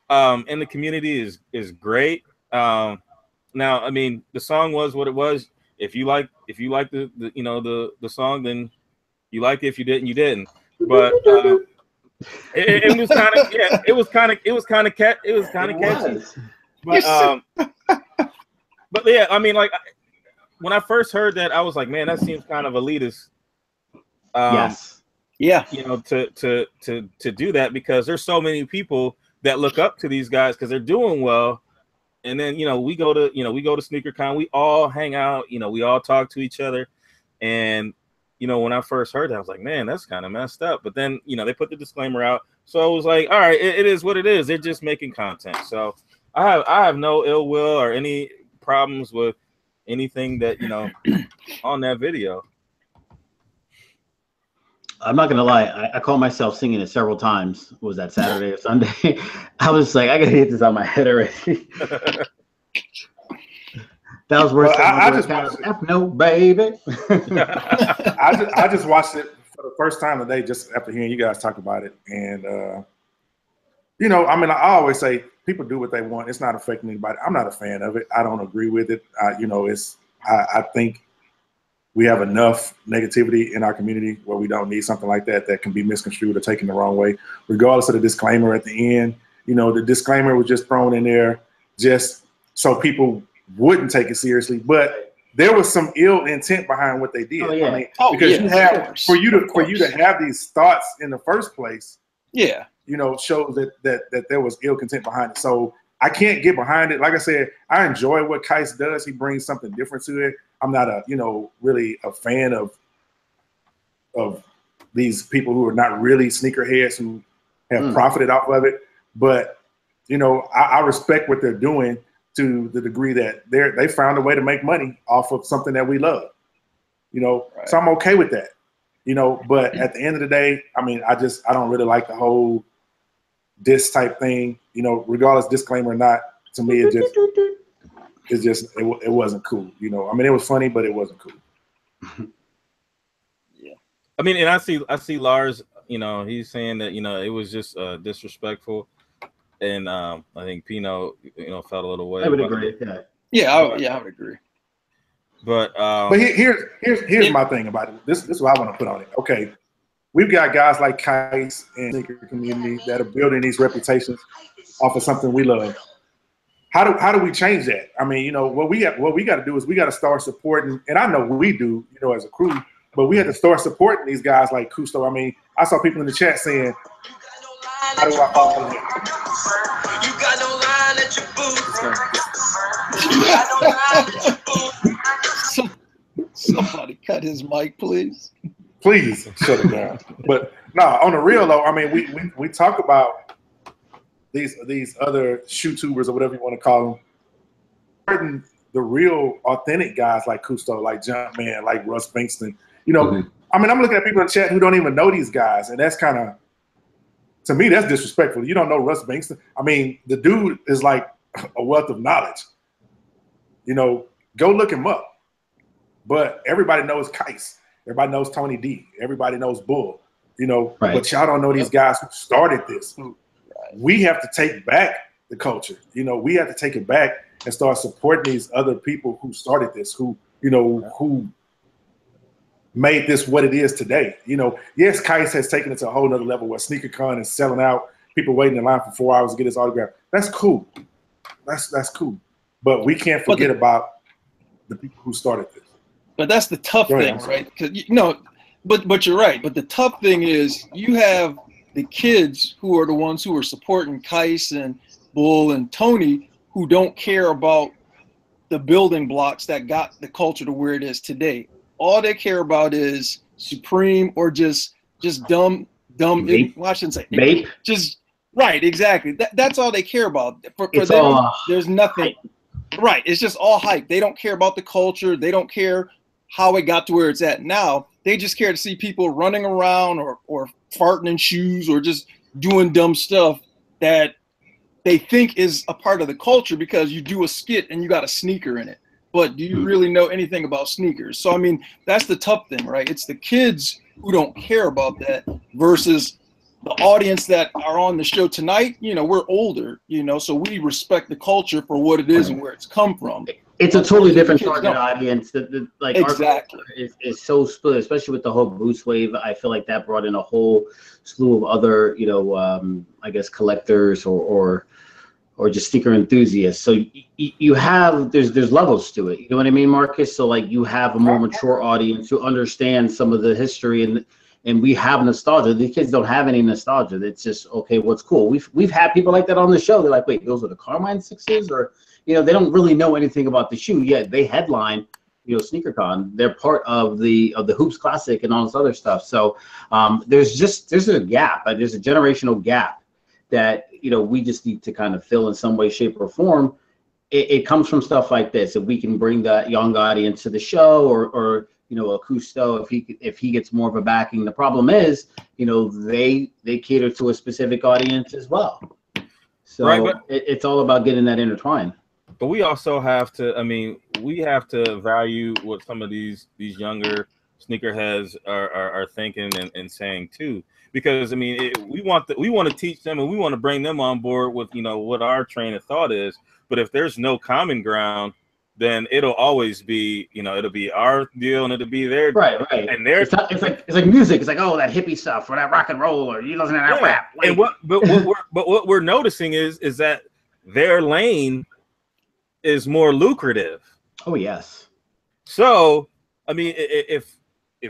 in the community is great. Now, I mean, the song was what it was. If you like the you know the song, then you like it. If you didn't, you didn't. But it was kind of it was kind of catchy. But yeah, I mean, like when I first heard that, I was like, man, that seems kind of elitist. Yes. Yeah. You know, to do that, because there's so many people that look up to these guys because they're doing well. And then, you know, we go to SneakerCon, we all hang out, you know, we all talk to each other. And, you know, when I first heard that, I was like, man, that's kind of messed up. But then, you know, they put the disclaimer out. So I was like, all right, it is what it is. They're just making content. So I have no ill will or any problems with anything that, you know, on that video. I'm not gonna lie, I caught myself singing it several times. Was that Saturday or Sunday? I was like, I gotta get this out of my head already. That was worse. I just watched it. F no, baby. I just watched it for the first time today, just after hearing you guys talk about it. And you know, I mean, I always say people do what they want. It's not affecting anybody. I'm not a fan of it. I don't agree with it. You know, I think we have enough negativity in our community where we don't need something like that can be misconstrued or taken the wrong way, regardless of the disclaimer at the end. You know, the disclaimer was just thrown in there just so people wouldn't take it seriously, but there was some ill intent behind what they did. Oh, yeah. I mean, because for you to have these thoughts in the first place, yeah, you know, shows that there was ill content behind it. So I can't get behind it. Like I said, I enjoy what Keist does. He brings something different to it. I'm not really a fan of these people who are not really sneakerheads who have profited off of it. But, you know, I respect what they're doing to the degree that they found a way to make money off of something that we love, you know, right. So I'm okay with that, you know, but at the end of the day, I mean, I don't really like the whole diss type thing, you know, regardless disclaimer or not. To me, it wasn't cool, you know. I mean, it was funny, but it wasn't cool. Yeah, I mean, and I see Lars, you know, he's saying that, you know, it was just disrespectful, and I think Pino, you know, felt a little way. I would agree. I would agree. But here's my thing about it. This is what I want to put on it. Okay, we've got guys like Keist and the sneaker community that are building these reputations off of something we love. How do we change that? I mean, you know, what we got to do is we got to start supporting, and I know we do, you know, as a crew, but we had to start supporting these guys like Kustoo. I mean, I saw people in the chat saying, how do I follow him? You got no line at your booth. Somebody cut his mic, please. Please shut it down. But no, on the real though, I mean, we talk about these other shoe tubers or whatever you want to call them, supporting the real authentic guys like Kustoo, like Jumpman, like Russ Bankston. You know, I mean, I'm looking at people in the chat who don't even know these guys, and that's kind of, to me, that's disrespectful. You don't know Russ Bankston. I mean, the dude is like a wealth of knowledge. You know, go look him up. But everybody knows Kais. Everybody knows Tony D. Everybody knows Bull. You know, but y'all don't know these guys who started this. We have to take back the culture. You know, we have to take it back and start supporting these other people who started this, who, you know, who made this what it is today. You know, yes, Kais has taken it to a whole nother level where SneakerCon is selling out, people waiting in line for 4 hours to get his autograph. That's cool. That's cool. But we can't forget about the people who started this. But that's the tough thing, right? Because but you're right. But the tough thing is you have the kids who are the ones who are supporting Kais and Bull and Tony, who don't care about the building blocks that got the culture to where it is today. All they care about is Supreme or just dumb. Well, I shouldn't say vape. Just right, exactly. That's all they care about. For them, there's nothing. Right, it's just all hype. They don't care about the culture. They don't care how it got to where it's at now. They just care to see people running around or farting in shoes or just doing dumb stuff that they think is a part of the culture because you do a skit and you got a sneaker in it. But do you really know anything about sneakers? So, I mean, that's the tough thing, right? It's the kids who don't care about that versus the audience that are on the show tonight. You know, we're older, you know, so we respect the culture for what it is and where it's come from. It's a totally different target audience. Like exactly. Our culture is so split, especially with the whole Boost wave. I feel like that brought in a whole slew of other, you know, I guess collectors or just sneaker enthusiasts. So you have there's levels to it. You know what I mean, Marcus? So like you have a more mature audience who understands some of the history and we have nostalgia. These kids don't have any nostalgia. It's just, okay, what's cool? We've had people like that on the show. They're like, wait, those are the Carmine 6s? Or, you know, they don't really know anything about the shoe yet. They headline, you know, SneakerCon. They're part of the Hoops Classic and all this other stuff. So there's a gap. There's a generational gap that, you know, we just need to kind of fill in some way, shape, or form. It comes from stuff like this. If we can bring that young audience to the show, or you know, a Kustoo, if he gets more of a backing. The problem is, you know, they cater to a specific audience as well. So it's all about getting that intertwined. But we also have to, I mean, we have to value what some of these younger sneakerheads are thinking and saying too. Because I mean, we want to teach them and we want to bring them on board with, you know, what our train of thought is. But if there's no common ground, then it'll always be, you know, it'll be our deal and it'll be their right. And their it's like music. It's like, oh, that hippie stuff or that rock and roll, or you listen to that rap. And what we're noticing is that their lane is more lucrative. Oh yes. So I mean, if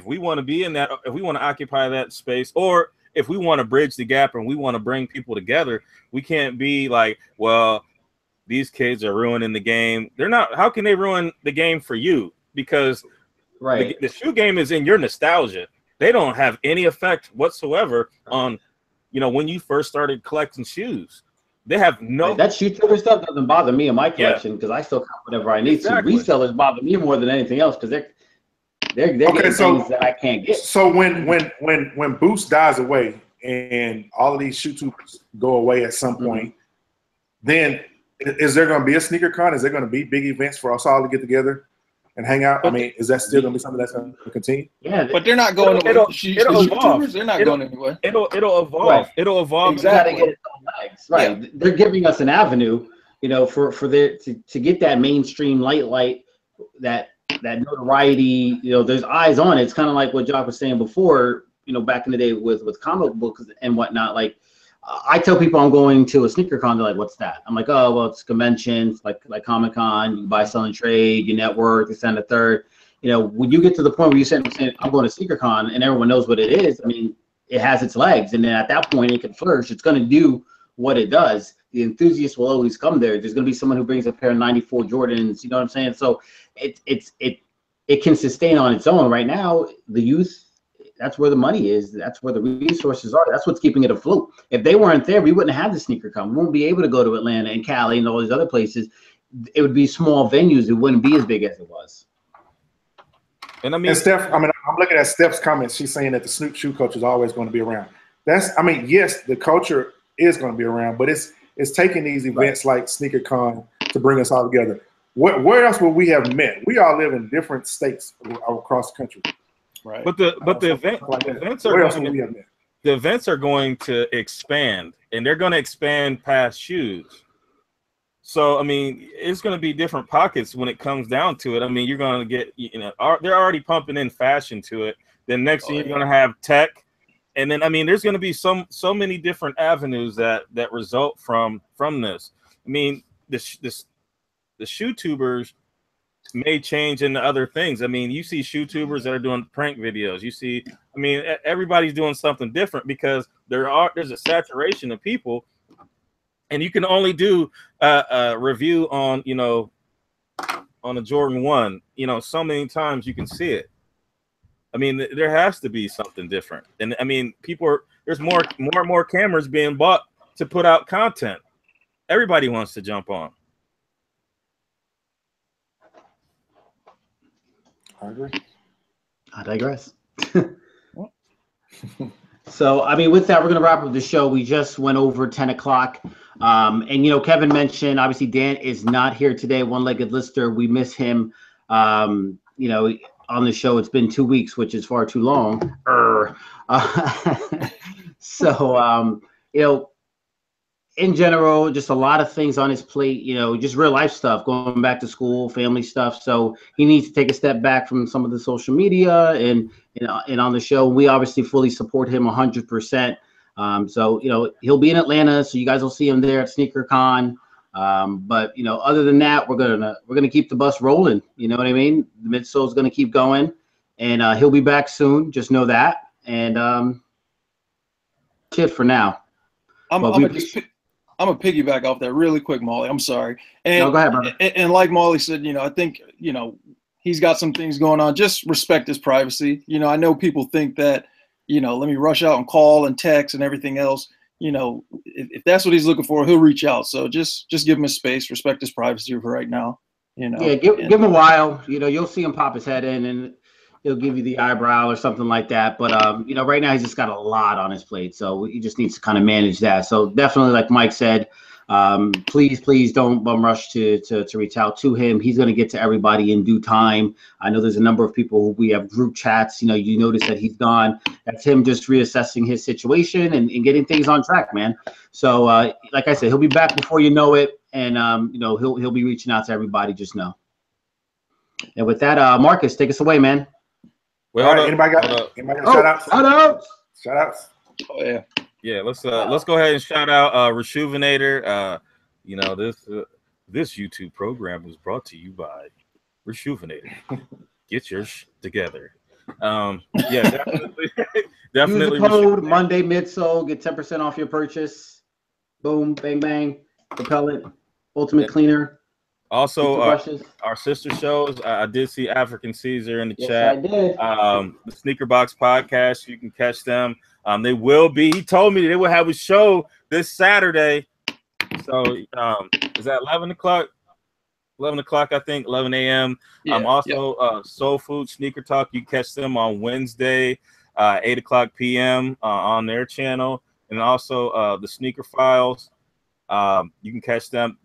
we want to be in that, if we want to occupy that space, or if we want to bridge the gap and we want to bring people together, we can't be like, well, these kids are ruining the game. They're not. How can they ruin the game for you? Because the shoe game is in your nostalgia. They don't have any effect whatsoever on, you know, when you first started collecting shoes. They have no. That shoe tuber stuff doesn't bother me in my collection because I still count whatever I need to. Resellers bother me more than anything else because they're getting things that I can't get. So when Boost dies away and all of these shoe tubers go away at some point, then is there going to be a SneakerCon? Is there going to be big events for us all to get together and hang out? I mean, is that still going to be something that's going to continue? Yeah, but they're not going. It'll evolve. They're not going anywhere. It'll evolve. Right. It'll evolve. Exactly. Get its own legs. Right. Yeah. They're giving us an avenue, you know, for their to get that mainstream light that notoriety. You know, there's eyes on it. It's kind of like what Jacques was saying before. You know, back in the day with comic books and whatnot, like. I tell people I'm going to a SneakerCon. They're like, "What's that?" I'm like, "Oh, well, it's conventions like Comic-Con. You buy, sell, and trade. You network. This and the third." You know, when you get to the point where you say, "I'm going to SneakerCon," and everyone knows what it is. I mean, it has its legs, and then at that point, it can flourish. It's going to do what it does. The enthusiasts will always come there. There's going to be someone who brings a pair of '94 Jordans. You know what I'm saying? So it can sustain on its own. Right now, the youth, that's where the money is. That's where the resources are. That's what's keeping it afloat. If they weren't there, we wouldn't have the sneaker con. We won't be able to go to Atlanta and Cali and all these other places. It would be small venues. It wouldn't be as big as it was. And I mean, and Steph, I mean, I'm looking at Steph's comments. She's saying that the Snoop shoe culture is always going to be around. That's, I mean, yes, the culture is going to be around, but it's taking these events like Sneaker Con to bring us all together. Where else would we have met? We all live in different states across the country. Right. But the events are going to expand, and they're going to expand past shoes. So I mean, it's going to be different pockets when it comes down to it. I mean, you're going to get, you know, they're already pumping in fashion to it. Then next thing you're going to have tech, and then I mean, there's going to be so many different avenues that result from this. I mean, the shoe tubers may change into other things. I mean, you see shoe tubers that are doing prank videos. You see, I mean, everybody's doing something different because there's a saturation of people, and you can only do a review on, you know, on a Jordan 1, you know, so many times you can see it. I mean, there has to be something different. And I mean, there's more and more cameras being bought to put out content. Everybody wants to jump on. I digress. So, I mean, with that, we're going to wrap up the show. We just went over 10 o'clock. And, you know, Kevin mentioned, obviously, Dan is not here today, one-legged lister. We miss him, you know, on the show. It's been 2 weeks, which is far too long. So, you know, in general, just a lot of things on his plate, you know, just real life stuff, going back to school, family stuff. So he needs to take a step back from some of the social media and on the show. We obviously fully support him 100%. So, you know, he'll be in Atlanta, so you guys will see him there at Sneaker Con. But, you know, other than that, we're gonna keep the bus rolling. You know what I mean? The Midsole is gonna keep going, and he'll be back soon. Just know that. And shit for now. I'm gonna piggyback off that really quick, Maally. I'm sorry. And, no, go ahead, brother. And like Maally said, you know, I think, you know, he's got some things going on. Just respect his privacy. You know, I know people think that, you know, let me rush out and call and text and everything else. You know, if that's what he's looking for, he'll reach out. So just give him his space, respect his privacy for right now. You know. Yeah, give him a while. You know, you'll see him pop his head in and he'll give you the eyebrow or something like that. But, you know, right now he's just got a lot on his plate. So he just needs to kind of manage that. So definitely, like Mike said, please don't bum rush to reach out to him. He's going to get to everybody in due time. I know there's a number of people who we have group chats. You know, you notice that he's gone. That's him just reassessing his situation and getting things on track, man. So, like I said, he'll be back before you know it. And, you know, he'll be reaching out to everybody, just know. And with that, Marcus, take us away, man. Well, all right, anybody got shout-outs? Shout-outs. Oh yeah. Yeah, let's go ahead and shout out Reshoevn8r. You know, this YouTube program is brought to you by Reshoevn8r. Get yours together. Yeah, definitely. Use the code Monday Midsole, get 10% off your purchase. Boom, bang bang. Propellant, Ultimate Cleaner. Also, our sister shows. I did see African Caesar in the chat. I did. The Sneaker Box podcast. You can catch them. They will be. He told me they will have a show this Saturday. So is that 11 o'clock? 11 o'clock, I think. 11 a.m. Also, Soul Food Sneaker Talk. You catch them on Wednesday, 8 o'clock p.m. On their channel, and also the Sneaker Files. You can catch them.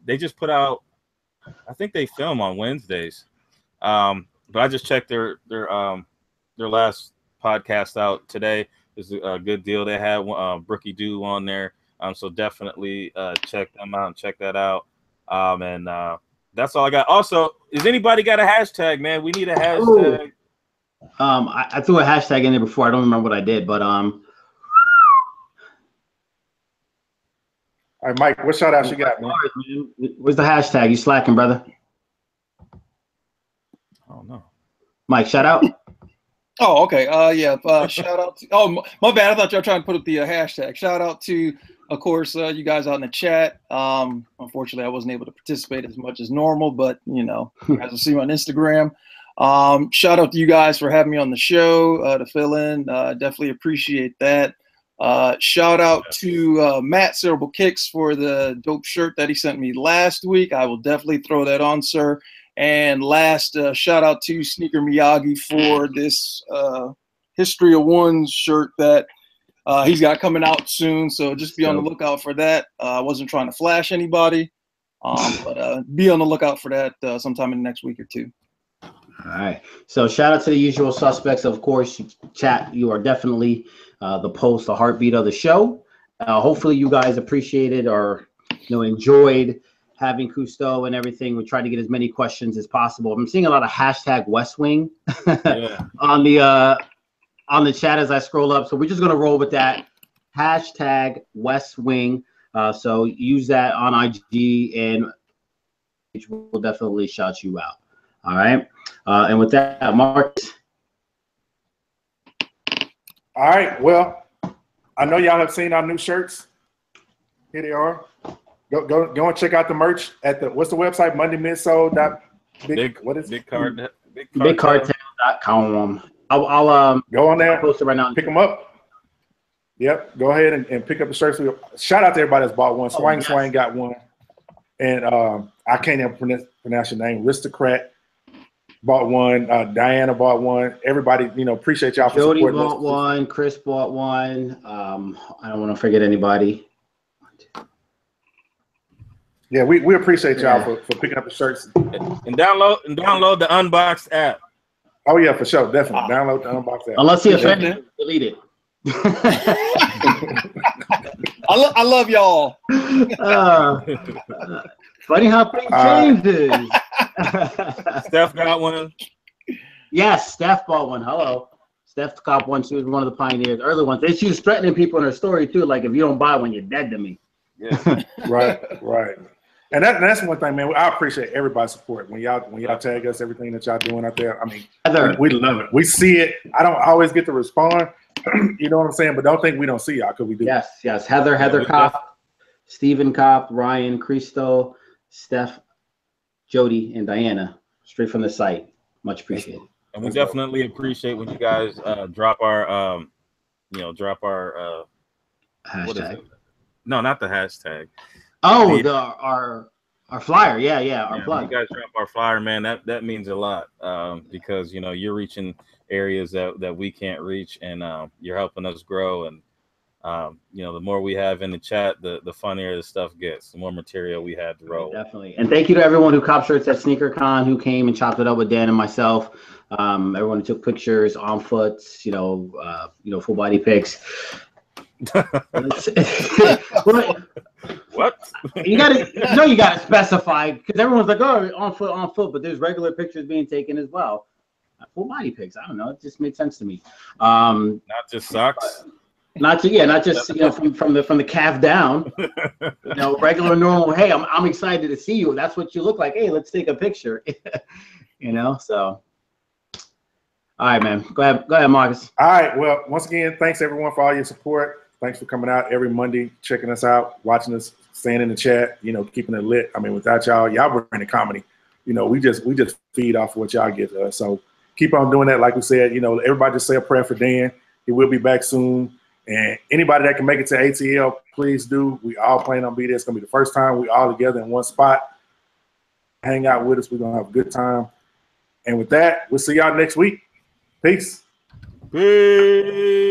They just put out. I think they film on Wednesdays, but I just checked their last podcast out today. It's a good deal. They had Brookie Doo on there, so definitely check them out and check that out. And that's all I got. Also, has anybody got a hashtag, man? We need a hashtag. I threw a hashtag in there before. I don't remember what I did, but all right, Mike, what shout outs you got, man? Where's the hashtag? You slacking, brother? Oh, no. Mike, shout out. Oh, okay. Yeah. Shout out to, oh, my bad. I thought you were trying to put up the hashtag. Shout out to, of course, you guys out in the chat. Unfortunately, I wasn't able to participate as much as normal, but, you know, as I see on Instagram. Shout out to you guys for having me on the show to fill in. Definitely appreciate that. Shout out to Matt Cerebral Kicks for the dope shirt that he sent me last week. I will definitely throw that on, sir. And last, shout out to Sneaker Miyagi for this History of Ones shirt that he's got coming out soon. So just be on the lookout for that. I wasn't trying to flash anybody, but be on the lookout for that sometime in the next week or two. All right. So shout out to the usual suspects. Of course, chat, you are definitely the pulse, the heartbeat of the show. Hopefully you guys appreciated or enjoyed having Kusto and everything. We tried to get as many questions as possible. I'm seeing a lot of hashtag West Wing on the chat as I scroll up. So we're just gonna roll with that hashtag West Wing. So use that on IG and we'll definitely shout you out. All right. And with that, Marcus. All right. Well, I know y'all have seen our new shirts. Here they are. Go and check out the merch at what's the website? Bigcartel.com. I'll go on there. Post it right now. Pick them up. Yep. Go ahead and pick up the shirts. Shout out to everybody that's bought one. Swang got one. And I can't even pronounce your name. Aristocrat bought one. Diana bought one. Everybody, appreciate y'all for Jody supporting us. bought one. Chris bought one. I don't want to forget anybody. Yeah, we appreciate y'all for picking up the shirts. And download the Unboxed app. Oh yeah, for sure. Definitely. Download the Unboxed app. Unless he offended, delete it. I love y'all. Funny how things changes. Steph got one. Yes, Steph bought one. Hello. Steph got one. She was one of the pioneers, early ones. And she was threatening people in her story too. Like, if you don't buy one, you're dead to me. Yeah. Right. And that's one thing, man. I appreciate everybody's support when y'all tag us, everything that y'all doing out there. I mean, we love it. We see it. I don't always get to respond. You know what I'm saying? But don't think we don't see y'all, because we do. Yes. Heather Kopp, Stephen Kopp, Ryan, Cristo, Steph, Jody, and Diana, straight from the site. Much appreciated. And we definitely appreciate when you guys drop our hashtag. What is it? No, not the hashtag. Oh, our flyer. Yeah, our plug. You guys drop our flyer, man. That means a lot because you're reaching areas that we can't reach, and you're helping us grow. And the more we have in the chat, the funnier the stuff gets. The more material we have to roll. Definitely. And thank you to everyone who copped shirts at SneakerCon, who came and chopped it up with Dan and myself. Everyone who took pictures on foot, full body pics. What? You gotta specify, because everyone's like, oh, on foot, but there's regular pictures being taken as well. Full body pics. I don't know. It just made sense to me. Not just socks. Not just from the calf down. Regular, normal. Hey, I'm excited to see you. That's what you look like. Hey, let's take a picture. So. All right, man. Go ahead, Marcus. All right. Well, once again, thanks everyone for all your support. Thanks for coming out every Monday, checking us out, watching us, staying in the chat, keeping it lit. I mean, without y'all bring the comedy. We just feed off of what y'all give to us. So keep on doing that. Like we said, everybody just say a prayer for Dan. He will be back soon. And anybody that can make it to ATL, please do. We all plan on being there. It's going to be the first time we all together in one spot. Hang out with us. We're going to have a good time. And with that, we'll see y'all next week. Peace. Peace.